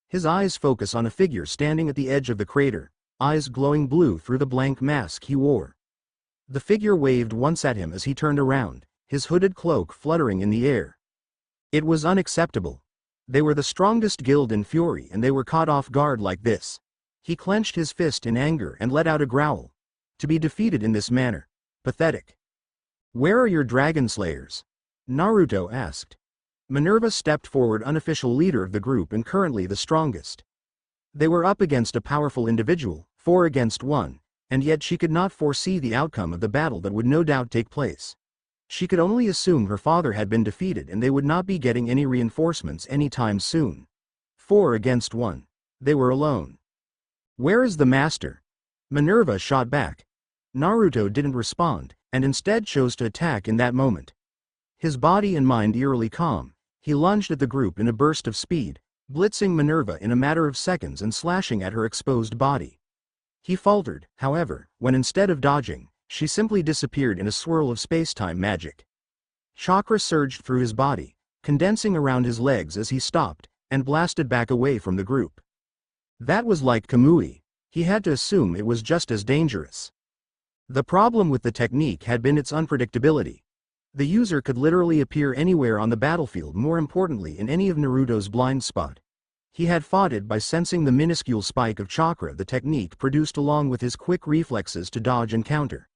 His eyes focused on a figure standing at the edge of the crater, eyes glowing blue through the blank mask he wore. The figure waved once at him as he turned around, his hooded cloak fluttering in the air. It was unacceptable. They were the strongest guild in Fury and they were caught off guard like this. He clenched his fist in anger and let out a growl. To be defeated in this manner. Pathetic. "Where are your dragon slayers?" Naruto asked. Minerva stepped forward, unofficial leader of the group and currently the strongest. They were up against a powerful individual, 4 against 1, and yet she could not foresee the outcome of the battle that would no doubt take place. She could only assume her father had been defeated and they would not be getting any reinforcements anytime soon. 4 against 1. They were alone. "Where is the master?" Minerva shot back. Naruto didn't respond, and instead chose to attack in that moment. His body and mind eerily calm, he lunged at the group in a burst of speed, blitzing Minerva in a matter of seconds and slashing at her exposed body. He faltered, however, when instead of dodging, she simply disappeared in a swirl of space-time magic. Chakra surged through his body, condensing around his legs as he stopped, and blasted back away from the group. That was like Kamui. He had to assume it was just as dangerous. The problem with the technique had been its unpredictability. The user could literally appear anywhere on the battlefield, more importantly in any of Naruto's blind spot. He had fought it by sensing the minuscule spike of chakra the technique produced along with his quick reflexes to dodge and counter.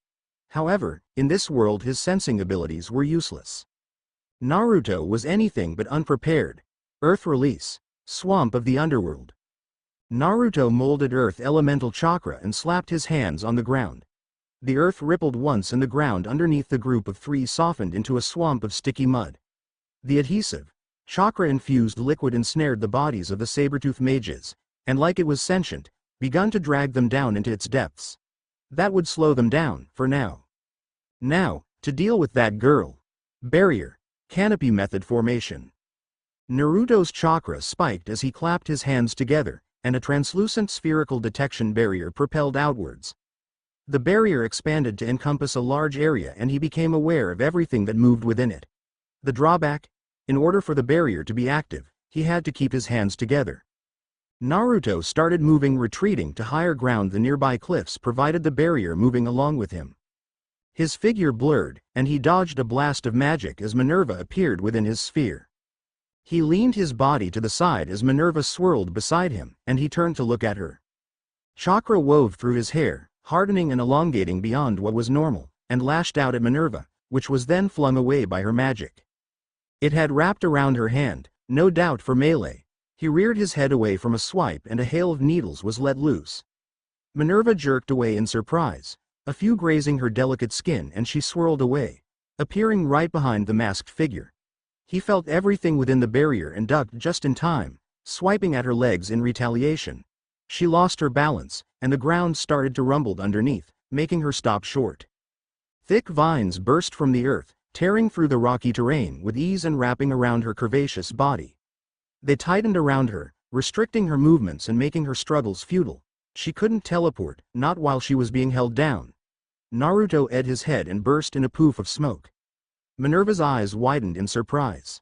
However, in this world his sensing abilities were useless. Naruto was anything but unprepared. Earth release. Swamp of the underworld. Naruto molded earth elemental chakra and slapped his hands on the ground. The earth rippled once and the ground underneath the group of three softened into a swamp of sticky mud. The adhesive, chakra-infused liquid ensnared the bodies of the saber-tooth mages, and like it was sentient, begun to drag them down into its depths. That would slow them down, for now. Now, to deal with that girl. Barrier. Canopy method formation. Naruto's chakra spiked as he clapped his hands together, and a translucent spherical detection barrier propelled outwards. The barrier expanded to encompass a large area and he became aware of everything that moved within it. The drawback? In order for the barrier to be active, he had to keep his hands together. Naruto started moving, retreating to higher ground. The nearby cliffs provided the barrier moving along with him. His figure blurred, and he dodged a blast of magic as Minerva appeared within his sphere. He leaned his body to the side as Minerva swirled beside him, and he turned to look at her. Chakra wove through his hair, hardening and elongating beyond what was normal, and lashed out at Minerva, which was then flung away by her magic. It had wrapped around her hand, no doubt for melee. He reared his head away from a swipe and a hail of needles was let loose. Minerva jerked away in surprise, a few grazing her delicate skin, and she swirled away, appearing right behind the masked figure. He felt everything within the barrier and ducked just in time, swiping at her legs in retaliation. She lost her balance, and the ground started to rumble underneath, making her stop short. Thick vines burst from the earth, tearing through the rocky terrain with ease and wrapping around her curvaceous body. They tightened around her, restricting her movements and making her struggles futile. She couldn't teleport, not while she was being held down. Naruto edged his head and burst in a poof of smoke. Minerva's eyes widened in surprise.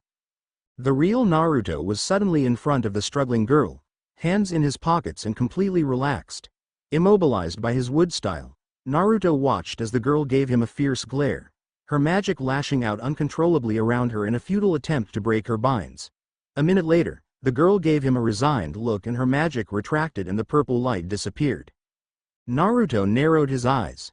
The real Naruto was suddenly in front of the struggling girl, hands in his pockets and completely relaxed. Immobilized by his wood style, Naruto watched as the girl gave him a fierce glare, her magic lashing out uncontrollably around her in a futile attempt to break her binds. A minute later, the girl gave him a resigned look and her magic retracted and the purple light disappeared. Naruto narrowed his eyes.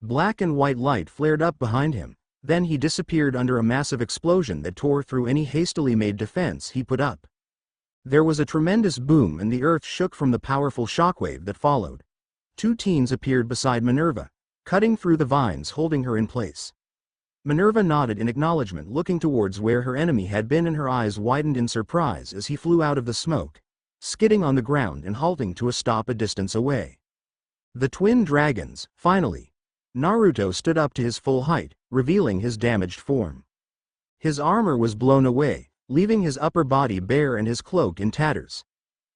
Black and white light flared up behind him. Then he disappeared under a massive explosion that tore through any hastily made defense he put up. There was a tremendous boom and the earth shook from the powerful shockwave that followed. Two teens appeared beside Minerva, cutting through the vines holding her in place. Minerva nodded in acknowledgement, looking towards where her enemy had been, and her eyes widened in surprise as he flew out of the smoke, skidding on the ground and halting to a stop a distance away. The twin dragons, finally. Naruto stood up to his full height, revealing his damaged form. His armor was blown away, leaving his upper body bare and his cloak in tatters.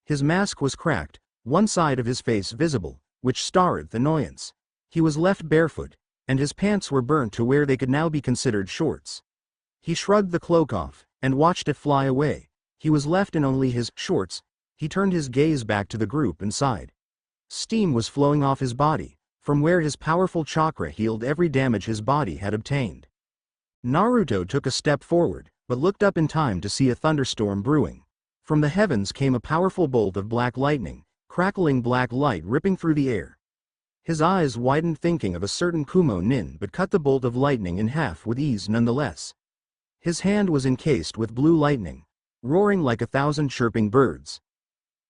His mask was cracked, one side of his face visible, which starred annoyance. He was left barefoot, and his pants were burnt to where they could now be considered shorts. He shrugged the cloak off, and watched it fly away. He was left in only his shorts. He turned his gaze back to the group and sighed. Steam was flowing off his body, from where his powerful chakra healed every damage his body had obtained. Naruto took a step forward, but looked up in time to see a thunderstorm brewing. From the heavens came a powerful bolt of black lightning, crackling black light ripping through the air. His eyes widened, thinking of a certain Kumo nin, but cut the bolt of lightning in half with ease nonetheless. His hand was encased with blue lightning, roaring like 1,000 chirping birds.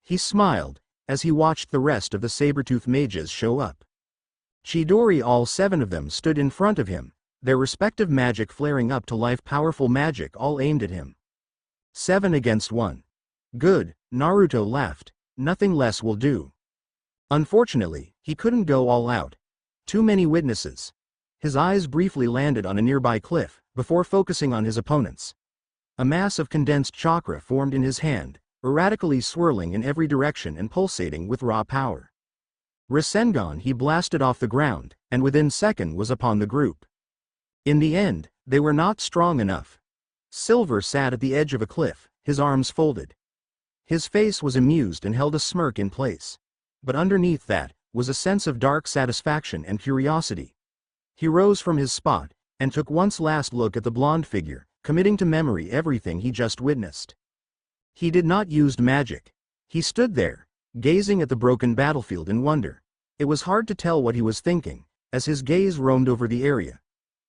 He smiled, as he watched the rest of the saber-tooth mages show up. Chidori, all 7 of them, stood in front of him, their respective magic flaring up to life, powerful magic all aimed at him. 7 against 1. Good, Naruto laughed, nothing less will do. Unfortunately, he couldn't go all out. Too many witnesses. His eyes briefly landed on a nearby cliff, before focusing on his opponents. A mass of condensed chakra formed in his hand, erratically swirling in every direction and pulsating with raw power. Rasengan he blasted off the ground, and within second was upon the group. In the end, they were not strong enough. Silver sat at the edge of a cliff, his arms folded. His face was amused and held a smirk in place. But underneath that, was a sense of dark satisfaction and curiosity. He rose from his spot, and took one last look at the blonde figure, committing to memory everything he just witnessed. He did not use magic. He stood there, gazing at the broken battlefield in wonder. It was hard to tell what he was thinking, as his gaze roamed over the area.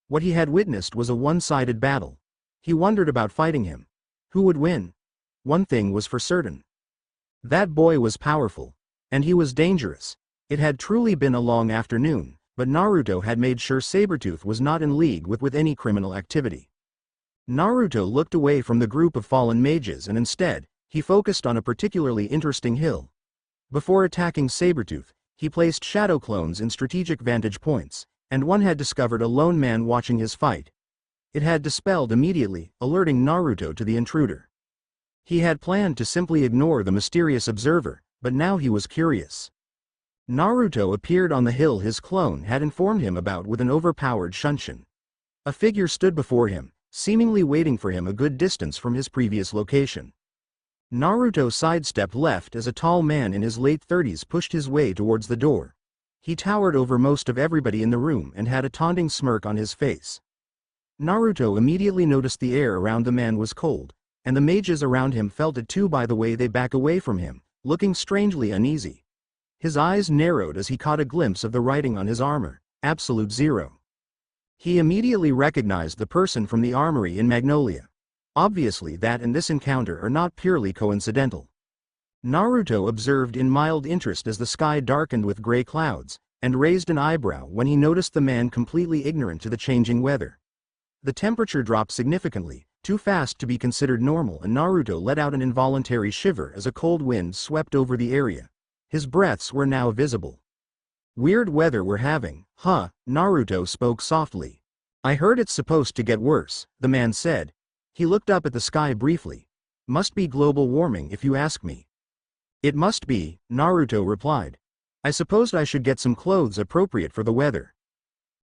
What he had witnessed was a one-sided battle. He wondered about fighting him. Who would win? One thing was for certain. That boy was powerful. And he was dangerous. It had truly been a long afternoon, but Naruto had made sure Sabretooth was not in league with any criminal activity. Naruto looked away from the group of fallen mages and instead, he focused on a particularly interesting hill. Before attacking Sabretooth, he placed shadow clones in strategic vantage points, and one had discovered a lone man watching his fight. It had dispelled immediately, alerting Naruto to the intruder. He had planned to simply ignore the mysterious observer, but now he was curious. Naruto appeared on the hill his clone had informed him about with an overpowered Shunshin. A figure stood before him, seemingly waiting for him a good distance from his previous location. Naruto sidestepped left as a tall man in his late 30s pushed his way towards the door. He towered over most of everybody in the room and had a taunting smirk on his face. Naruto immediately noticed the air around the man was cold, and the mages around him felt it too by the way they back away from him, looking strangely uneasy. His eyes narrowed as he caught a glimpse of the writing on his armor, Absolute Zero. He immediately recognized the person from the armory in Magnolia. Obviously that and this encounter are not purely coincidental. Naruto observed in mild interest as the sky darkened with gray clouds, and raised an eyebrow when he noticed the man completely ignorant to the changing weather. The temperature dropped significantly, too fast to be considered normal, and Naruto let out an involuntary shiver as a cold wind swept over the area. His breaths were now visible. Weird weather we're having, huh? Naruto spoke softly. I heard it's supposed to get worse, the man said. He looked up at the sky briefly. Must be global warming if you ask me. It must be, Naruto replied. I supposed I should get some clothes appropriate for the weather.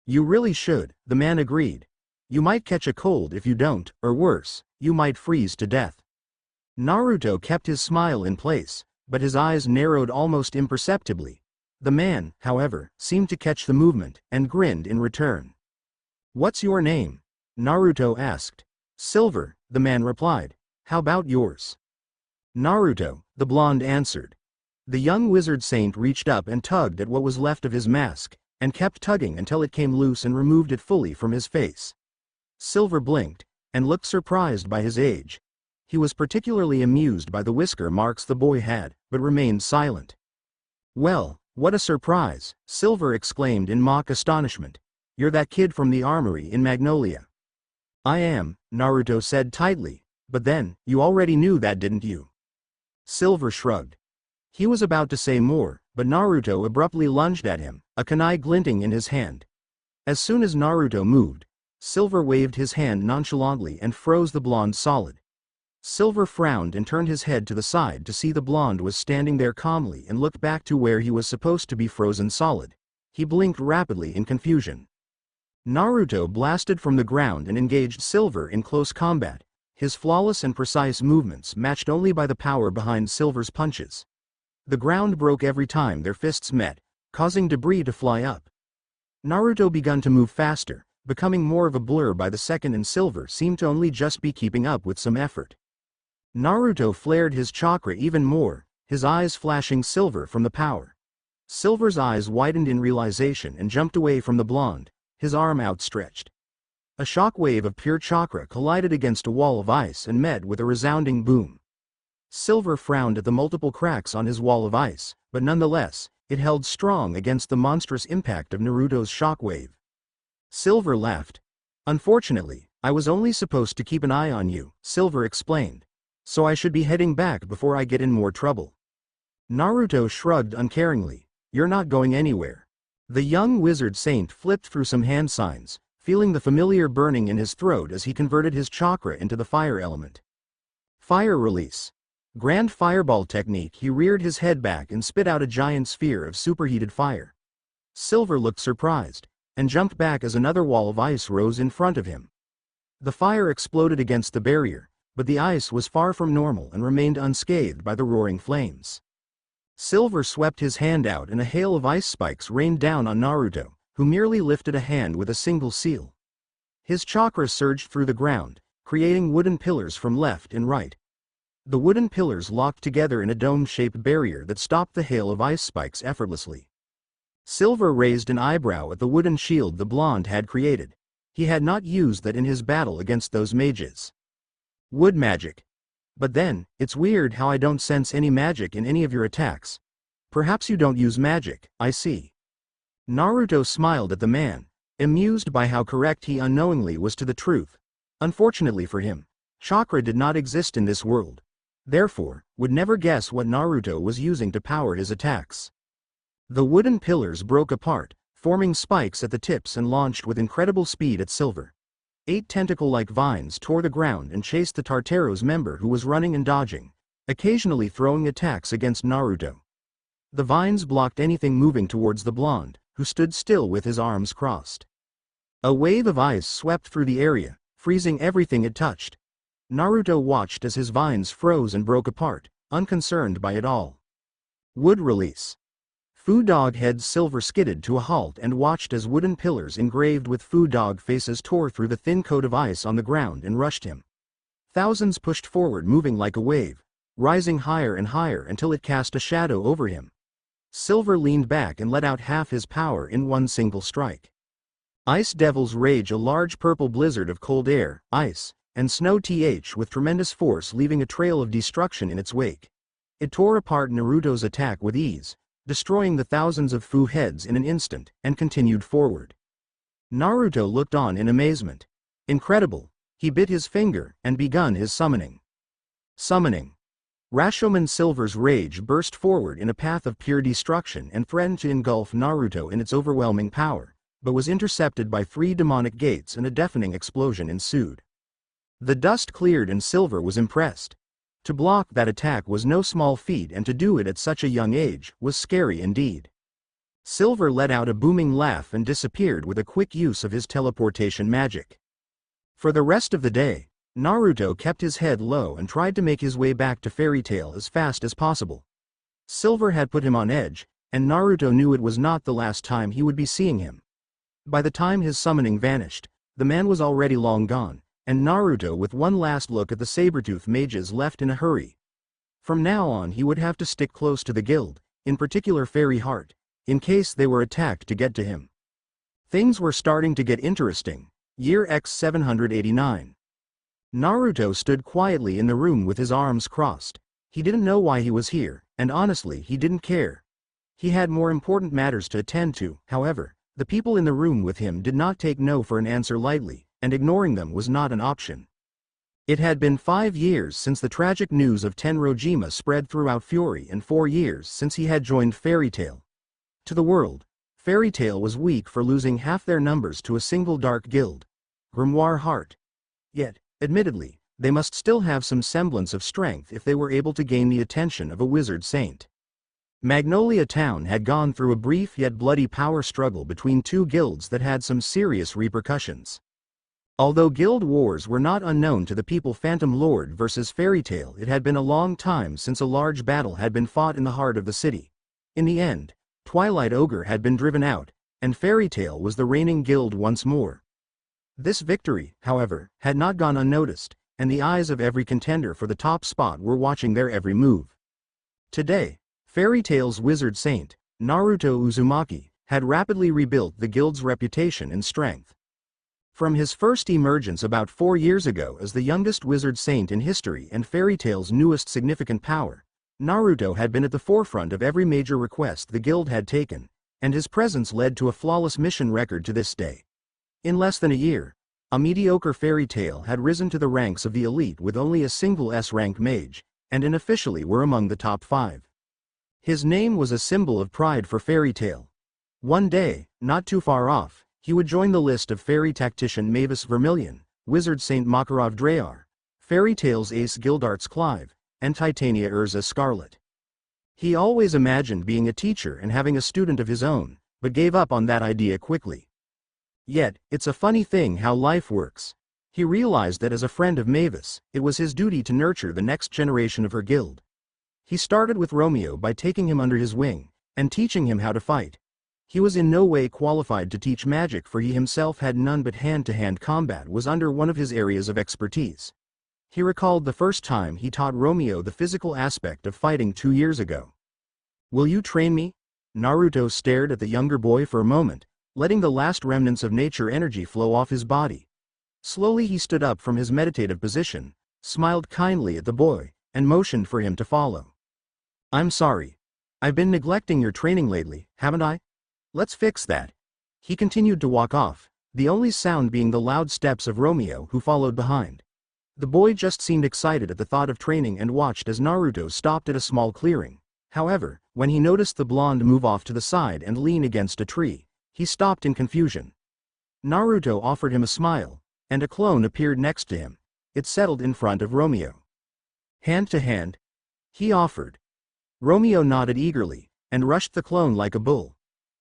You really should, the man agreed. You might catch a cold if you don't, or worse, you might freeze to death. Naruto kept his smile in place, but his eyes narrowed almost imperceptibly. The man, however, seemed to catch the movement, and grinned in return. What's your name? Naruto asked. Silver, the man replied. How about yours? Naruto, the blonde answered. The young wizard saint reached up and tugged at what was left of his mask, and kept tugging until it came loose and removed it fully from his face. Silver blinked, and looked surprised by his age. He was particularly amused by the whisker marks the boy had, but remained silent. Well, what a surprise, Silver exclaimed in mock astonishment. You're that kid from the armory in Magnolia. I am, Naruto said tightly, but then, you already knew that, didn't you? Silver shrugged. He was about to say more, but Naruto abruptly lunged at him, a kunai glinting in his hand. As soon as Naruto moved, Silver waved his hand nonchalantly and froze the blonde solid. Silver frowned and turned his head to the side to see the blonde was standing there calmly and looked back to where he was supposed to be frozen solid. He blinked rapidly in confusion. Naruto blasted from the ground and engaged Silver in close combat, his flawless and precise movements matched only by the power behind Silver's punches. The ground broke every time their fists met, causing debris to fly up. Naruto began to move faster, becoming more of a blur by the second, and Silver seemed to only just be keeping up with some effort. Naruto flared his chakra even more, his eyes flashing silver from the power. Silver's eyes widened in realization and jumped away from the blonde, his arm outstretched. A shock wave of pure chakra collided against a wall of ice and met with a resounding boom. Silver frowned at the multiple cracks on his wall of ice, but nonetheless, it held strong against the monstrous impact of Naruto's shock wave. Silver laughed. Unfortunately, I was only supposed to keep an eye on you, Silver explained. So I should be heading back before I get in more trouble. Naruto shrugged uncaringly. You're not going anywhere. The young wizard saint flipped through some hand signs, feeling the familiar burning in his throat as he converted his chakra into the fire element. Fire release. Grand fireball technique. He reared his head back and spit out a giant sphere of superheated fire. Silver looked surprised, and jumped back as another wall of ice rose in front of him. The fire exploded against the barrier, but the ice was far from normal and remained unscathed by the roaring flames. Silver swept his hand out and a hail of ice spikes rained down on Naruto, who merely lifted a hand with a single seal. His chakra surged through the ground, creating wooden pillars from left and right. The wooden pillars locked together in a dome-shaped barrier that stopped the hail of ice spikes effortlessly. Silver raised an eyebrow at the wooden shield the blonde had created. He had not used that in his battle against those mages. Wood magic. But then, it's weird how I don't sense any magic in any of your attacks. Perhaps you don't use magic, I see. Naruto smiled at the man, amused by how correct he unknowingly was to the truth. Unfortunately for him, chakra did not exist in this world. Therefore, would never guess what Naruto was using to power his attacks. The wooden pillars broke apart, forming spikes at the tips and launched with incredible speed at Silver. 8 tentacle-like vines tore the ground and chased the Tartaro's member who was running and dodging, occasionally throwing attacks against Naruto. The vines blocked anything moving towards the blonde, who stood still with his arms crossed. A wave of ice swept through the area, freezing everything it touched. Naruto watched as his vines froze and broke apart, unconcerned by it all. Wood release. Food Dog Head's Silver skidded to a halt and watched as wooden pillars engraved with Food Dog faces tore through the thin coat of ice on the ground and rushed him. Thousands pushed forward, moving like a wave, rising higher and higher until it cast a shadow over him. Silver leaned back and let out half his power in one single strike. Ice Devil's Rage, a large purple blizzard of cold air, ice, and snow with tremendous force, leaving a trail of destruction in its wake. It tore apart Naruto's attack with ease, destroying the thousands of Fu heads in an instant, and continued forward. Naruto looked on in amazement. Incredible, he bit his finger and begun his summoning. Summoning. Rashomon Silver's rage burst forward in a path of pure destruction and threatened to engulf Naruto in its overwhelming power, but was intercepted by 3 demonic gates and a deafening explosion ensued. The dust cleared and Silver was impressed. To block that attack was no small feat, and to do it at such a young age was scary indeed. Silver let out a booming laugh and disappeared with a quick use of his teleportation magic. For the rest of the day, Naruto kept his head low and tried to make his way back to Fairy Tail as fast as possible. Silver had put him on edge, and Naruto knew it was not the last time he would be seeing him. By the time his summoning vanished, the man was already long gone, and Naruto, with one last look at the Sabertooth mages, left in a hurry. From now on he would have to stick close to the guild, in particular Fairy Heart, in case they were attacked to get to him. Things were starting to get interesting. Year X 789. Naruto stood quietly in the room with his arms crossed. He didn't know why he was here, and honestly he didn't care. He had more important matters to attend to. However, the people in the room with him did not take no for an answer lightly, and ignoring them was not an option. It had been 5 years since the tragic news of Tenrojima spread throughout Fury, and 4 years since he had joined Fairy Tail. To the world, Fairy Tail was weak for losing half their numbers to a single dark guild, Grimoire Heart. Yet, admittedly, they must still have some semblance of strength if they were able to gain the attention of a wizard saint. Magnolia Town had gone through a brief yet bloody power struggle between 2 guilds that had some serious repercussions. Although guild wars were not unknown to the people, Phantom Lord versus Fairy Tail, it had been a long time since a large battle had been fought in the heart of the city. In the end, Twilight Ogre had been driven out, and Fairy Tail was the reigning guild once more. This victory, however, had not gone unnoticed, and the eyes of every contender for the top spot were watching their every move. Today, Fairy Tail's wizard saint, Naruto Uzumaki, had rapidly rebuilt the guild's reputation and strength. From his first emergence about 4 years ago as the youngest wizard saint in history and Fairy Tail's newest significant power, Naruto had been at the forefront of every major request the guild had taken, and his presence led to a flawless mission record to this day. In less than a year, a mediocre Fairy Tail had risen to the ranks of the elite with only a single S-rank mage, and unofficially were among the top 5. His name was a symbol of pride for Fairy Tail. One day, not too far off, he would join the list of fairy tactician Mavis Vermilion, Wizard Saint Makarov Drayar, Fairy Tail's ace Gildarts Clive, and Titania Urza Scarlet. He always imagined being a teacher and having a student of his own, but gave up on that idea quickly. Yet, it's a funny thing how life works. He realized that as a friend of Mavis, it was his duty to nurture the next generation of her guild. He started with Romeo by taking him under his wing, and teaching him how to fight. He was in no way qualified to teach magic, for he himself had none, but hand-to-hand combat was under one of his areas of expertise. He recalled the first time he taught Romeo the physical aspect of fighting 2 years ago. "Will you train me?" Naruto stared at the younger boy for a moment, letting the last remnants of nature energy flow off his body. Slowly he stood up from his meditative position, smiled kindly at the boy, and motioned for him to follow. "I'm sorry. I've been neglecting your training lately, haven't I? Let's fix that." He continued to walk off, the only sound being the loud steps of Romeo, who followed behind. The boy just seemed excited at the thought of training and watched as Naruto stopped at a small clearing. However, when he noticed the blonde move off to the side and lean against a tree, he stopped in confusion. Naruto offered him a smile, and a clone appeared next to him. It settled in front of Romeo. "Hand to hand?" he offered. Romeo nodded eagerly, and rushed the clone like a bull.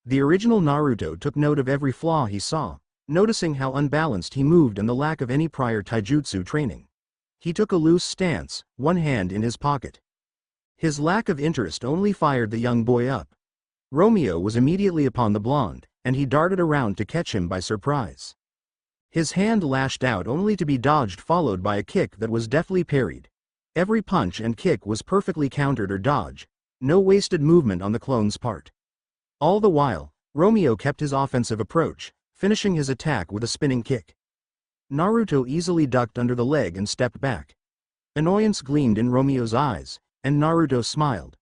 The original Naruto took note of every flaw he saw, noticing how unbalanced he moved and the lack of any prior taijutsu training. He took a loose stance, one hand in his pocket. His lack of interest only fired the young boy up. Romeo was immediately upon the blonde, and he darted around to catch him by surprise. His hand lashed out only to be dodged, followed by a kick that was deftly parried. Every punch and kick was perfectly countered or dodged, no wasted movement on the clone's part. All the while, Romeo kept his offensive approach, finishing his attack with a spinning kick. Naruto easily ducked under the leg and stepped back. Annoyance gleamed in Romeo's eyes, and Naruto smiled.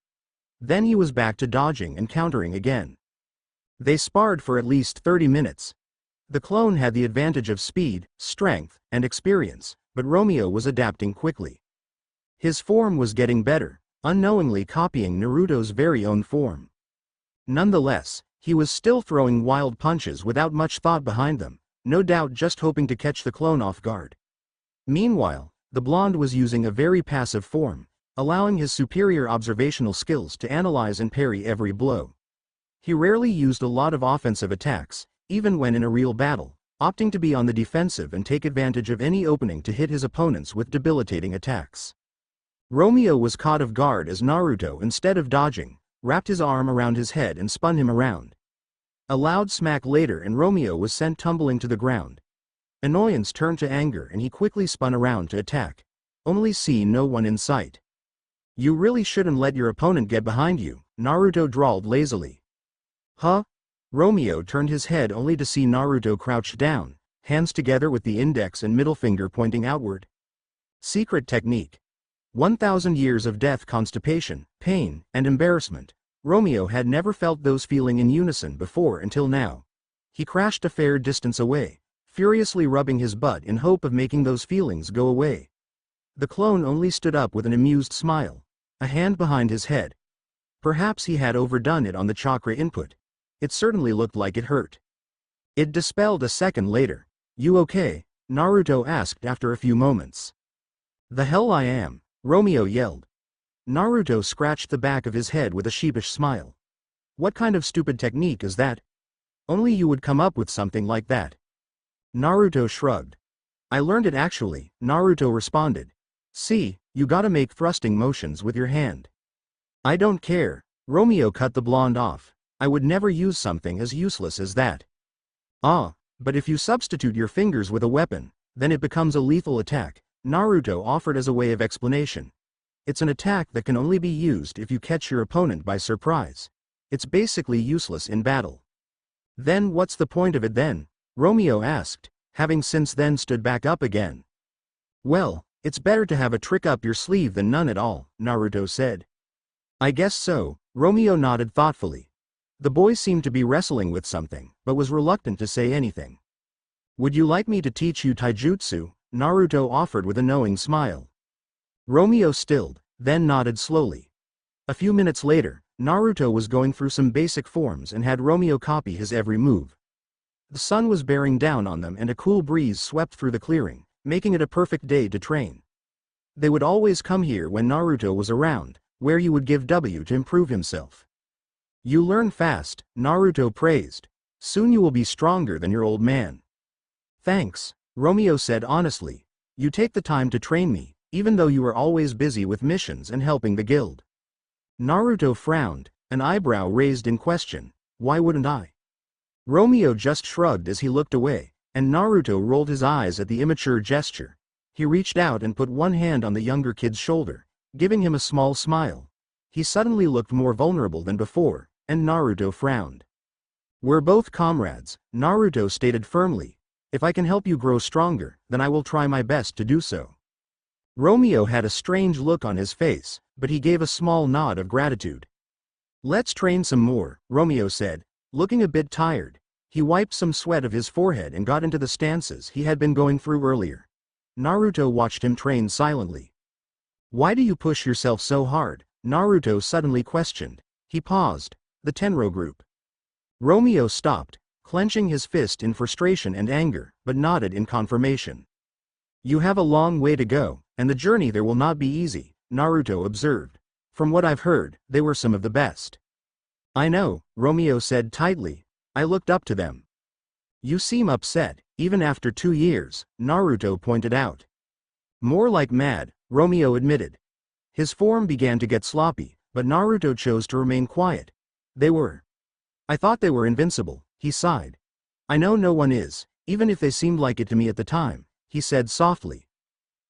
Then he was back to dodging and countering again. They sparred for at least 30 minutes. The clone had the advantage of speed, strength, and experience, but Romeo was adapting quickly. His form was getting better, unknowingly copying Naruto's very own form. Nonetheless, he was still throwing wild punches without much thought behind them, no doubt just hoping to catch the clone off guard. Meanwhile, the blonde was using a very passive form, allowing his superior observational skills to analyze and parry every blow. He rarely used a lot of offensive attacks, even when in a real battle, opting to be on the defensive and take advantage of any opening to hit his opponents with debilitating attacks. Romeo was caught off guard as Naruto, instead of dodging, wrapped his arm around his head and spun him around. A loud smack later and Romeo was sent tumbling to the ground. Annoyance turned to anger and he quickly spun around to attack, only see no one in sight. "You really shouldn't let your opponent get behind you," Naruto drawled lazily. "Huh?" Romeo turned his head only to see Naruto crouched down, hands together with the index and middle finger pointing outward. Secret technique. 1,000 years of death, constipation, pain, and embarrassment. Romeo had never felt those feeling in unison before until now. He crashed a fair distance away, furiously rubbing his butt in hope of making those feelings go away. The clone only stood up with an amused smile, a hand behind his head. Perhaps he had overdone it on the chakra input. It certainly looked like it hurt. It dispelled a second later. "You okay?" Naruto asked after a few moments. "The hell I am," Romeo yelled. Naruto scratched the back of his head with a sheepish smile. "What kind of stupid technique is that? Only you would come up with something like that." Naruto shrugged. "I learned it actually," Naruto responded. "See, you gotta make thrusting motions with your hand." "I don't care," Romeo cut the blonde off. "I would never use something as useless as that." "Ah, but if you substitute your fingers with a weapon, then it becomes a lethal attack," Naruto offered as a way of explanation. "It's an attack that can only be used if you catch your opponent by surprise. It's basically useless in battle." "Then what's the point of it then?" Romeo asked, having since then stood back up again. "Well, it's better to have a trick up your sleeve than none at all," Naruto said. "I guess so," Romeo nodded thoughtfully. The boy seemed to be wrestling with something, but was reluctant to say anything. "Would you like me to teach you taijutsu?" Naruto offered with a knowing smile. Romeo stilled, then nodded slowly. A few minutes later, Naruto was going through some basic forms and had Romeo copy his every move. The sun was bearing down on them and a cool breeze swept through the clearing, making it a perfect day to train. They would always come here when Naruto was around, where he would give W to improve himself. "You learn fast," Naruto praised. "Soon you will be stronger than your old man." "Thanks," Romeo said honestly. "You take the time to train me, even though you are always busy with missions and helping the guild." Naruto frowned, an eyebrow raised in question. "Why wouldn't I?" Romeo just shrugged as he looked away, and Naruto rolled his eyes at the immature gesture. He reached out and put one hand on the younger kid's shoulder, giving him a small smile. He suddenly looked more vulnerable than before, and Naruto frowned. We're both comrades, Naruto stated firmly. If I can help you grow stronger, then I will try my best to do so. Romeo had a strange look on his face, but he gave a small nod of gratitude. Let's train some more, Romeo said, looking a bit tired. He wiped some sweat of his forehead and got into the stances he had been going through earlier. Naruto watched him train silently. Why do you push yourself so hard? Naruto suddenly questioned. He paused. The Tenro group. Romeo stopped, clenching his fist in frustration and anger, but nodded in confirmation. You have a long way to go, and the journey there will not be easy, Naruto observed. From what I've heard, they were some of the best. I know, Romeo said tightly. I looked up to them. You seem upset, even after 2 years, Naruto pointed out. More like mad, Romeo admitted. His form began to get sloppy, but Naruto chose to remain quiet. I thought they were invincible, he sighed. I know no one is, even if they seemed like it to me at the time, he said softly.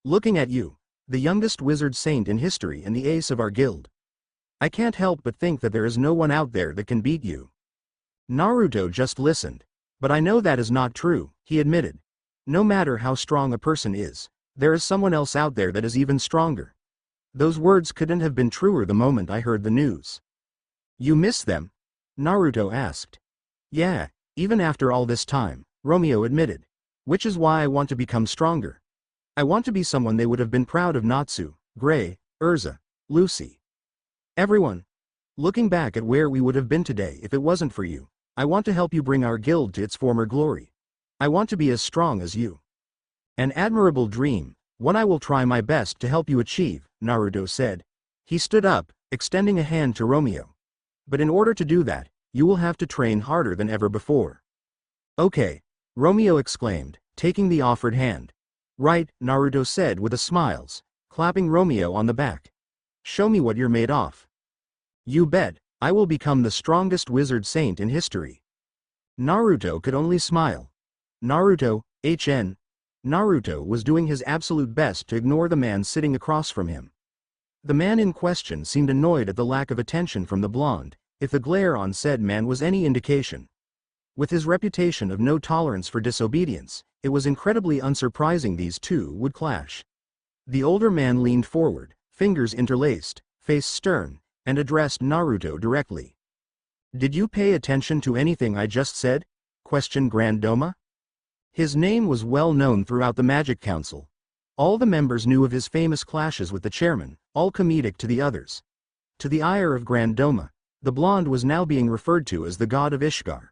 Looking at you, the youngest wizard saint in history and the ace of our guild. I can't help but think that there is no one out there that can beat you. Naruto just listened. But I know that is not true, he admitted. No matter how strong a person is, there is someone else out there that is even stronger. Those words couldn't have been truer the moment I heard the news. You miss them? Naruto asked. Yeah, even after all this time, Romeo admitted. Which is why I want to become stronger. I want to be someone they would have been proud of. Natsu, Gray, Urza, Lucy. Everyone. Looking back at where we would have been today if it wasn't for you, I want to help you bring our guild to its former glory. I want to be as strong as you. An admirable dream, one I will try my best to help you achieve, Naruto said. He stood up, extending a hand to Romeo. But in order to do that, you will have to train harder than ever before. Okay, Romeo exclaimed, taking the offered hand. Right, Naruto said with a smile, clapping Romeo on the back. Show me what you're made of. You bet, I will become the strongest wizard saint in history. Naruto could only smile. Naruto, HN. Naruto was doing his absolute best to ignore the man sitting across from him. The man in question seemed annoyed at the lack of attention from the blonde, if the glare on said man was any indication. With his reputation of no tolerance for disobedience, it was incredibly unsurprising these two would clash. The older man leaned forward, fingers interlaced, face stern, and addressed Naruto directly. Did you pay attention to anything I just said? Questioned Grand Doma. His name was well known throughout the Magic Council. All the members knew of his famous clashes with the chairman, all comedic to the others. To the ire of Grand Doma, the blonde was now being referred to as the god of Ishgar.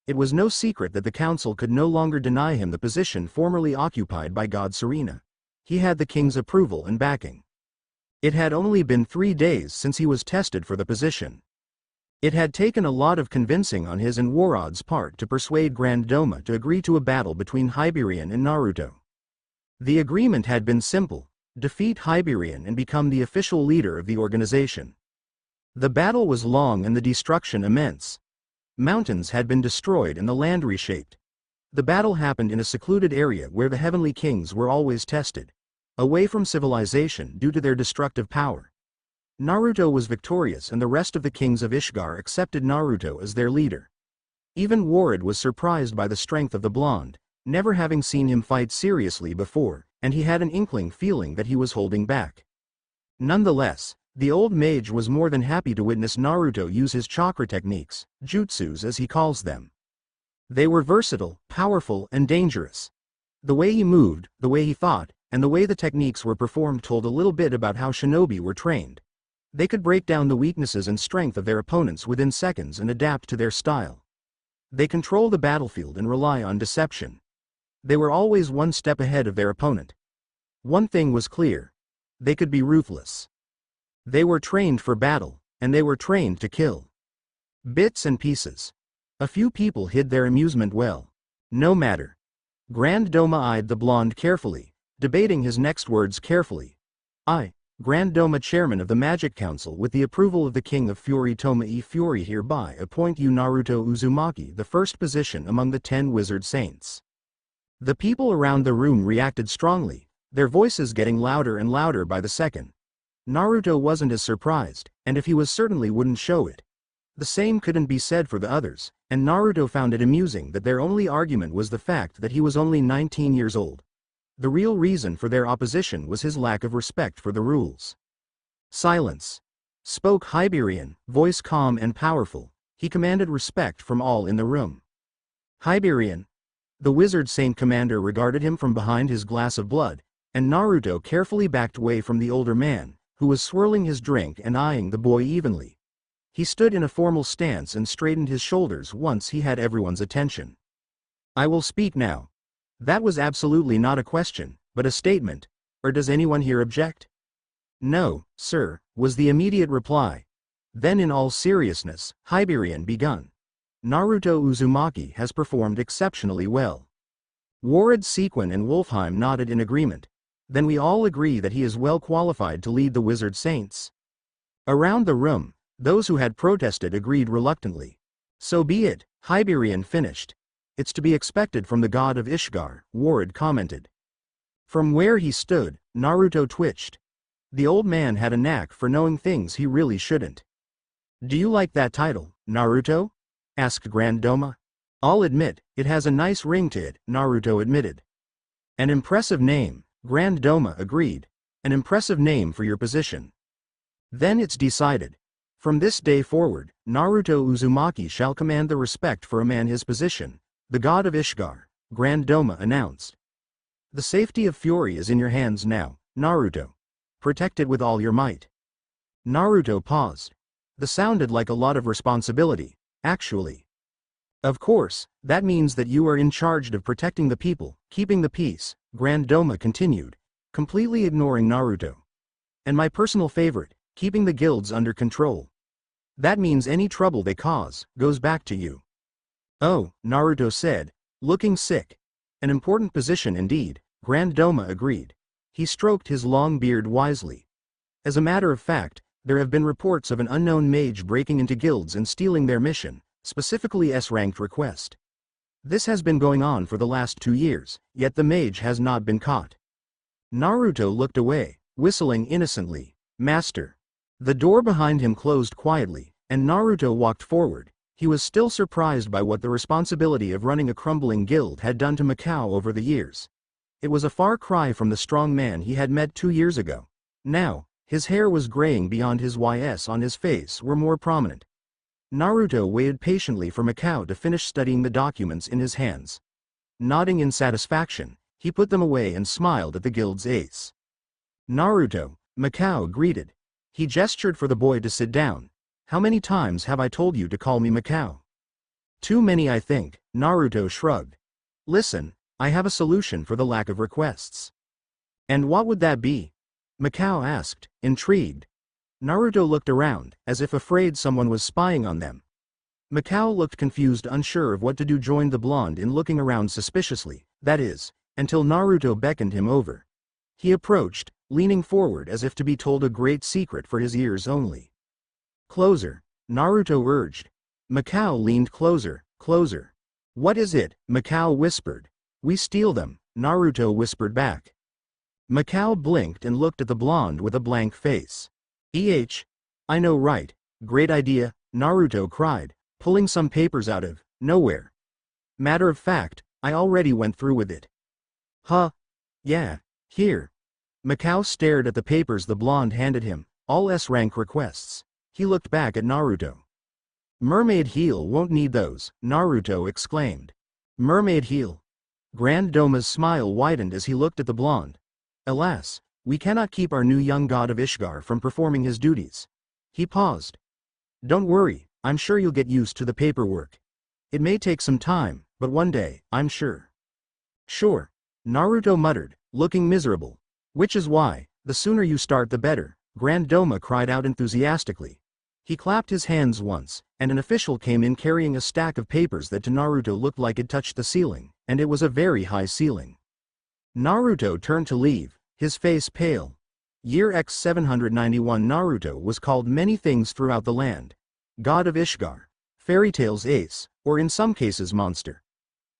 It was no secret that the council could no longer deny him the position formerly occupied by God Serena. He had the king's approval and backing. It had only been 3 days since he was tested for the position. It had taken a lot of convincing on his and Warod's part to persuade Grand Doma to agree to a battle between Hyberian and Naruto. The agreement had been simple: defeat Hyberian and become the official leader of the organization. The battle was long and the destruction immense. Mountains had been destroyed and the land reshaped. The battle happened in a secluded area where the heavenly kings were always tested, away from civilization due to their destructive power. Naruto was victorious and the rest of the kings of Ishgar accepted Naruto as their leader. Even Warod was surprised by the strength of the blonde, never having seen him fight seriously before, and he had an inkling feeling that he was holding back. Nonetheless, the old mage was more than happy to witness Naruto use his chakra techniques, jutsus as he calls them. They were versatile, powerful, and dangerous. The way he moved, the way he thought, and the way the techniques were performed told a little bit about how shinobi were trained. They could break down the weaknesses and strength of their opponents within seconds and adapt to their style. They control the battlefield and rely on deception. They were always one step ahead of their opponent. One thing was clear: they could be ruthless. They were trained for battle, and they were trained to kill. Bits and pieces. A few people hid their amusement well. No matter. Grand Doma eyed the blonde carefully, debating his next words carefully. I, Grand Doma Chairman of the Magic Council with the approval of the King of Fury Tomoe Fury hereby appoint you Naruto Uzumaki the first position among the 10 wizard saints. The people around the room reacted strongly, their voices getting louder and louder by the second. Naruto wasn't as surprised, and if he was certainly wouldn't show it. The same couldn't be said for the others, and Naruto found it amusing that their only argument was the fact that he was only 19 years old. The real reason for their opposition was his lack of respect for the rules. Silence. Spoke Hiberian, voice calm and powerful. He commanded respect from all in the room. Hiberian. The wizard saint commander regarded him from behind his glass of blood, and Naruto carefully backed away from the older man, who was swirling his drink and eyeing the boy evenly. He stood in a formal stance and straightened his shoulders once he had everyone's attention. I will speak now. That was absolutely not a question, but a statement. Or does anyone here object? No, sir, was the immediate reply. Then in all seriousness, Hiberian begun. Naruto Uzumaki has performed exceptionally well. Warred Sequin and Wolfheim nodded in agreement. Then we all agree that he is well qualified to lead the Wizard Saints. Around the room, those who had protested agreed reluctantly. So be it, Hiberian finished. It's to be expected from the god of Ishgar, Warred commented. From where he stood, Naruto twitched. The old man had a knack for knowing things he really shouldn't. Do you like that title, Naruto? Asked Grand Doma. I'll admit, it has a nice ring to it, Naruto admitted. An impressive name, Grand Doma agreed. An impressive name for your position. Then it's decided. From this day forward, Naruto Uzumaki shall command the respect for a man his position, the god of Ishgar, Grand Doma announced. The safety of Fury is in your hands now, Naruto. Protect it with all your might. Naruto paused. This sounded like a lot of responsibility, actually. Of course, that means that you are in charge of protecting the people, keeping the peace, Grand Doma continued, completely ignoring Naruto. And my personal favorite, keeping the guilds under control. That means any trouble they cause, goes back to you. Oh, Naruto said, looking sick. An important position indeed, Grand Doma agreed. He stroked his long beard wisely. As a matter of fact, there have been reports of an unknown mage breaking into guilds and stealing their mission, specifically S-ranked request. This has been going on for the last 2 years, yet the mage has not been caught. Naruto looked away, whistling innocently. Master. The door behind him closed quietly, and Naruto walked forward. He was still surprised by what the responsibility of running a crumbling guild had done to Mikao over the years. It was a far cry from the strong man he had met 2 years ago. Now, his hair was graying beyond his YS on his face were more prominent. Naruto waited patiently for Mikao to finish studying the documents in his hands. Nodding in satisfaction, he put them away and smiled at the guild's ace. Naruto, Mikao greeted. He gestured for the boy to sit down. How many times have I told you to call me Mikao? Too many I think, Naruto shrugged. Listen, I have a solution for the lack of requests. And what would that be? Mikao asked, intrigued. Naruto looked around, as if afraid someone was spying on them. Mikao looked confused, unsure of what to do, joined the blonde in looking around suspiciously, that is, until Naruto beckoned him over. He approached, leaning forward as if to be told a great secret for his ears only. Closer, Naruto urged. Mikao leaned closer, closer. What is it? Mikao whispered. We steal them, Naruto whispered back. Mikao blinked and looked at the blonde with a blank face. I know right, great idea, Naruto cried, pulling some papers out of nowhere. Matter of fact, I already went through with it. Huh? Yeah, here. Mikao stared at the papers the blonde handed him, all S-rank requests. He looked back at Naruto. Mermaid heel won't need those, Naruto exclaimed. Mermaid heel. Grand Doma's smile widened as he looked at the blonde. Alas, we cannot keep our new young god of Ishgar from performing his duties. He paused. Don't worry, I'm sure you'll get used to the paperwork. It may take some time, but one day, I'm sure. Sure, Naruto muttered, looking miserable. Which is why, the sooner you start the better, Grand Doma cried out enthusiastically. He clapped his hands once, and an official came in carrying a stack of papers that to Naruto looked like it touched the ceiling, and it was a very high ceiling. Naruto turned to leave, his face pale. Year X 791 Naruto was called many things throughout the land. God of Ishgar, Fairy Tales Ace, or in some cases monster.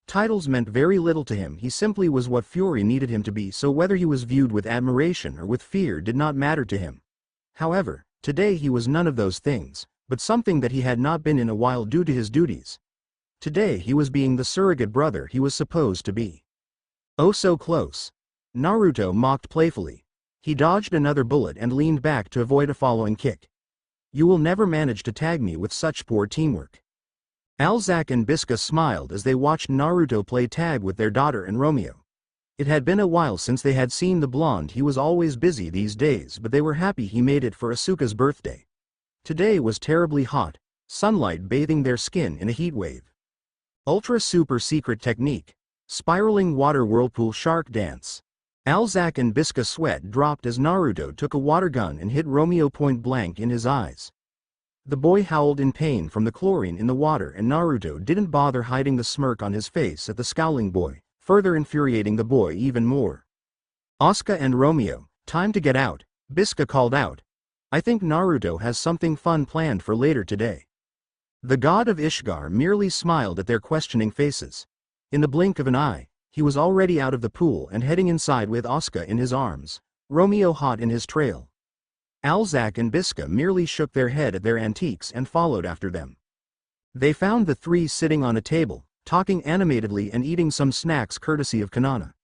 Titles meant very little to him, he simply was what Fury needed him to be, so whether he was viewed with admiration or with fear did not matter to him. However, today he was none of those things, but something that he had not been in a while due to his duties. Today he was being the surrogate brother he was supposed to be. Oh, so close. Naruto mocked playfully. He dodged another bullet and leaned back to avoid a following kick. You will never manage to tag me with such poor teamwork. Alzak and Bisca smiled as they watched Naruto play tag with their daughter and Romeo. It had been a while since they had seen the blonde. He was always busy these days, but they were happy he made it for Asuka's birthday. Today was terribly hot, sunlight bathing their skin in a heat wave. Ultra super secret technique. Spiraling water whirlpool shark dance. Alzak and Bisca sweat dropped as Naruto took a water gun and hit Romeo point blank in his eyes. The boy howled in pain from the chlorine in the water, and Naruto didn't bother hiding the smirk on his face at the scowling boy, further infuriating the boy even more. Asuka and Romeo, time to get out, Bisca called out. I think Naruto has something fun planned for later today. The god of Ishgar merely smiled at their questioning faces. In the blink of an eye, he was already out of the pool and heading inside with Asuka in his arms, Romeo hot in his trail. Alzak and Bisca merely shook their head at their antiques and followed after them. They found the three sitting on a table, talking animatedly and eating some snacks courtesy of Kanana.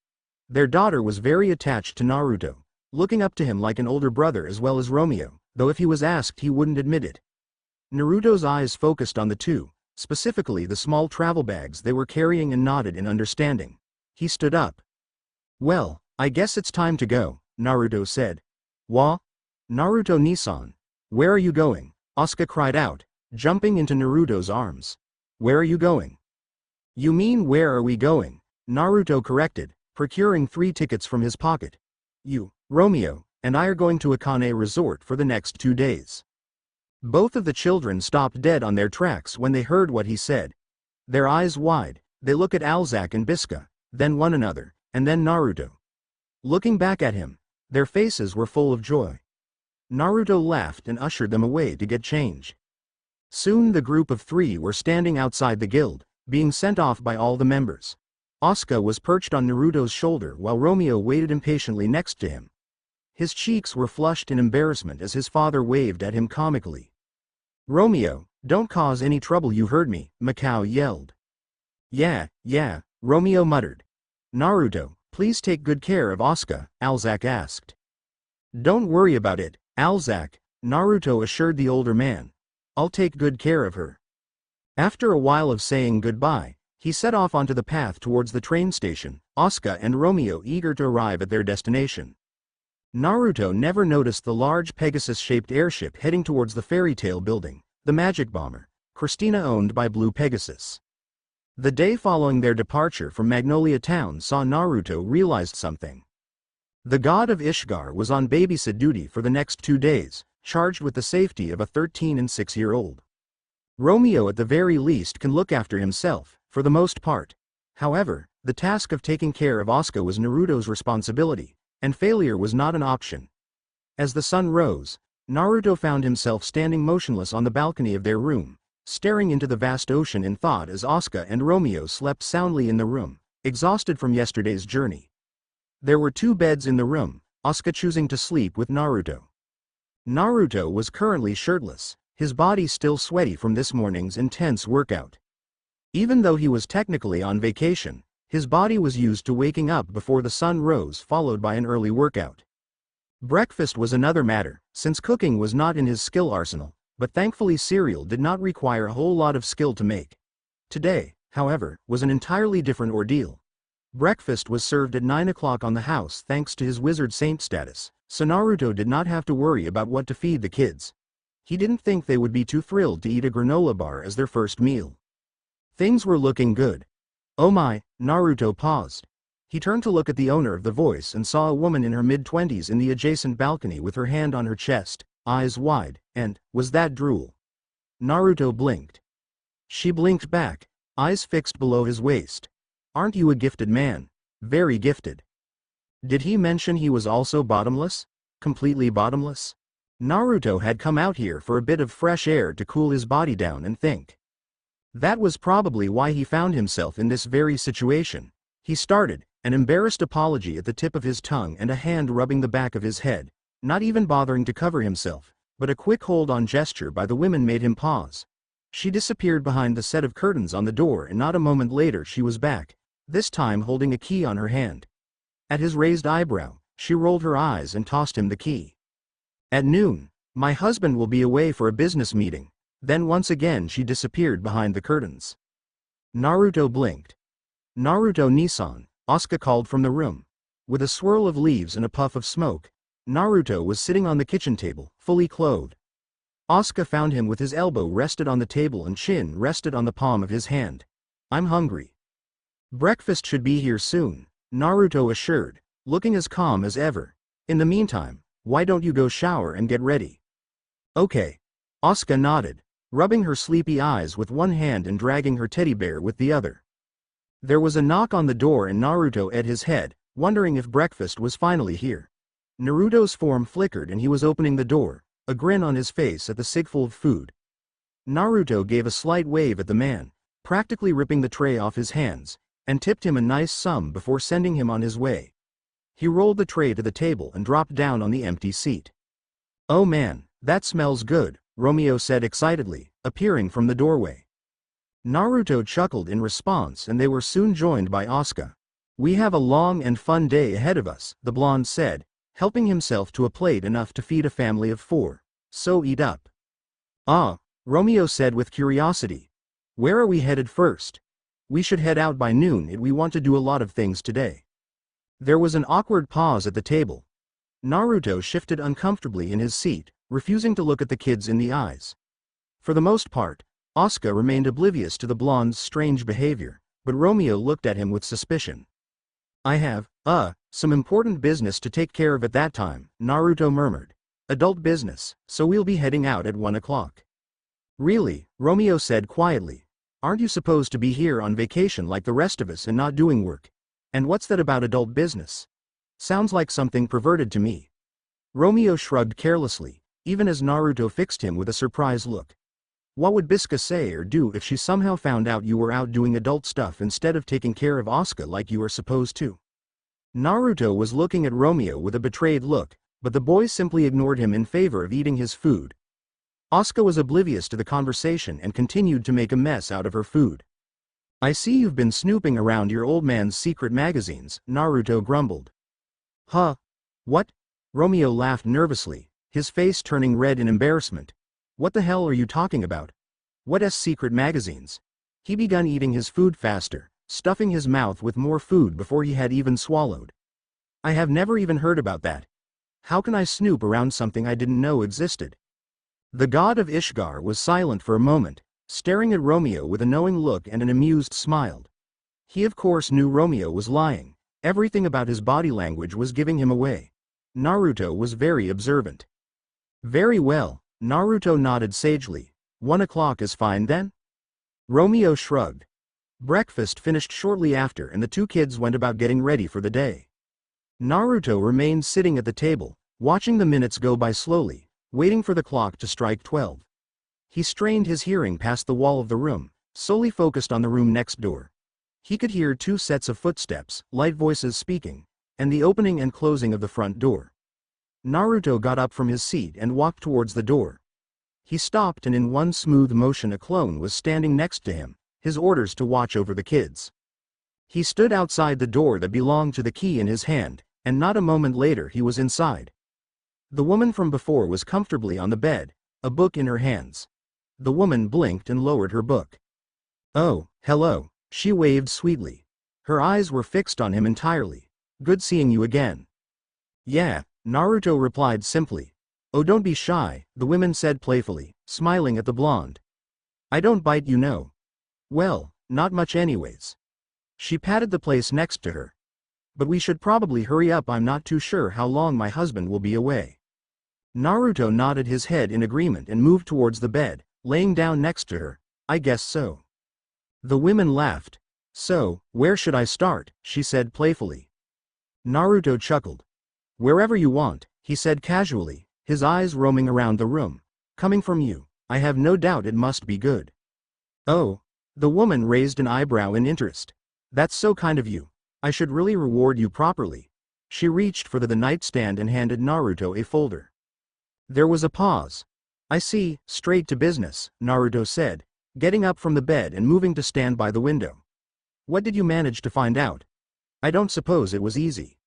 Their daughter was very attached to Naruto, looking up to him like an older brother as well as Romeo, though if he was asked he wouldn't admit it. Naruto's eyes focused on the two, specifically the small travel bags they were carrying, and nodded in understanding. He stood up. Well, I guess it's time to go, Naruto said. Wa? Naruto Nisan. Where are you going? Asuka cried out, jumping into Naruto's arms. Where are you going? You mean where are we going? Naruto corrected, procuring 3 tickets from his pocket. You, Romeo, and I are going to Akane Resort for the next 2 days. Both of the children stopped dead on their tracks when they heard what he said. Their eyes wide, they look at Alzak and Bisca, then one another, and then Naruto. Looking back at him, their faces were full of joy. Naruto laughed and ushered them away to get change. Soon the group of 3 were standing outside the guild, being sent off by all the members. Asuka was perched on Naruto's shoulder while Romeo waited impatiently next to him. His cheeks were flushed in embarrassment as his father waved at him comically. Romeo, don't cause any trouble, you heard me, Mikao yelled. Yeah, Romeo muttered. Naruto, please take good care of Asuka, Alzak asked. Don't worry about it, Alzak, Naruto assured the older man. I'll take good care of her. After a while of saying goodbye, he set off onto the path towards the train station, Asuka and Romeo eager to arrive at their destination. Naruto never noticed the large Pegasus-shaped airship heading towards the fairy tale building, the Magic Bomber, Christina owned by Blue Pegasus. The day following their departure from Magnolia Town saw Naruto realized something. The god of Ishgar was on babysit duty for the next 2 days, charged with the safety of a 13 and 6-year-old. Romeo at the very least can look after himself, for the most part. However, the task of taking care of Asuka was Naruto's responsibility, and failure was not an option. As the sun rose, Naruto found himself standing motionless on the balcony of their room, staring into the vast ocean in thought as Asuka and Romeo slept soundly in the room, exhausted from yesterday's journey. There were 2 beds in the room, Asuka choosing to sleep with Naruto. Naruto was currently shirtless, his body still sweaty from this morning's intense workout. Even though he was technically on vacation, his body was used to waking up before the sun rose, followed by an early workout. Breakfast was another matter, since cooking was not in his skill arsenal, but thankfully cereal did not require a whole lot of skill to make. Today, however, was an entirely different ordeal. Breakfast was served at 9 o'clock on the house thanks to his wizard saint status, so Naruto did not have to worry about what to feed the kids. He didn't think they would be too thrilled to eat a granola bar as their first meal. Things were looking good. Oh my, Naruto paused. He turned to look at the owner of the voice and saw a woman in her mid-20s in the adjacent balcony with her hand on her chest, eyes wide, and, was that drool? Naruto blinked. She blinked back, eyes fixed below his waist. Aren't you a gifted man? Very gifted. Did he mention he was also bottomless? Completely bottomless? Naruto had come out here for a bit of fresh air to cool his body down and think. That was probably why he found himself in this very situation. He started, an embarrassed apology at the tip of his tongue and a hand rubbing the back of his head, not even bothering to cover himself, but a quick hold-on gesture by the women made him pause. She disappeared behind the set of curtains on the door, and not a moment later she was back, this time holding a key on her hand. At his raised eyebrow, she rolled her eyes and tossed him the key. At noon, my husband will be away for a business meeting. Then once again she disappeared behind the curtains. Naruto blinked. Naruto-Nissan, Asuka called from the room. With a swirl of leaves and a puff of smoke, Naruto was sitting on the kitchen table, fully clothed. Asuka found him with his elbow rested on the table and chin rested on the palm of his hand. I'm hungry. Breakfast should be here soon, Naruto assured, looking as calm as ever. In the meantime, why don't you go shower and get ready? Okay. Asuka nodded, rubbing her sleepy eyes with one hand and dragging her teddy bear with the other. There was a knock on the door and Naruto at his head, wondering if breakfast was finally here. Naruto's form flickered and he was opening the door, a grin on his face at the sigful of food. Naruto gave a slight wave at the man, practically ripping the tray off his hands, and tipped him a nice sum before sending him on his way. He rolled the tray to the table and dropped down on the empty seat. Oh man, that smells good, Romeo said excitedly, appearing from the doorway. Naruto chuckled in response and they were soon joined by Asuka. We have a long and fun day ahead of us, the blonde said, helping himself to a plate enough to feed a family of 4. So eat up. Ah, Romeo said with curiosity. Where are we headed first? We should head out by noon if we want to do a lot of things today. There was an awkward pause at the table. Naruto shifted uncomfortably in his seat, refusing to look at the kids in the eyes. For the most part, Asuka remained oblivious to the blonde's strange behavior, but Romeo looked at him with suspicion. I have, some important business to take care of at that time, Naruto murmured. Adult business, so we'll be heading out at 1 o'clock. Really, Romeo said quietly. Aren't you supposed to be here on vacation like the rest of us and not doing work? And what's that about adult business? Sounds like something perverted to me. Romeo shrugged carelessly, even as Naruto fixed him with a surprised look. What would Bisca say or do if she somehow found out you were out doing adult stuff instead of taking care of Asuka like you were supposed to? Naruto was looking at Romeo with a betrayed look, but the boy simply ignored him in favor of eating his food. Asuka was oblivious to the conversation and continued to make a mess out of her food. I see you've been snooping around your old man's secret magazines, Naruto grumbled. Huh? What? Romeo laughed nervously, his face turning red in embarrassment. What the hell are you talking about? What secret magazines? He began eating his food faster, stuffing his mouth with more food before he had even swallowed. I have never even heard about that. How can I snoop around something I didn't know existed? The god of Ishgar was silent for a moment, staring at Romeo with a knowing look and an amused smile. He of course knew Romeo was lying. Everything about his body language was giving him away. Naruto was very observant. Very well, Naruto nodded sagely. 1 o'clock is fine then? Romeo shrugged. Breakfast finished shortly after and the two kids went about getting ready for the day. Naruto remained sitting at the table, watching the minutes go by slowly, waiting for the clock to strike 12. He strained his hearing past the wall of the room, solely focused on the room next door. He could hear 2 sets of footsteps, light voices speaking, and the opening and closing of the front door. Naruto got up from his seat and walked towards the door. He stopped and in one smooth motion a clone was standing next to him, his orders to watch over the kids. He stood outside the door that belonged to the key in his hand, and not a moment later he was inside. The woman from before was comfortably on the bed, a book in her hands. The woman blinked and lowered her book. Oh, hello, she waved sweetly. Her eyes were fixed on him entirely. Good seeing you again. Yeah, Naruto replied simply. Oh, don't be shy, the woman said playfully, smiling at the blonde. I don't bite, you know. Well, not much anyways. She patted the place next to her. But we should probably hurry up, I'm not too sure how long my husband will be away. Naruto nodded his head in agreement and moved towards the bed, laying down next to her. I guess so. The women laughed. So, where should I start? She said playfully. Naruto chuckled. Wherever you want, he said casually, his eyes roaming around the room. Coming from you, I have no doubt it must be good. Oh, the woman raised an eyebrow in interest. That's so kind of you. I should really reward you properly. She reached for the nightstand and handed Naruto a folder. There was a pause. I see, straight to business, Naruto said, getting up from the bed and moving to stand by the window. What did you manage to find out? I don't suppose it was easy.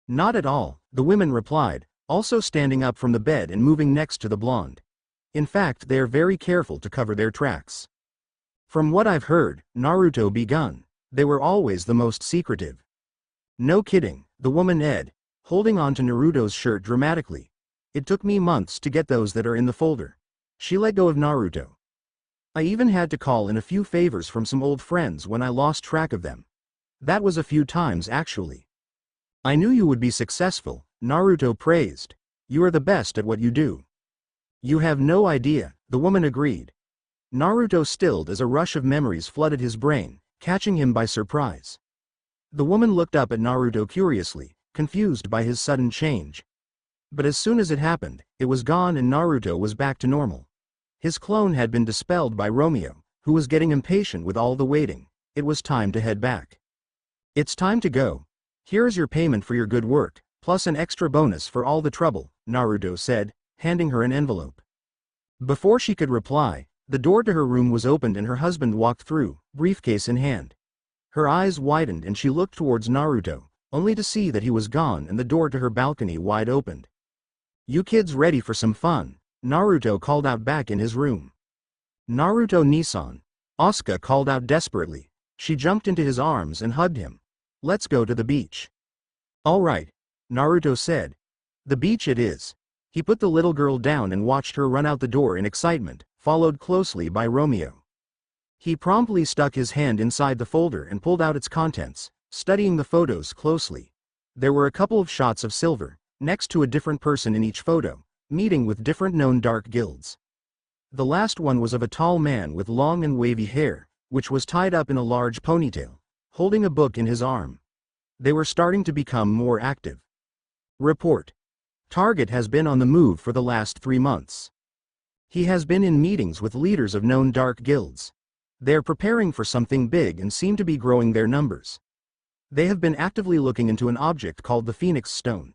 Not at all, the women replied, also standing up from the bed and moving next to the blonde. In fact, they are very careful to cover their tracks. From what I've heard, Naruto begun. They were always the most secretive. No kidding, the woman Ed, holding on to Naruto's shirt dramatically. It took me months to get those that are in the folder. She let go of Naruto. I even had to call in a few favors from some old friends when I lost track of them. That was a few times actually. I knew you would be successful, Naruto praised. You are the best at what you do. You have no idea, the woman agreed. Naruto stilled as a rush of memories flooded his brain, catching him by surprise. The woman looked up at Naruto curiously, confused by his sudden change. But as soon as it happened, it was gone and Naruto was back to normal. His clone had been dispelled by Romeo, who was getting impatient with all the waiting. It was time to head back. It's time to go. Here is your payment for your good work, plus an extra bonus for all the trouble, Naruto said, handing her an envelope. Before she could reply, the door to her room was opened and her husband walked through, briefcase in hand. Her eyes widened and she looked towards Naruto, only to see that he was gone and the door to her balcony wide opened. You kids ready for some fun? Naruto called out back in his room. Naruto Nissan. Asuka called out desperately. She jumped into his arms and hugged him. Let's go to the beach. All right, Naruto said. The beach it is. He put the little girl down and watched her run out the door in excitement, followed closely by Romeo. He promptly stuck his hand inside the folder and pulled out its contents, studying the photos closely. There were a couple of shots of Silver, next to a different person in each photo, meeting with different known dark guilds. The last one was of a tall man with long and wavy hair, which was tied up in a large ponytail, holding a book in his arm. They were starting to become more active. Report. Target has been on the move for the last 3 months. He has been in meetings with leaders of known dark guilds. They are preparing for something big and seem to be growing their numbers. They have been actively looking into an object called the Phoenix Stone.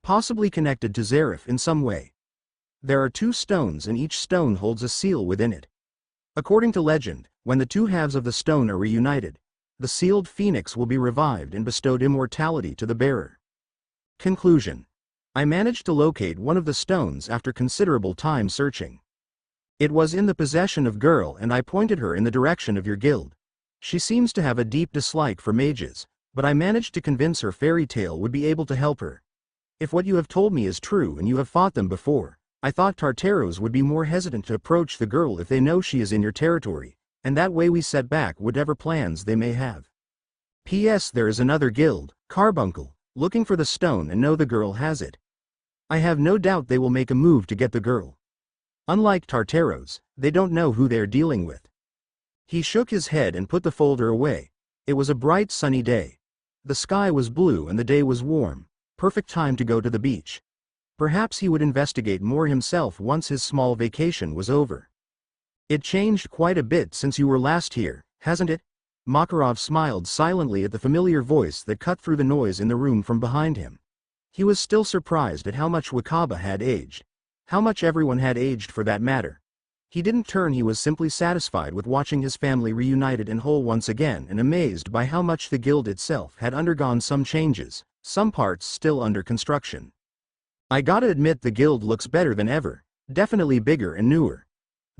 Possibly connected to Zareth in some way. There are 2 stones and each stone holds a seal within it. According to legend, when the 2 halves of the stone are reunited, the sealed phoenix will be revived and bestowed immortality to the bearer. Conclusion. I managed to locate one of the stones after considerable time searching. It was in the possession of girl and I pointed her in the direction of your guild. She seems to have a deep dislike for mages, but I managed to convince her fairy tale would be able to help her. If what you have told me is true and you have fought them before, I thought Tartaros would be more hesitant to approach the girl if they know she is in your territory, and that way we set back whatever plans they may have. P.S. There is another guild, Carbuncle, looking for the stone and know the girl has it. I have no doubt they will make a move to get the girl. Unlike Tartaros, they don't know who they are dealing with. He shook his head and put the folder away. It was a bright sunny day. The sky was blue and the day was warm, perfect time to go to the beach. Perhaps he would investigate more himself once his small vacation was over. It changed quite a bit since you were last here, hasn't it? Makarov smiled silently at the familiar voice that cut through the noise in the room from behind him. He was still surprised at how much Wakaba had aged. How much everyone had aged for that matter. He didn't turn, he was simply satisfied with watching his family reunited and whole once again and amazed by how much the guild itself had undergone some changes, some parts still under construction. I gotta admit the guild looks better than ever, definitely bigger and newer.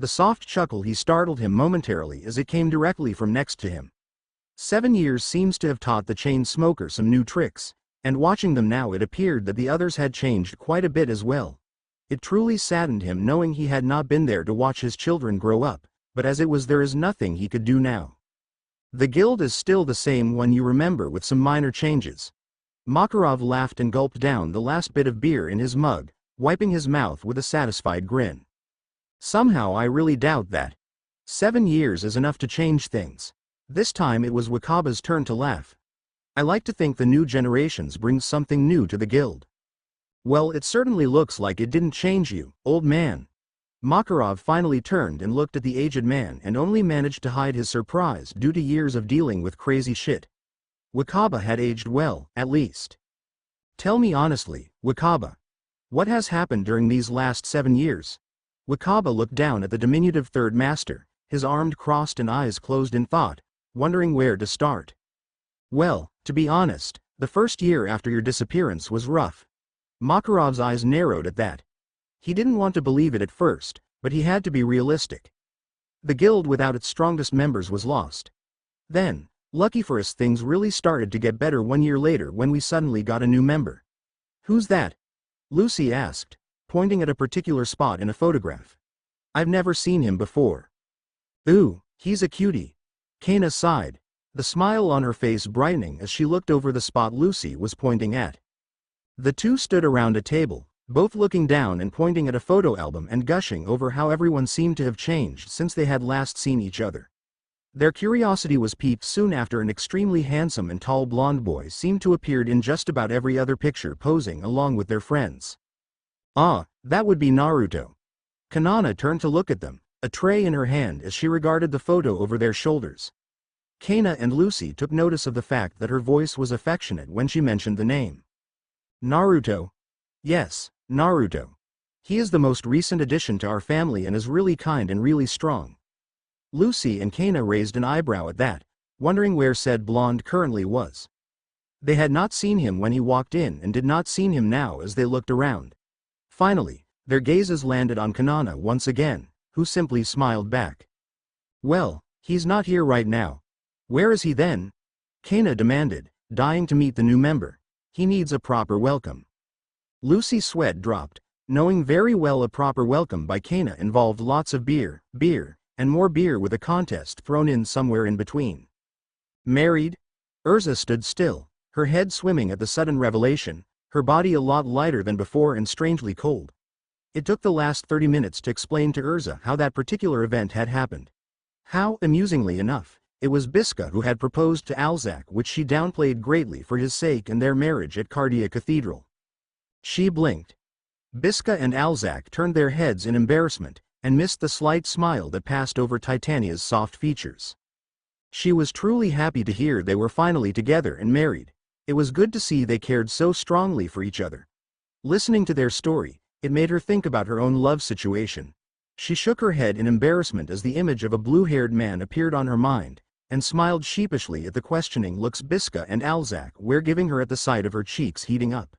The soft chuckle he startled him momentarily as it came directly from next to him. 7 years seems to have taught the chain smoker some new tricks, and watching them now it appeared that the others had changed quite a bit as well. It truly saddened him knowing he had not been there to watch his children grow up, but as it was there is nothing he could do now. The guild is still the same one you remember with some minor changes. Makarov laughed and gulped down the last bit of beer in his mug, wiping his mouth with a satisfied grin. Somehow I really doubt that. 7 years is enough to change things. This time it was Wakaba's turn to laugh. I like to think the new generations bring something new to the guild. Well, it certainly looks like it didn't change you, old man. Makarov finally turned and looked at the aged man and only managed to hide his surprise due to years of dealing with crazy shit. Wakaba had aged well, at least. Tell me honestly, Wakaba. What has happened during these last 7 years? Wakaba looked down at the diminutive third master, his arms crossed and eyes closed in thought, wondering where to start. Well, to be honest, the first year after your disappearance was rough. Makarov's eyes narrowed at that. He didn't want to believe it at first, but he had to be realistic. The guild without its strongest members was lost. Then, lucky for us, things really started to get better 1 year later when we suddenly got a new member. Who's that? Lucy asked, pointing at a particular spot in a photograph. I've never seen him before. Ooh, he's a cutie. Kana sighed, the smile on her face brightening as she looked over the spot Lucy was pointing at. The two stood around a table, both looking down and pointing at a photo album and gushing over how everyone seemed to have changed since they had last seen each other. Their curiosity was piqued soon after an extremely handsome and tall blonde boy seemed to appear in just about every other picture posing along with their friends. Ah, that would be Naruto. Kanana turned to look at them, a tray in her hand as she regarded the photo over their shoulders. Kana and Lucy took notice of the fact that her voice was affectionate when she mentioned the name. Naruto? Yes, Naruto. He is the most recent addition to our family and is really kind and really strong. Lucy and Kana raised an eyebrow at that, wondering where said blonde currently was. They had not seen him when he walked in and did not see him now as they looked around. Finally, their gazes landed on Kanana once again, who simply smiled back. Well, he's not here right now. Where is he then? Kana demanded, dying to meet the new member. He needs a proper welcome. Lucy's sweat dropped, knowing very well a proper welcome by Kana involved lots of beer, and more beer with a contest thrown in somewhere in between. Married? Urza stood still, her head swimming at the sudden revelation, her body a lot lighter than before and strangely cold. It took the last 30 minutes to explain to Urza how that particular event had happened. How, amusingly enough, it was Biska who had proposed to Alzak, which she downplayed greatly for his sake and their marriage at Cardia Cathedral. She blinked. Biska and Alzak turned their heads in embarrassment, and missed the slight smile that passed over Titania's soft features. She was truly happy to hear they were finally together and married. It was good to see they cared so strongly for each other. Listening to their story, it made her think about her own love situation. She shook her head in embarrassment as the image of a blue-haired man appeared on her mind, and smiled sheepishly at the questioning looks Biska and Alzak were giving her at the sight of her cheeks heating up.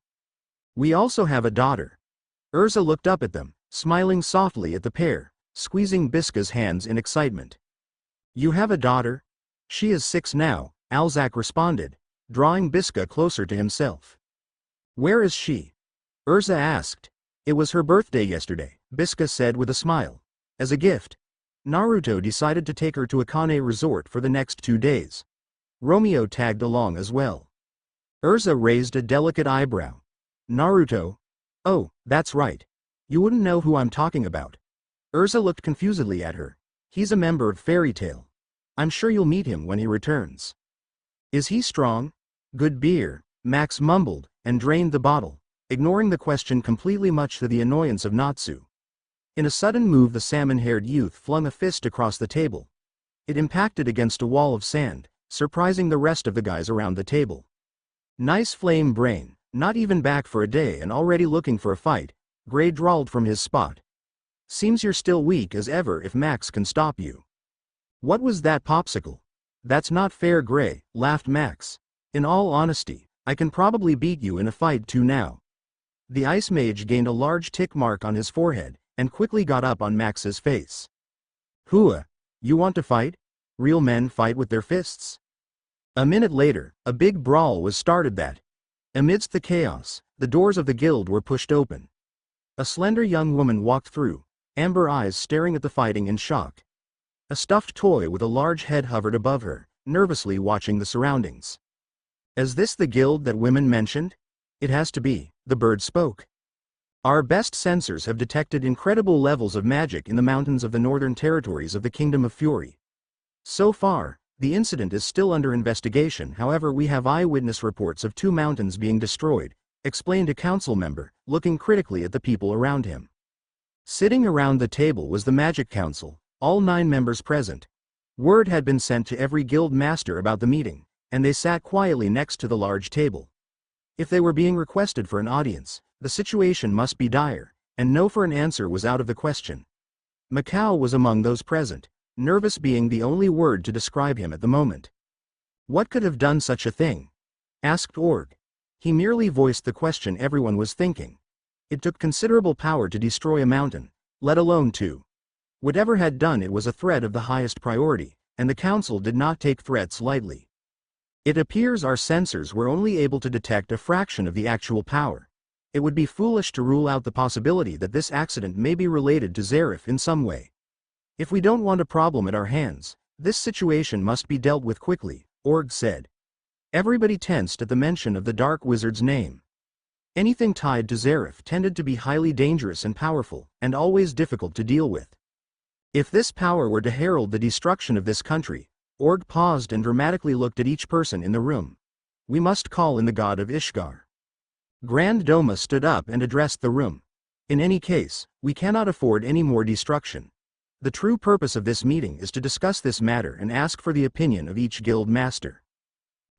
We also have a daughter. Urza looked up at them, smiling softly at the pair, squeezing Biska's hands in excitement. You have a daughter? She is 6 now, Alzak responded, drawing Biska closer to himself. Where is she? Urza asked. It was her birthday yesterday, Biska said with a smile. As a gift, Naruto decided to take her to a Kane resort for the next 2 days. Romeo tagged along as well. Urza raised a delicate eyebrow. Naruto? Oh, that's right. You wouldn't know who I'm talking about. Urza looked confusedly at her. He's a member of Fairy Tail. I'm sure you'll meet him when he returns. Is he strong? Good beer, Max mumbled, and drained the bottle, ignoring the question completely, much to the annoyance of Natsu. In a sudden move, the salmon-haired youth flung a fist across the table. It impacted against a wall of sand, surprising the rest of the guys around the table. Nice flame brain, not even back for a day and already looking for a fight, Gray drawled from his spot. Seems you're still weak as ever if Max can stop you. What was that popsicle? That's not fair, Gray, laughed Max. In all honesty, I can probably beat you in a fight too now. The ice mage gained a large tick mark on his forehead, and quickly got up on Max's face. Hua, you want to fight? Real men fight with their fists. A minute later, a big brawl was started that. Amidst the chaos, the doors of the guild were pushed open. A slender young woman walked through, amber eyes staring at the fighting in shock. A stuffed toy with a large head hovered above her, nervously watching the surroundings. Is this the guild that women mentioned? It has to be, the bird spoke. Our best sensors have detected incredible levels of magic in the mountains of the northern territories of the Kingdom of Fury. So far, the incident is still under investigation, however we have eyewitness reports of 2 mountains being destroyed, explained a council member, looking critically at the people around him. Sitting around the table was the Magic Council, all 9 members present. Word had been sent to every guild master about the meeting, and they sat quietly next to the large table. If they were being requested for an audience, the situation must be dire, and no for an answer was out of the question. Macau was among those present. nervous being the only word to describe him at the moment. What could have done such a thing? Asked Org. He merely voiced the question everyone was thinking. It took considerable power to destroy a mountain, let alone two. Whatever had done it was a threat of the highest priority, and the council did not take threats lightly. It appears our sensors were only able to detect a fraction of the actual power. It would be foolish to rule out the possibility that this accident may be related to Zarif in some way. If we don't want a problem at our hands, this situation must be dealt with quickly, Org said. Everybody tensed at the mention of the Dark Wizard's name. Anything tied to Zarif tended to be highly dangerous and powerful, and always difficult to deal with. If this power were to herald the destruction of this country, Org paused and dramatically looked at each person in the room. We must call in the god of Ishgar. Grand Doma stood up and addressed the room. In any case, we cannot afford any more destruction. The true purpose of this meeting is to discuss this matter and ask for the opinion of each guild master.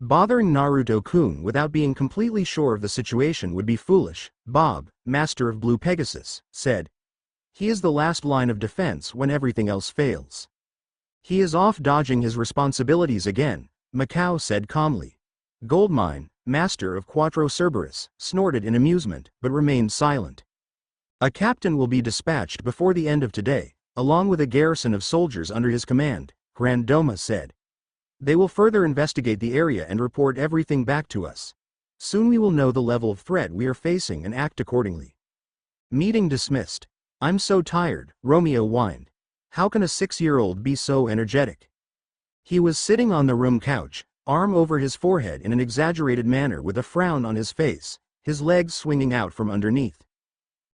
Bothering Naruto-kun without being completely sure of the situation would be foolish, Bob, master of Blue Pegasus, said. He is the last line of defense when everything else fails. He is off dodging his responsibilities again, Macau said calmly. Goldmine, master of Quattro Cerberus, snorted in amusement, but remained silent. A captain will be dispatched before the end of today, along with a garrison of soldiers under his command, Grand Doma said. They will further investigate the area and report everything back to us. Soon we will know the level of threat we are facing and act accordingly. Meeting dismissed. I'm so tired, Romeo whined. How can a 6-year-old be so energetic? He was sitting on the room couch, arm over his forehead in an exaggerated manner with a frown on his face, his legs swinging out from underneath.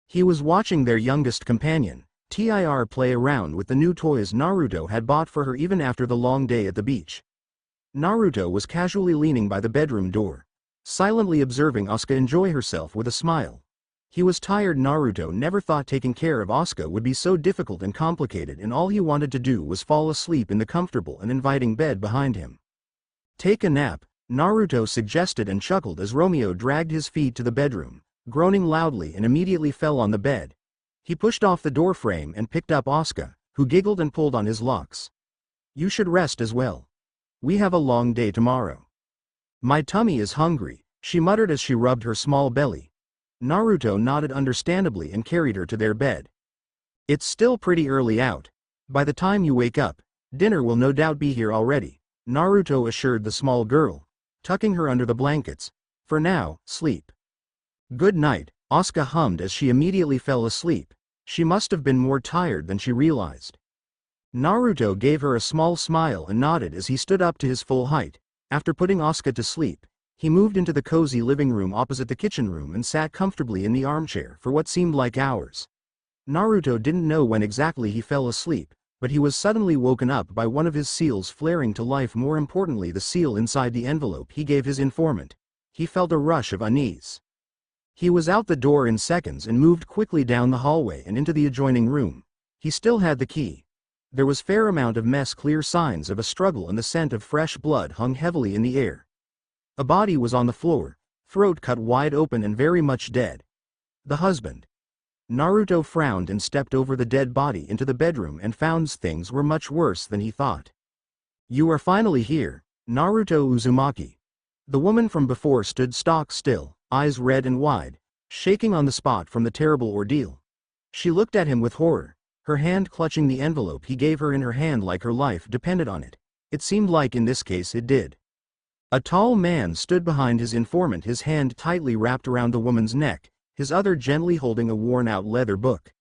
He was watching their youngest companion, Tir, play around with the new toys Naruto had bought for her even after the long day at the beach. Naruto was casually leaning by the bedroom door, silently observing Asuka enjoy herself with a smile. He was tired. Naruto never thought taking care of Asuka would be so difficult and complicated, and all he wanted to do was fall asleep in the comfortable and inviting bed behind him. Take a nap, Naruto suggested and chuckled as Romeo dragged his feet to the bedroom, groaning loudly, and immediately fell on the bed. He pushed off the door frame and picked up Asuka, who giggled and pulled on his locks. You should rest as well. We have a long day tomorrow. My tummy is hungry, she muttered as she rubbed her small belly. Naruto nodded understandably and carried her to their bed. It's still pretty early out. By the time you wake up, dinner will no doubt be here already, Naruto assured the small girl, tucking her under the blankets. For now, sleep. Good night, Asuka hummed as she immediately fell asleep. She must have been more tired than she realized. Naruto gave her a small smile and nodded as he stood up to his full height. After putting Asuka to sleep, he moved into the cozy living room opposite the kitchen room and sat comfortably in the armchair for what seemed like hours. Naruto didn't know when exactly he fell asleep, but he was suddenly woken up by one of his seals flaring to life. More importantly, the seal inside the envelope he gave his informant. He felt a rush of unease. He was out the door in seconds and moved quickly down the hallway and into the adjoining room. He still had the key. There was fair amount of mess, clear signs of a struggle, and the scent of fresh blood hung heavily in the air. A body was on the floor, throat cut wide open and very much dead. The husband. Naruto frowned and stepped over the dead body into the bedroom and found things were much worse than he thought. You are finally here, Naruto Uzumaki. The woman from before stood stock still, eyes red and wide, shaking on the spot from the terrible ordeal. She looked at him with horror, her hand clutching the envelope he gave her in her hand like her life depended on it. It seemed like in this case it did. A tall man stood behind his informant, his hand tightly wrapped around the woman's neck, his other gently holding a worn-out leather book.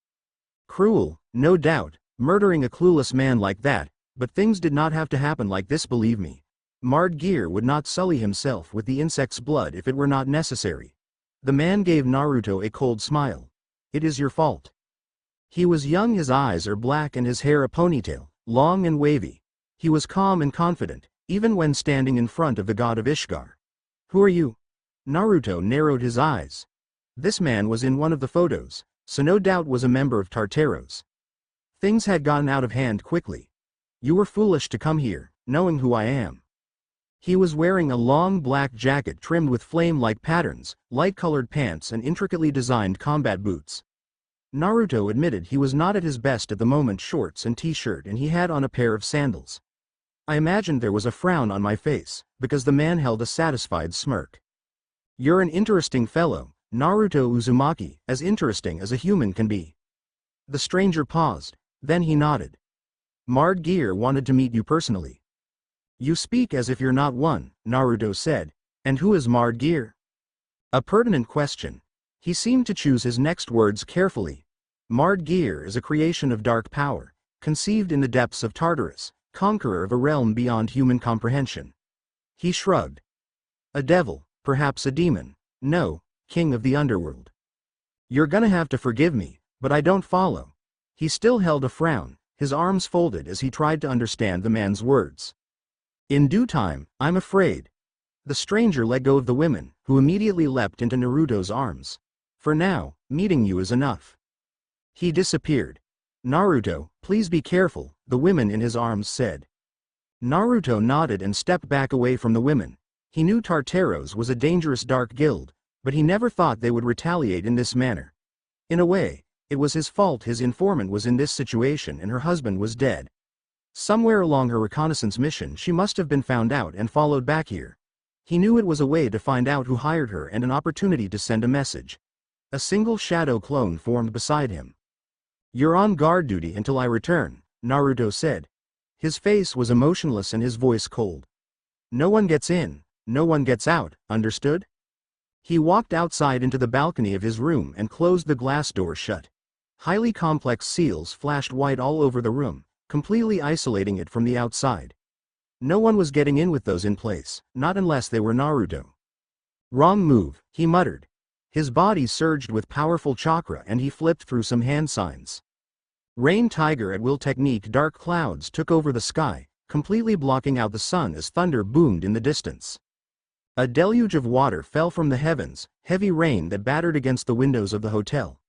Cruel, no doubt, murdering a clueless man like that, but things did not have to happen like this, believe me. Mardgear would not sully himself with the insect's blood if it were not necessary. The man gave Naruto a cold smile. It is your fault. He was young, his eyes are black and his hair a ponytail, long and wavy. He was calm and confident, even when standing in front of the god of Ishgar. Who are you? Naruto narrowed his eyes. This man was in one of the photos, so no doubt was a member of Tartaros. Things had gotten out of hand quickly. You were foolish to come here, knowing who I am. He was wearing a long black jacket trimmed with flame-like patterns, light-colored pants and intricately designed combat boots. Naruto admitted he was not at his best at the moment. Shorts and t-shirt, and he had on a pair of sandals. I imagined there was a frown on my face, because the man held a satisfied smirk. You're an interesting fellow, Naruto Uzumaki, as interesting as a human can be. The stranger paused, then he nodded. Mard Gear wanted to meet you personally. You speak as if you're not one, Naruto said, and who is Mard Gear? A pertinent question. He seemed to choose his next words carefully. Mard Gear is a creation of dark power, conceived in the depths of Tartarus, conqueror of a realm beyond human comprehension. He shrugged. A devil, perhaps a demon, no, king of the underworld. You're gonna have to forgive me, but I don't follow. He still held a frown, his arms folded as he tried to understand the man's words. In due time, I'm afraid. The stranger let go of the women, who immediately leapt into Naruto's arms. For now, meeting you is enough. He disappeared. Naruto, please be careful, the women in his arms said. Naruto nodded and stepped back away from the women. He knew Tartaros was a dangerous dark guild, but he never thought they would retaliate in this manner. In a way, it was his fault his informant was in this situation and her husband was dead. Somewhere along her reconnaissance mission she must have been found out and followed back here. He knew it was a way to find out who hired her and an opportunity to send a message. A single shadow clone formed beside him. You're on guard duty until I return, Naruto said. His face was emotionless and his voice cold. No one gets in, no one gets out, understood? He walked outside into the balcony of his room and closed the glass door shut. Highly complex seals flashed white all over the room, completely isolating it from the outside. No one was getting in with those in place, not unless they were Naruto. Wrong move, he muttered. His body surged with powerful chakra and he flipped through some hand signs. Rain Tiger at will technique. Dark clouds took over the sky, completely blocking out the sun as thunder boomed in the distance. A deluge of water fell from the heavens, heavy rain that battered against the windows of the hotel.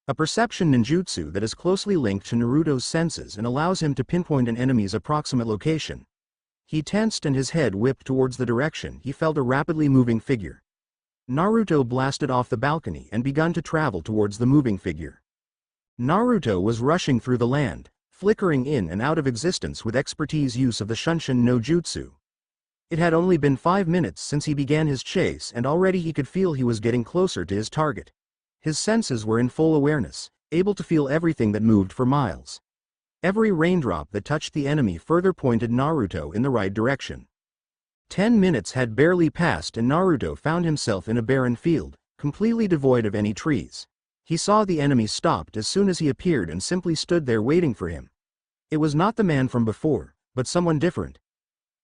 A perception ninjutsu that is closely linked to Naruto's senses and allows him to pinpoint an enemy's approximate location. He tensed and his head whipped towards the direction he felt a rapidly moving figure. Naruto blasted off the balcony and begun to travel towards the moving figure. Naruto was rushing through the land, flickering in and out of existence with expertise use of the Shunshin no Jutsu. It had only been 5 minutes since he began his chase and already he could feel he was getting closer to his target. His senses were in full awareness, able to feel everything that moved for miles. Every raindrop that touched the enemy further pointed Naruto in the right direction. 10 minutes had barely passed and Naruto found himself in a barren field, completely devoid of any trees. He saw the enemy stopped as soon as he appeared and simply stood there waiting for him. It was not the man from before, but someone different.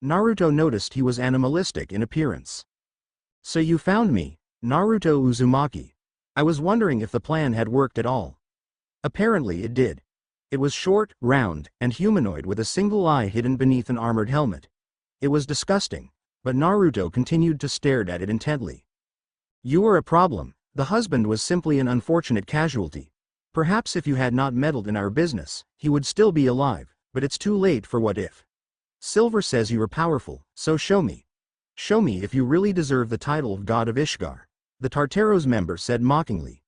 Naruto noticed he was animalistic in appearance. So you found me, Naruto Uzumaki. I was wondering if the plan had worked at all. Apparently it did. It was short, round, and humanoid with a single eye hidden beneath an armored helmet. It was disgusting, but Naruto continued to stare at it intently. You were a problem. The husband was simply an unfortunate casualty. Perhaps if you had not meddled in our business, he would still be alive, but it's too late for what if. Silver says you are powerful, so show me. Show me if you really deserve the title of God of Ishgar, the Tartaros member said mockingly.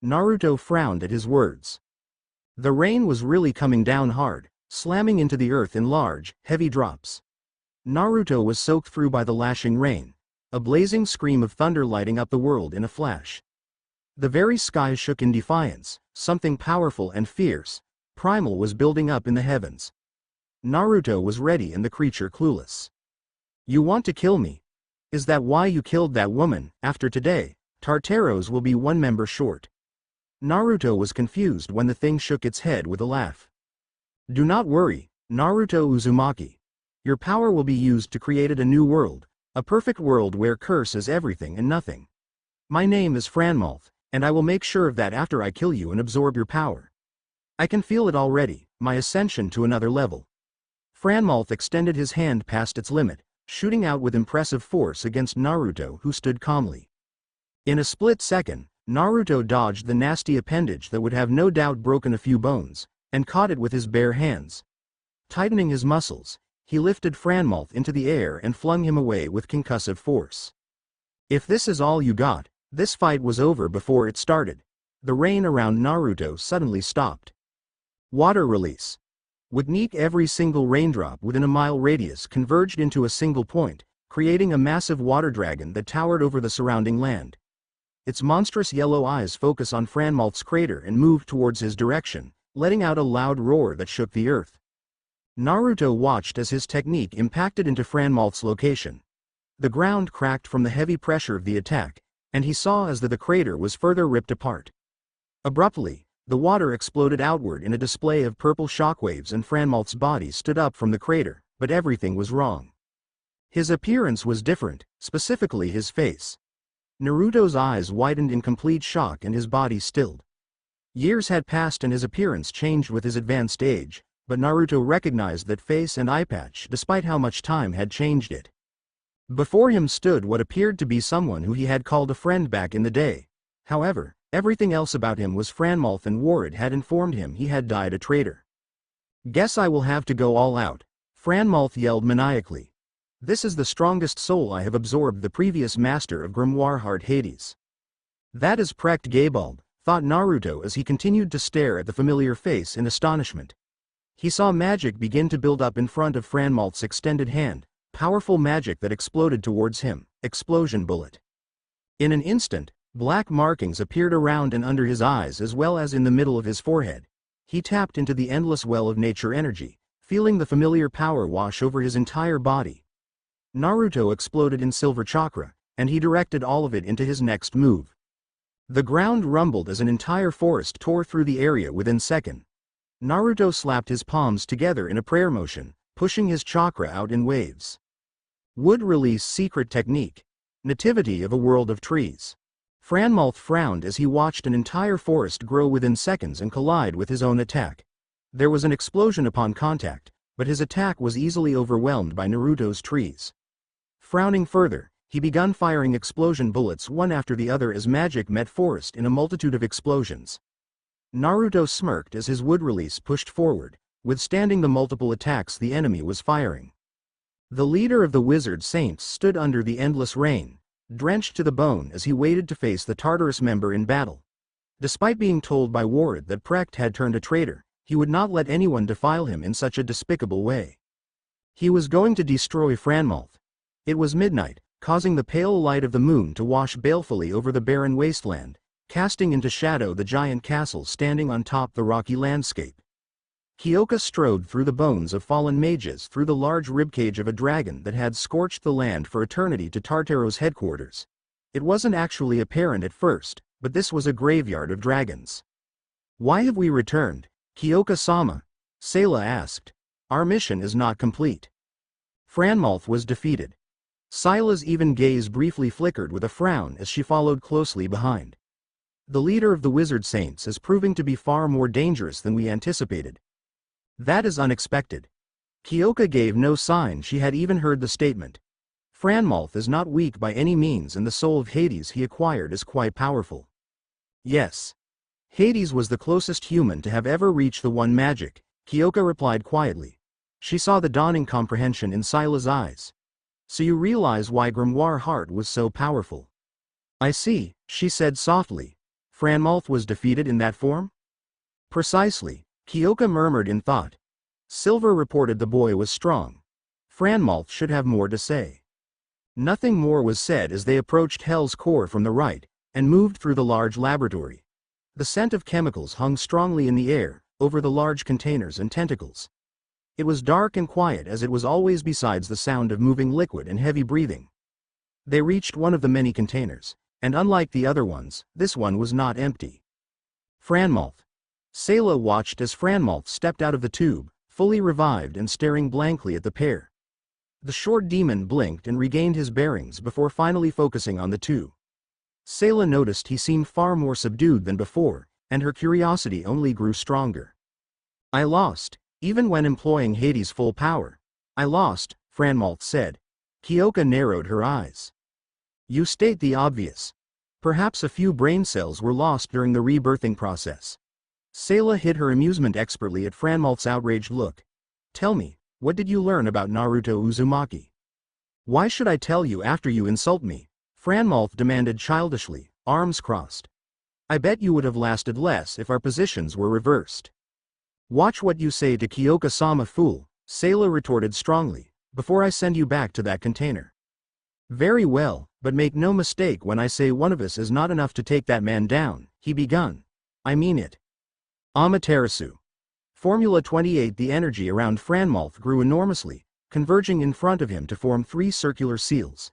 Naruto frowned at his words. The rain was really coming down hard, slamming into the earth in large, heavy drops. Naruto was soaked through by the lashing rain, a blazing scream of thunder lighting up the world in a flash. The very sky shook in defiance, something powerful and fierce, primal was building up in the heavens. Naruto was ready and the creature clueless. You want to kill me? Is that why you killed that woman? After today, Tartaros will be one member short. Naruto was confused when the thing shook its head with a laugh. Do not worry, Naruto Uzumaki. Your power will be used to create a new world, a perfect world where curse is everything and nothing. My name is Franmalth, and I will make sure of that after I kill you and absorb your power. I can feel it already, my ascension to another level. Franmalth extended his hand past its limit, shooting out with impressive force against Naruto who stood calmly. In a split second, Naruto dodged the nasty appendage that would have no doubt broken a few bones, and caught it with his bare hands. Tightening his muscles, he lifted Franmalth into the air and flung him away with concussive force. If this is all you got, this fight was over before it started. The rain around Naruto suddenly stopped. Water release. With Neek, every single raindrop within a mile radius converged into a single point, creating a massive water dragon that towered over the surrounding land. Its monstrous yellow eyes focus on Franmalth's crater and moved towards his direction, letting out a loud roar that shook the earth. Naruto watched as his technique impacted into Franmalth's location. The ground cracked from the heavy pressure of the attack, and he saw as the crater was further ripped apart. Abruptly, the water exploded outward in a display of purple shockwaves and Franmalth's body stood up from the crater, but everything was wrong. His appearance was different, specifically his face. Naruto's eyes widened in complete shock and his body stilled. Years had passed and his appearance changed with his advanced age, but Naruto recognized that face and eye patch despite how much time had changed it. Before him stood what appeared to be someone who he had called a friend back in the day. However, everything else about him was Franmalth, and Warad had informed him he had died a traitor. "Guess I will have to go all out," Franmalth yelled maniacally. "This is the strongest soul I have absorbed, the previous master of Grimoire Heart Hades." "That is Precht Gabald," thought Naruto as he continued to stare at the familiar face in astonishment. He saw magic begin to build up in front of Franmalth's extended hand, powerful magic that exploded towards him, explosion bullet. In an instant, black markings appeared around and under his eyes as well as in the middle of his forehead. He tapped into the endless well of nature energy, feeling the familiar power wash over his entire body. Naruto exploded in Silver Chakra, and he directed all of it into his next move. The ground rumbled as an entire forest tore through the area within seconds. Naruto slapped his palms together in a prayer motion, pushing his chakra out in waves. Wood release secret technique. Nativity of a world of trees. Franmalth frowned as he watched an entire forest grow within seconds and collide with his own attack. There was an explosion upon contact, but his attack was easily overwhelmed by Naruto's trees. Frowning further, he began firing explosion bullets one after the other as magic met forest in a multitude of explosions. Naruto smirked as his wood release pushed forward, withstanding the multiple attacks the enemy was firing. The leader of the wizard saints stood under the endless rain, drenched to the bone as he waited to face the Tartarus member in battle. Despite being told by Warad that Precht had turned a traitor, he would not let anyone defile him in such a despicable way. He was going to destroy Franmalth. It was midnight, causing the pale light of the moon to wash balefully over the barren wasteland, casting into shadow the giant castle standing on top the rocky landscape. Kyoka strode through the bones of fallen mages through the large ribcage of a dragon that had scorched the land for eternity to Tartaro's headquarters. It wasn't actually apparent at first, but this was a graveyard of dragons. "Why have we returned, Kyoka-sama?" Sayla asked. "Our mission is not complete." Franmalth was defeated. Sayla's even gaze briefly flickered with a frown as she followed closely behind. "The leader of the wizard saints is proving to be far more dangerous than we anticipated." "That is unexpected." Kyoka gave no sign she had even heard the statement. "Franmalth is not weak by any means, and the soul of Hades he acquired is quite powerful." "Yes. Hades was the closest human to have ever reached the one magic," Kyoka replied quietly. She saw the dawning comprehension in Sayla's eyes. "So you realize why Grimoire Heart was so powerful." "I see," she said softly. "Franmalth was defeated in that form?" "Precisely," Kyoka murmured in thought. Silver reported the boy was strong. Franmalth should have more to say. Nothing more was said as they approached Hell's Core from the right, and moved through the large laboratory. The scent of chemicals hung strongly in the air, over the large containers and tentacles. It was dark and quiet as it was always, besides the sound of moving liquid and heavy breathing. They reached one of the many containers, and unlike the other ones, this one was not empty. Franmalth. Sayla watched as Franmalth stepped out of the tube, fully revived and staring blankly at the pair. The short demon blinked and regained his bearings before finally focusing on the two. Sayla noticed he seemed far more subdued than before, and her curiosity only grew stronger. "I lost, even when employing Hades' full power. I lost," Franmalth said. Kyoka narrowed her eyes. "You state the obvious. Perhaps a few brain cells were lost during the rebirthing process." Sayla hid her amusement expertly at Franmalth's outraged look. "Tell me, what did you learn about Naruto Uzumaki?" "Why should I tell you after you insult me?" Franmalth demanded childishly, arms crossed. I bet you would have lasted less if our positions were reversed. Watch what you say to Kyoka-sama, fool, Sailor retorted strongly, before I send you back to that container. Very well, but make no mistake when I say one of us is not enough to take that man down, he begun. I mean it. Amaterasu. Formula 28. The energy around Franmalth grew enormously, converging in front of him to form 3 circular seals.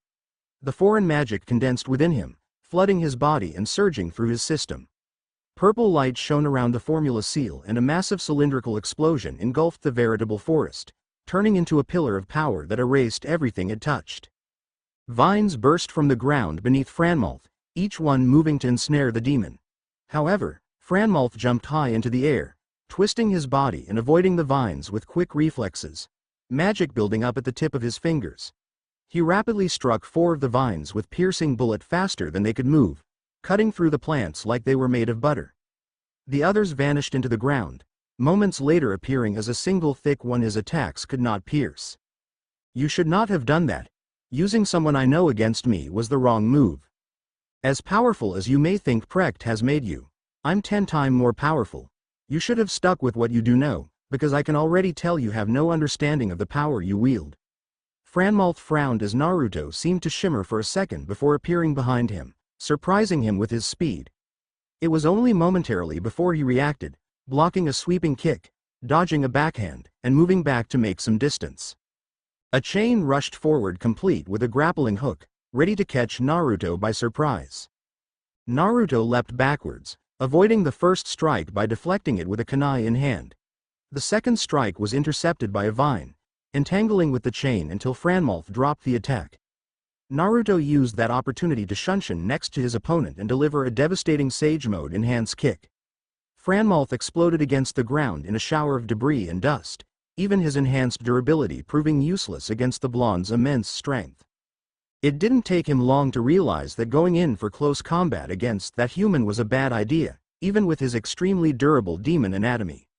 The foreign magic condensed within him, flooding his body and surging through his system. Purple light shone around the formula seal and a massive cylindrical explosion engulfed the veritable forest, turning into a pillar of power that erased everything it touched. Vines burst from the ground beneath Franmalth, each one moving to ensnare the demon. However, Franmalth jumped high into the air, twisting his body and avoiding the vines with quick reflexes, magic building up at the tip of his fingers. He rapidly struck 4 of the vines with piercing bullet faster than they could move, cutting through the plants like they were made of butter. The others vanished into the ground, moments later appearing as a single thick one his attacks could not pierce. You should not have done that. Using someone I know against me was the wrong move. As powerful as you may think Precht has made you, I'm 10 times more powerful. You should have stuck with what you do know, because I can already tell you have no understanding of the power you wield. Franmalth frowned as Naruto seemed to shimmer for a second before appearing behind him, surprising him with his speed. It was only momentarily before he reacted, blocking a sweeping kick, dodging a backhand, and moving back to make some distance. A chain rushed forward complete with a grappling hook, ready to catch Naruto by surprise. Naruto leapt backwards, avoiding the first strike by deflecting it with a kunai in hand. The second strike was intercepted by a vine, entangling with the chain until Franmalth dropped the attack. Naruto used that opportunity to shunshin next to his opponent and deliver a devastating Sage Mode enhanced kick. Franmalth exploded against the ground in a shower of debris and dust, even his enhanced durability proving useless against the blonde's immense strength. It didn't take him long to realize that going in for close combat against that human was a bad idea, even with his extremely durable demon anatomy.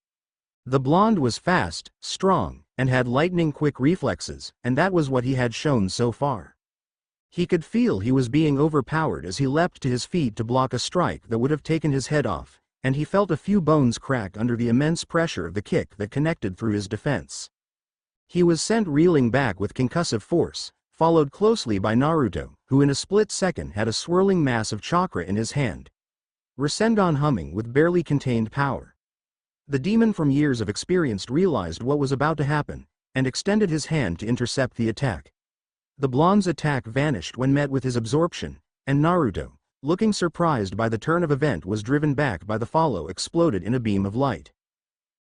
The blonde was fast, strong, and had lightning-quick reflexes, and that was what he had shown so far. He could feel he was being overpowered as he leapt to his feet to block a strike that would have taken his head off, and he felt a few bones crack under the immense pressure of the kick that connected through his defense. He was sent reeling back with concussive force, followed closely by Naruto, who in a split second had a swirling mass of chakra in his hand. Rasengan humming with barely contained power. The demon from years of experience realized what was about to happen, and extended his hand to intercept the attack. The blonde's attack vanished when met with his absorption, and Naruto, looking surprised by the turn of event, was driven back by the follow exploded in a beam of light.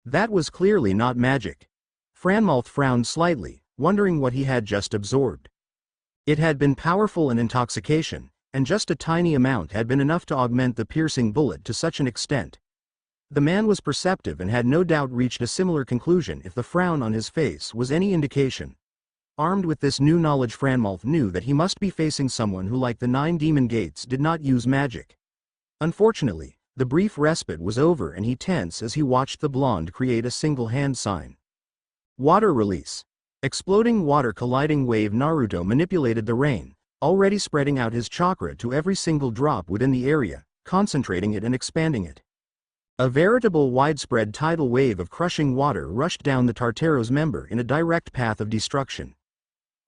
That was clearly not magic. Franmalth frowned slightly, wondering what he had just absorbed. It had been powerful and intoxication, and just a tiny amount had been enough to augment the piercing bullet to such an extent. The man was perceptive and had no doubt reached a similar conclusion if the frown on his face was any indication. Armed with this new knowledge, Franmalth knew that he must be facing someone who, like the 9 demon gates, did not use magic. Unfortunately, the brief respite was over and he tensed as he watched the blonde create a single hand sign. Water release. Exploding water colliding wave. Naruto manipulated the rain, already spreading out his chakra to every single drop within the area, concentrating it and expanding it. A veritable widespread tidal wave of crushing water rushed down the Tartaro's member in a direct path of destruction.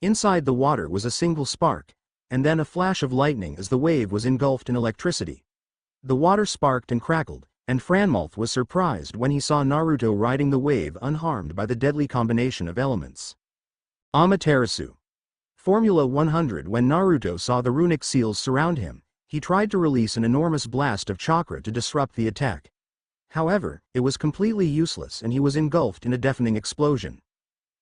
Inside the water was a single spark, and then a flash of lightning as the wave was engulfed in electricity. The water sparked and crackled, and Franmalth was surprised when he saw Naruto riding the wave unharmed by the deadly combination of elements. Amaterasu. Formula 100. When Naruto saw the runic seals surround him, he tried to release an enormous blast of chakra to disrupt the attack. However, it was completely useless and he was engulfed in a deafening explosion.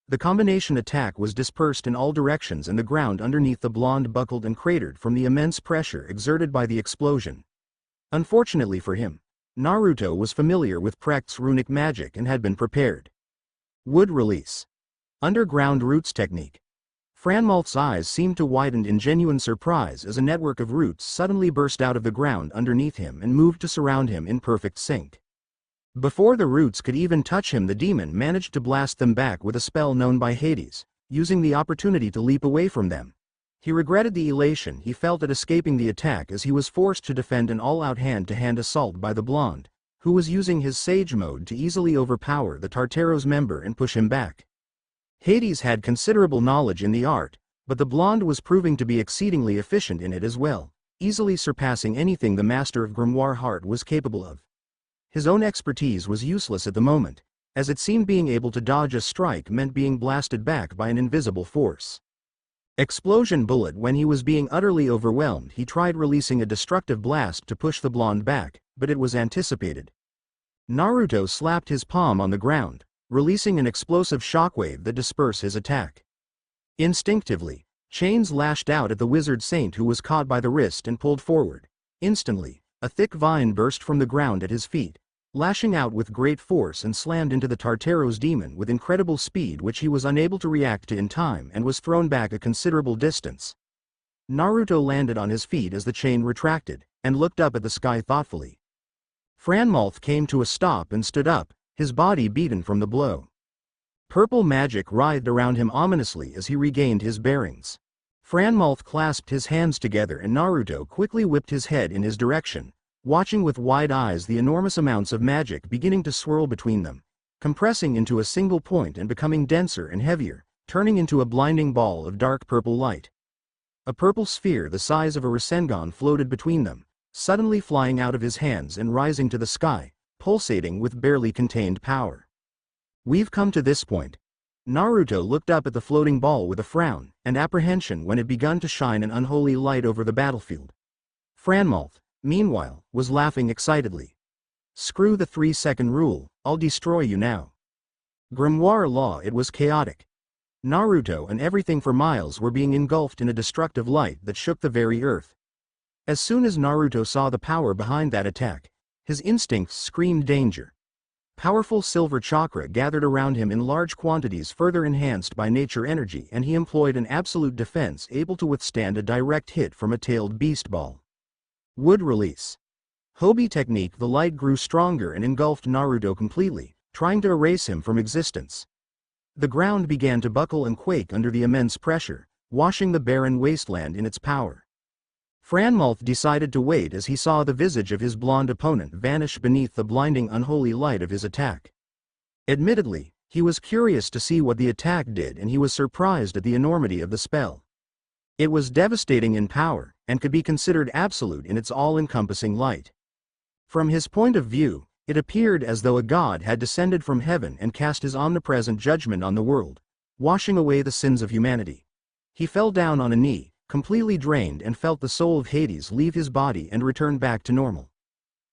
The combination attack was dispersed in all directions and the ground underneath the blonde buckled and cratered from the immense pressure exerted by the explosion. Unfortunately for him, Naruto was familiar with Precht's runic magic and had been prepared. Wood release. Underground roots technique. Franmalth's eyes seemed to widen in genuine surprise as a network of roots suddenly burst out of the ground underneath him and moved to surround him in perfect sync. Before the roots could even touch him, the demon managed to blast them back with a spell known by Hades, using the opportunity to leap away from them. He regretted the elation he felt at escaping the attack as he was forced to defend an all-out hand-to-hand assault by the blonde, who was using his Sage mode to easily overpower the Tartaros member and push him back. Hades had considerable knowledge in the art, but the blonde was proving to be exceedingly efficient in it as well, easily surpassing anything the master of Grimoire Heart was capable of. His own expertise was useless at the moment, as it seemed being able to dodge a strike meant being blasted back by an invisible force. Explosion bullet. When he was being utterly overwhelmed, he tried releasing a destructive blast to push the blonde back, but it was anticipated. Naruto slapped his palm on the ground, releasing an explosive shockwave that dispersed his attack. Instinctively, chains lashed out at the wizard saint, who was caught by the wrist and pulled forward. Instantly, a thick vine burst from the ground at his feet, lashing out with great force and slammed into the Tartaros demon with incredible speed, which he was unable to react to in time and was thrown back a considerable distance. Naruto landed on his feet as the chain retracted, and looked up at the sky thoughtfully. Franmalth came to a stop and stood up, his body beaten from the blow. Purple magic writhed around him ominously as he regained his bearings. Franmalth clasped his hands together and Naruto quickly whipped his head in his direction, watching with wide eyes the enormous amounts of magic beginning to swirl between them, compressing into a single point and becoming denser and heavier, turning into a blinding ball of dark purple light. A purple sphere the size of a Rasengan floated between them, suddenly flying out of his hands and rising to the sky, pulsating with barely contained power. We've come to this point. Naruto looked up at the floating ball with a frown and apprehension when it began to shine an unholy light over the battlefield. Franmalth, meanwhile, was laughing excitedly. Screw the 3-second rule, I'll destroy you now. Grimoire law. It was chaotic. Naruto and everything for miles were being engulfed in a destructive light that shook the very earth. As soon as Naruto saw the power behind that attack, his instincts screamed danger. Powerful silver chakra gathered around him in large quantities, further enhanced by nature energy, and he employed an absolute defense able to withstand a direct hit from a tailed beast ball. Wood release. Hobie technique. The light grew stronger and engulfed Naruto completely, trying to erase him from existence. The ground began to buckle and quake under the immense pressure, washing the barren wasteland in its power. Franmalth decided to wait as he saw the visage of his blonde opponent vanish beneath the blinding unholy light of his attack. Admittedly, he was curious to see what the attack did, and he was surprised at the enormity of the spell. It was devastating in power, and could be considered absolute in its all-encompassing light. From his point of view, it appeared as though a god had descended from heaven and cast his omnipresent judgment on the world, washing away the sins of humanity. He fell down on a knee, completely drained, and felt the soul of Hades leave his body and return back to normal.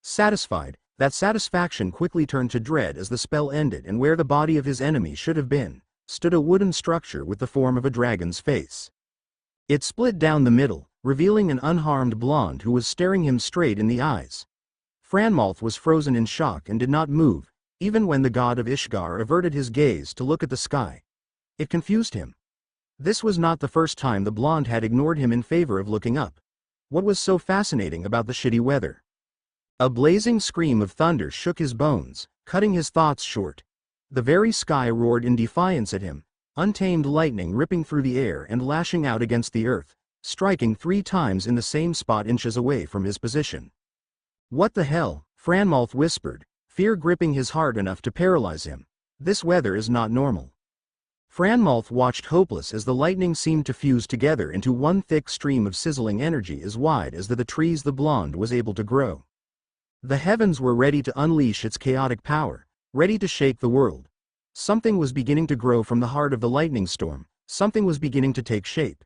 Satisfied, that satisfaction quickly turned to dread as the spell ended, and where the body of his enemy should have been, stood a wooden structure with the form of a dragon's face. It split down the middle, revealing an unharmed blonde who was staring him straight in the eyes. Franmalth was frozen in shock and did not move, even when the god of Ishgar averted his gaze to look at the sky. It confused him. This was not the first time the blonde had ignored him in favor of looking up. What was so fascinating about the shitty weather? A blazing scream of thunder shook his bones, cutting his thoughts short. The very sky roared in defiance at him, untamed lightning ripping through the air and lashing out against the earth, striking 3 times in the same spot inches away from his position. What the hell? Franmalth whispered, fear gripping his heart enough to paralyze him. This weather is not normal. Franmalth watched hopeless as the lightning seemed to fuse together into one thick stream of sizzling energy as wide as the trees the blonde was able to grow. The heavens were ready to unleash its chaotic power, ready to shake the world. Something was beginning to grow from the heart of the lightning storm, something was beginning to take shape.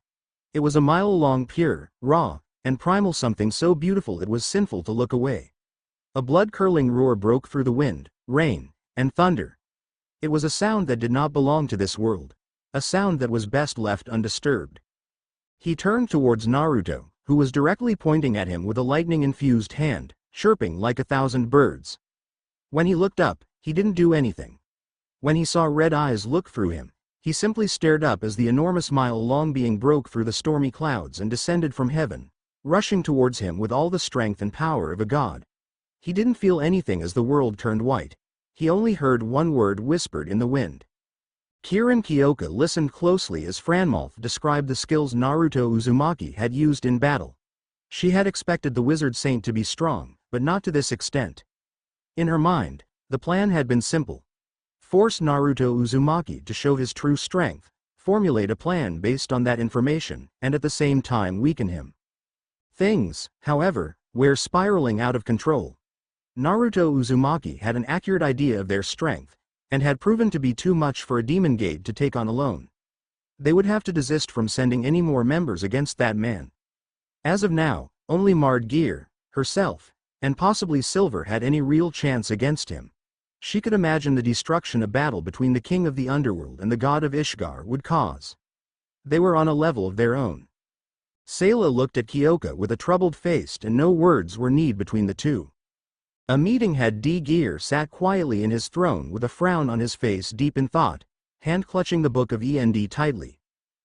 It was a mile-long, pure, raw, and primal something so beautiful it was sinful to look away. A blood-curdling roar broke through the wind, rain, and thunder. It was a sound that did not belong to this world, a sound that was best left undisturbed. He turned towards Naruto, who was directly pointing at him with a lightning-infused hand, chirping like 1,000 birds. When he looked up, he didn't do anything. When he saw red eyes look through him, he simply stared up as the enormous mile-long being broke through the stormy clouds and descended from heaven, rushing towards him with all the strength and power of a god. He didn't feel anything as the world turned white. He only heard one word whispered in the wind. Kirin Kyoka listened closely as Franmalth described the skills Naruto Uzumaki had used in battle. She had expected the wizard saint to be strong, but not to this extent. In her mind, the plan had been simple. Force Naruto Uzumaki to show his true strength, formulate a plan based on that information, and at the same time weaken him. Things, however, were spiraling out of control. Naruto Uzumaki had an accurate idea of their strength, and had proven to be too much for a demon gate to take on alone. They would have to desist from sending any more members against that man. As of now, only Mard Gear, herself, and possibly Silver had any real chance against him. She could imagine the destruction a battle between the king of the underworld and the god of Ishgar would cause. They were on a level of their own. Sayla looked at Kyoka with a troubled face, and no words were needed between the two. A meeting had D-Gear sat quietly in his throne with a frown on his face, deep in thought, hand clutching the book of END tightly.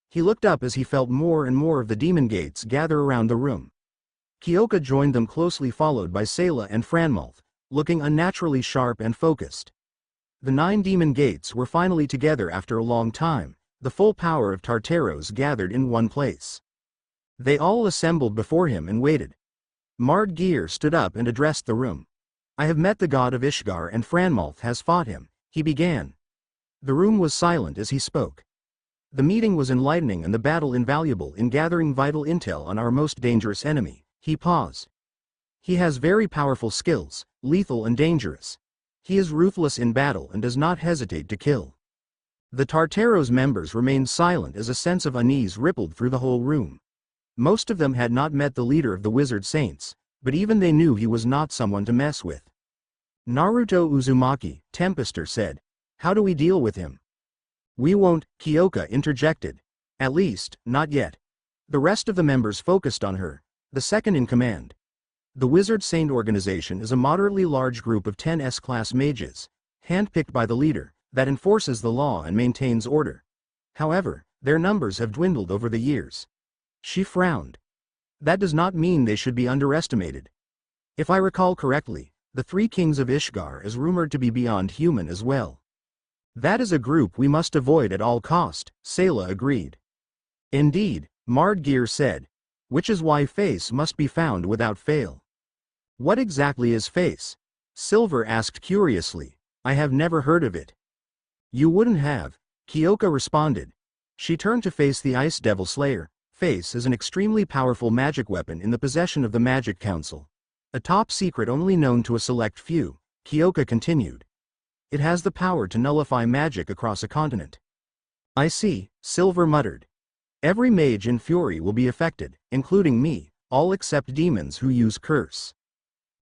He looked up as he felt more and more of the demon gates gather around the room. Kyoka joined them, closely followed by Sayla and Franmalth, looking unnaturally sharp and focused. The 9 demon gates were finally together after a long time, the full power of Tartaros gathered in one place. They all assembled before him and waited. Mard Gear stood up and addressed the room. "I have met the god of Ishgar and Franmalth has fought him," he began. The room was silent as he spoke. "The meeting was enlightening and the battle invaluable in gathering vital intel on our most dangerous enemy." He paused. "He has very powerful skills, lethal and dangerous. He is ruthless in battle and does not hesitate to kill." The Tartaros members remained silent as a sense of unease rippled through the whole room. Most of them had not met the leader of the Wizard Saints, but even they knew he was not someone to mess with. Naruto Uzumaki, Tempester said. "How do we deal with him?" "We won't," Kyoka interjected. "At least, not yet." The rest of the members focused on her, the second in command. The Wizard Saint organization is a moderately large group of 10 S-class mages, handpicked by the leader, that enforces the law and maintains order. However, their numbers have dwindled over the years. She frowned. That does not mean they should be underestimated. If I recall correctly, the 3 kings of Ishgar is rumored to be beyond human as well. That is a group we must avoid at all cost, Sayla agreed. Indeed, Mard Gear said. Which is why Face must be found without fail. What exactly is Face? Silver asked curiously. I have never heard of it. You wouldn't have, Kyoka responded. She turned to face the Ice Devil Slayer. Face is an extremely powerful magic weapon in the possession of the Magic Council. A top secret only known to a select few, Kyoka continued. It has the power to nullify magic across a continent. I see, Silver muttered. Every mage in Fury will be affected, including me, all except demons who use curse.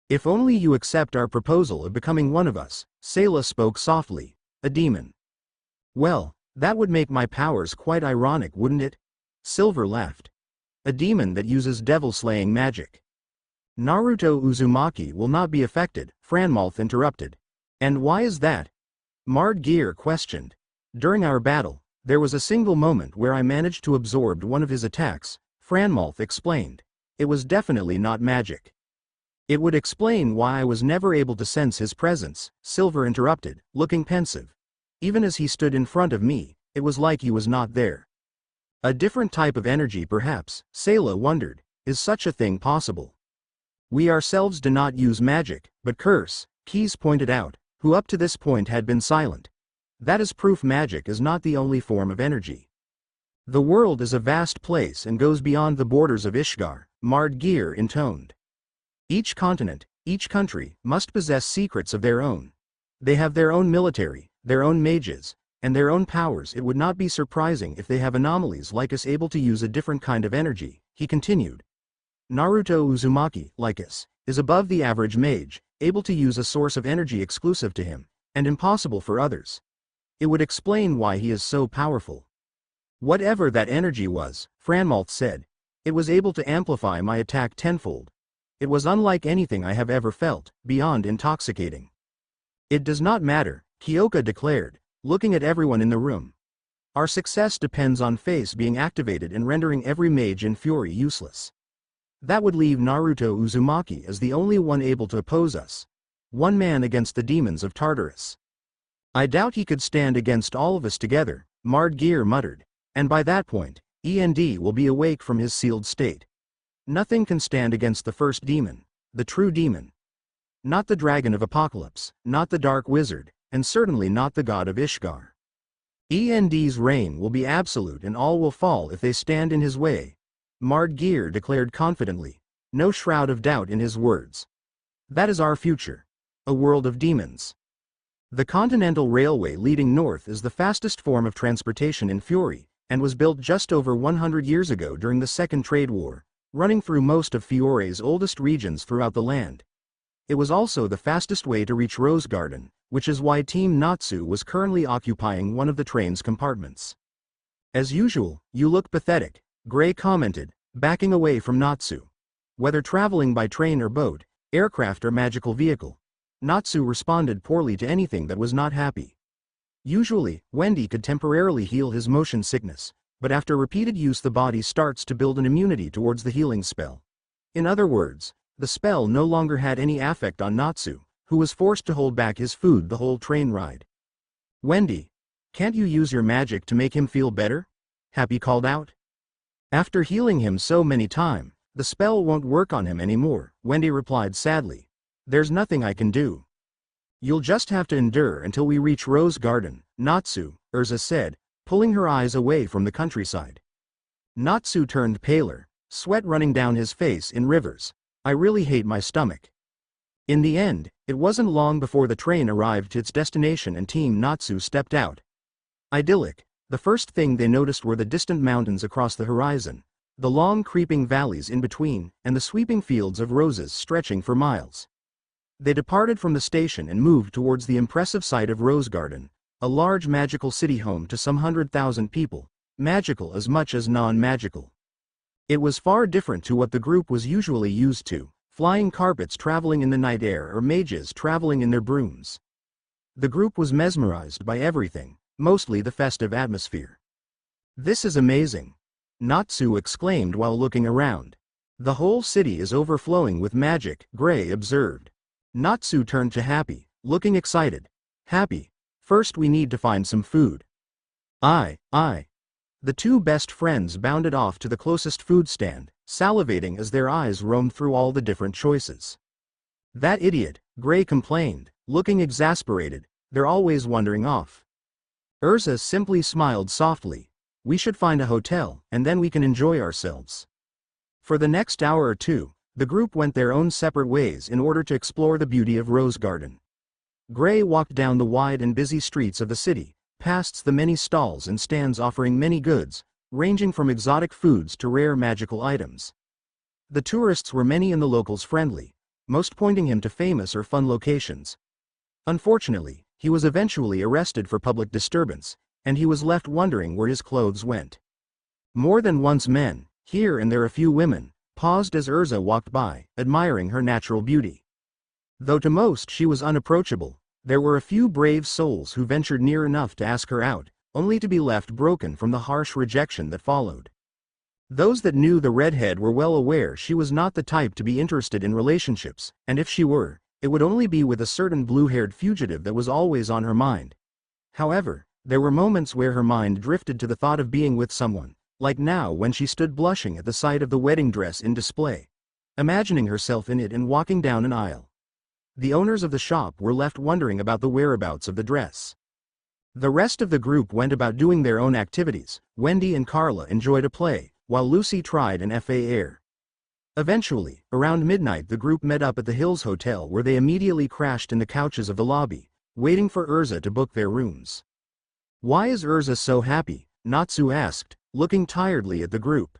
If only you accept our proposal of becoming one of us, Sayla spoke softly, a demon. Well, that would make my powers quite ironic, wouldn't it? Silver laughed. A demon that uses devil-slaying magic. Naruto Uzumaki will not be affected, Franmalth interrupted. And why is that? Mard Gear questioned. During our battle, there was a single moment where I managed to absorb one of his attacks, Franmalth explained. It was definitely not magic. It would explain why I was never able to sense his presence, Silver interrupted, looking pensive. Even as he stood in front of me, it was like he was not there. A different type of energy perhaps, Sayla wondered. Is such a thing possible? We ourselves do not use magic, but curse, Keys pointed out, who up to this point had been silent. That is proof magic is not the only form of energy. The world is a vast place and goes beyond the borders of Ishgar, Mard Gear intoned. Each continent, each country, must possess secrets of their own. They have their own military, their own mages, and their own powers. It would not be surprising if they have anomalies like us able to use a different kind of energy, he continued. Naruto Uzumaki, like us, is above the average mage, able to use a source of energy exclusive to him, and impossible for others. It would explain why he is so powerful. Whatever that energy was, Franmalth said, it was able to amplify my attack tenfold. It was unlike anything I have ever felt, beyond intoxicating. It does not matter, Kyoka declared, looking at everyone in the room. Our success depends on Face being activated and rendering every mage in Fury useless. That would leave Naruto Uzumaki as the only one able to oppose us. One man against the demons of Tartarus. I doubt he could stand against all of us together, Mardgeir muttered, and by that point, END will be awake from his sealed state. Nothing can stand against the first demon, the true demon. Not the dragon of Apocalypse, not the dark wizard, and certainly not the god of Ishgar. END's reign will be absolute and all will fall if they stand in his way, Mardgeir declared confidently, no shroud of doubt in his words. That is our future. A world of demons. The Continental Railway leading north is the fastest form of transportation in Fiori, and was built just over 100 years ago during the Second Trade War, running through most of Fiori's oldest regions throughout the land. It was also the fastest way to reach Rose Garden, which is why Team Natsu was currently occupying one of the train's compartments. As usual, you look pathetic, Gray commented, backing away from Natsu. Whether traveling by train or boat, aircraft or magical vehicle, Natsu responded poorly to anything that was not happy. Usually, Wendy could temporarily heal his motion sickness, but after repeated use the body starts to build an immunity towards the healing spell. In other words, the spell no longer had any effect on Natsu, who was forced to hold back his food the whole train ride. Wendy, can't you use your magic to make him feel better? Happy called out. After healing him so many times, the spell won't work on him anymore, Wendy replied sadly. There's nothing I can do. You'll just have to endure until we reach Rose Garden, Natsu, Urza said, pulling her eyes away from the countryside. Natsu turned paler, sweat running down his face in rivers. I really hate my stomach. In the end, it wasn't long before the train arrived at its destination and Team Natsu stepped out. Idyllic, the first thing they noticed were the distant mountains across the horizon, the long creeping valleys in between, and the sweeping fields of roses stretching for miles. They departed from the station and moved towards the impressive site of Rose Garden, a large magical city home to some 100,000 people, magical as much as non-magical. It was far different to what the group was usually used to, flying carpets traveling in the night air or mages traveling in their brooms. The group was mesmerized by everything, mostly the festive atmosphere. This is amazing, Natsu exclaimed while looking around. The whole city is overflowing with magic, Gray observed. Natsu turned to Happy, looking excited. Happy, first we need to find some food. Aye. The two best friends bounded off to the closest food stand, salivating as their eyes roamed through all the different choices. That idiot, Gray complained, looking exasperated, they're always wandering off. Urza simply smiled softly. We should find a hotel, and then we can enjoy ourselves. For the next hour or two, the group went their own separate ways in order to explore the beauty of Rose Garden. Gray walked down the wide and busy streets of the city, past the many stalls and stands offering many goods, ranging from exotic foods to rare magical items. The tourists were many and the locals friendly, most pointing him to famous or fun locations. Unfortunately, he was eventually arrested for public disturbance, and he was left wondering where his clothes went. More than once men, here and there a few women, paused as Urza walked by, admiring her natural beauty. Though to most she was unapproachable, there were a few brave souls who ventured near enough to ask her out, only to be left broken from the harsh rejection that followed. Those that knew the redhead were well aware she was not the type to be interested in relationships, and if she were, it would only be with a certain blue-haired fugitive that was always on her mind. However, there were moments where her mind drifted to the thought of being with someone, like now when she stood blushing at the sight of the wedding dress in display, imagining herself in it and walking down an aisle. The owners of the shop were left wondering about the whereabouts of the dress. The rest of the group went about doing their own activities. Wendy and Carla enjoyed a play, while Lucy tried an FA air. Eventually, around midnight the group met up at the Hills Hotel where they immediately crashed in the couches of the lobby, waiting for Urza to book their rooms. Why is Urza so happy? Natsu asked, looking tiredly at the group.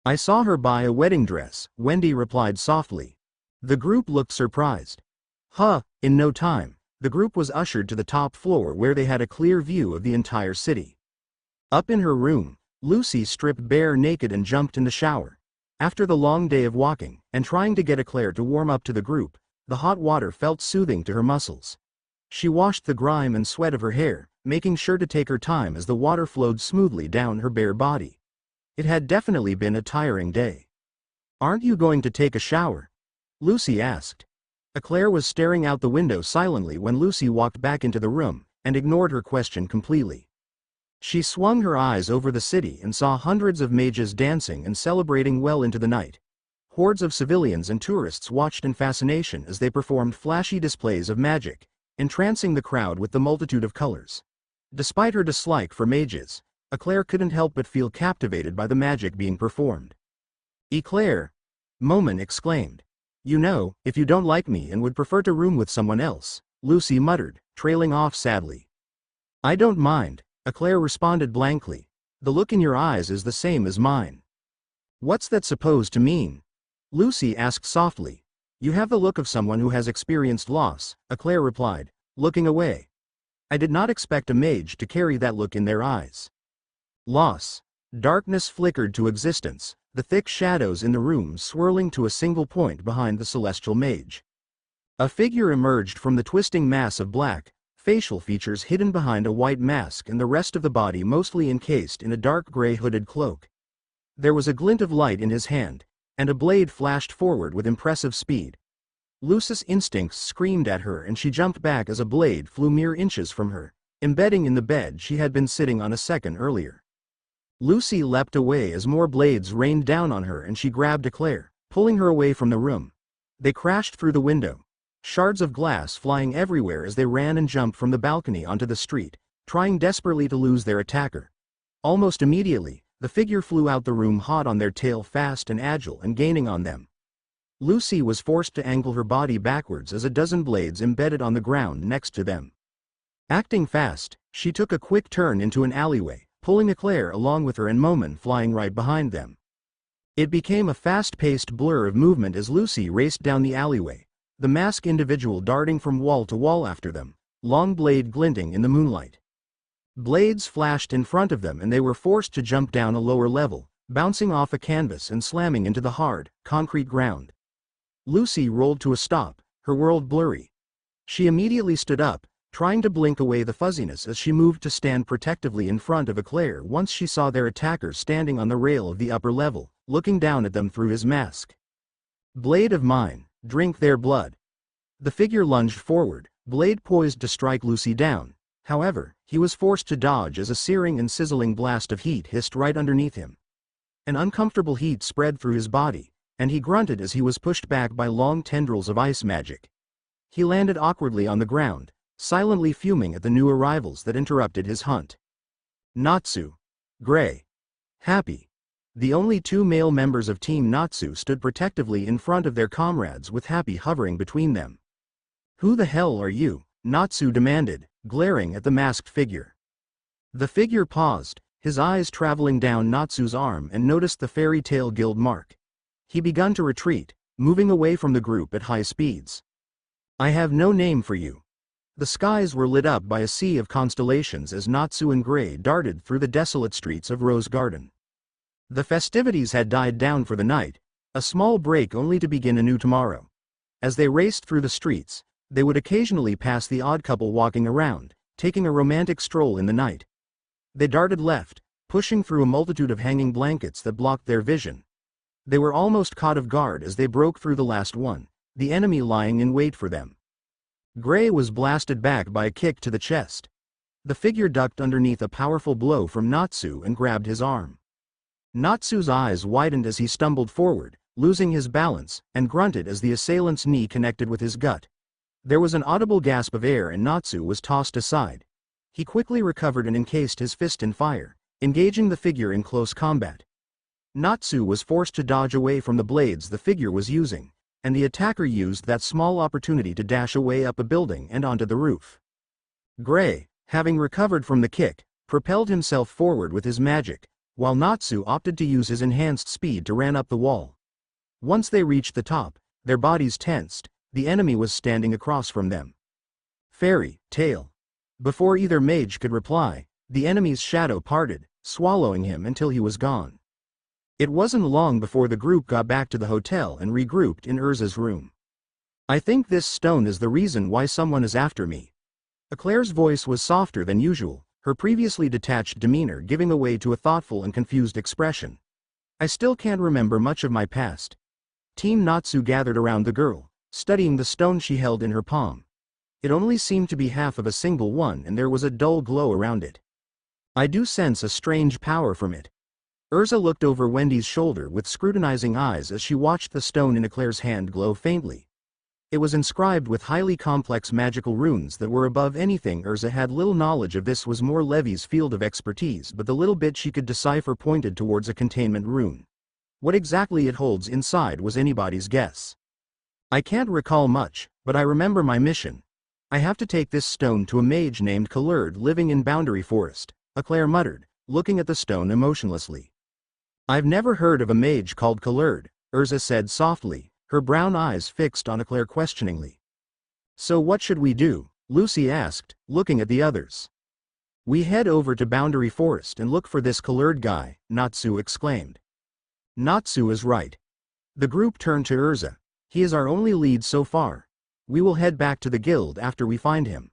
I saw her buy a wedding dress, Wendy replied softly. The group looked surprised. In no time, the group was ushered to the top floor where they had a clear view of the entire city. Up in her room, Lucy stripped bare naked and jumped in the shower. After the long day of walking, and trying to get Eclair to warm up to the group, the hot water felt soothing to her muscles. She washed the grime and sweat of her hair, making sure to take her time as the water flowed smoothly down her bare body. It had definitely been a tiring day. Aren't you going to take a shower? Lucy asked. Eclair was staring out the window silently when Lucy walked back into the room, and ignored her question completely. She swung her eyes over the city and saw hundreds of mages dancing and celebrating well into the night. Hordes of civilians and tourists watched in fascination as they performed flashy displays of magic, entrancing the crowd with the multitude of colors. Despite her dislike for mages, Eclair couldn't help but feel captivated by the magic being performed. "Eclair!" Momin exclaimed. "You know, if you don't like me and would prefer to room with someone else," Lucy muttered, trailing off sadly. "I don't mind," Eclair responded blankly. "The look in your eyes is the same as mine." "What's that supposed to mean?" Lucy asked softly. "You have the look of someone who has experienced loss," Eclair replied, looking away. "I did not expect a mage to carry that look in their eyes." Loss. Darkness flickered to existence, the thick shadows in the room swirling to a single point behind the celestial mage. A figure emerged from the twisting mass of black, facial features hidden behind a white mask and the rest of the body mostly encased in a dark gray hooded cloak. There was a glint of light in his hand, and a blade flashed forward with impressive speed. Lucy's instincts screamed at her and she jumped back as a blade flew mere inches from her, embedding in the bed she had been sitting on a second earlier. Lucy leapt away as more blades rained down on her and she grabbed Eclair, pulling her away from the room. They crashed through the window, shards of glass flying everywhere as they ran and jumped from the balcony onto the street, trying desperately to lose their attacker. Almost immediately, the figure flew out the room hot on their tail, fast and agile and gaining on them. Lucy was forced to angle her body backwards as a dozen blades embedded on the ground next to them. Acting fast, she took a quick turn into an alleyway, pulling Eclair along with her and Momin flying right behind them. It became a fast-paced blur of movement as Lucy raced down the alleyway, the masked individual darting from wall to wall after them, long blade glinting in the moonlight. Blades flashed in front of them and they were forced to jump down a lower level, bouncing off a canvas and slamming into the hard, concrete ground. Lucy rolled to a stop, her world blurry. She immediately stood up, trying to blink away the fuzziness as she moved to stand protectively in front of Eclair once she saw their attacker standing on the rail of the upper level, looking down at them through his mask. "Blade of mine, drink their blood." The figure lunged forward, blade poised to strike Lucy down. However, he was forced to dodge as a searing and sizzling blast of heat hissed right underneath him. An uncomfortable heat spread through his body, and he grunted as he was pushed back by long tendrils of ice magic. He landed awkwardly on the ground, silently fuming at the new arrivals that interrupted his hunt. Natsu. Gray. Happy. The only two male members of Team Natsu stood protectively in front of their comrades with Happy hovering between them. "Who the hell are you?" Natsu demanded, glaring at the masked figure. The figure paused, his eyes traveling down Natsu's arm and noticed the fairy tale guild mark. He began to retreat, moving away from the group at high speeds. "I have no name for you." The skies were lit up by a sea of constellations as Natsu and Gray darted through the desolate streets of Rose Garden. The festivities had died down for the night, a small break only to begin anew tomorrow. As they raced through the streets, they would occasionally pass the odd couple walking around, taking a romantic stroll in the night. They darted left, pushing through a multitude of hanging blankets that blocked their vision. They were almost caught off guard as they broke through the last one, the enemy lying in wait for them. Gray was blasted back by a kick to the chest. The figure ducked underneath a powerful blow from Natsu and grabbed his arm. Natsu's eyes widened as he stumbled forward, losing his balance, and grunted as the assailant's knee connected with his gut. There was an audible gasp of air and Natsu was tossed aside. He quickly recovered and encased his fist in fire, engaging the figure in close combat. Natsu was forced to dodge away from the blades the figure was using, and the attacker used that small opportunity to dash away up a building and onto the roof. Gray, having recovered from the kick, propelled himself forward with his magic, while Natsu opted to use his enhanced speed to ran up the wall. Once they reached the top, their bodies tensed. The enemy was standing across from them. Fairy tale. Before either mage could reply, the enemy's shadow parted, swallowing him until he was gone. It wasn't long before the group got back to the hotel and regrouped in Urza's room. "I think this stone is the reason why someone is after me." Eclair's voice was softer than usual, her previously detached demeanor giving way to a thoughtful and confused expression. "I still can't remember much of my past." Team Natsu gathered around the girl, studying the stone she held in her palm. It only seemed to be half of a single one and there was a dull glow around it. I do sense a strange power from it. Urza looked over Wendy's shoulder with scrutinizing eyes as she watched the stone in Eclair's hand glow faintly. It was inscribed with highly complex magical runes that were above anything Urza had. Little knowledge of this was more Levi's field of expertise, but the little bit she could decipher pointed towards a containment rune. What exactly it holds inside was anybody's guess. I can't recall much, but I remember my mission. I have to take this stone to a mage named Kalurd living in Boundary Forest, Eclair muttered, looking at the stone emotionlessly. I've never heard of a mage called Kalurd, Urza said softly, her brown eyes fixed on Eclair questioningly. So what should we do? Lucy asked, looking at the others. We head over to Boundary Forest and look for this Kalurd guy, Natsu exclaimed. Natsu is right. The group turned to Urza. He is our only lead so far. We will head back to the guild after we find him.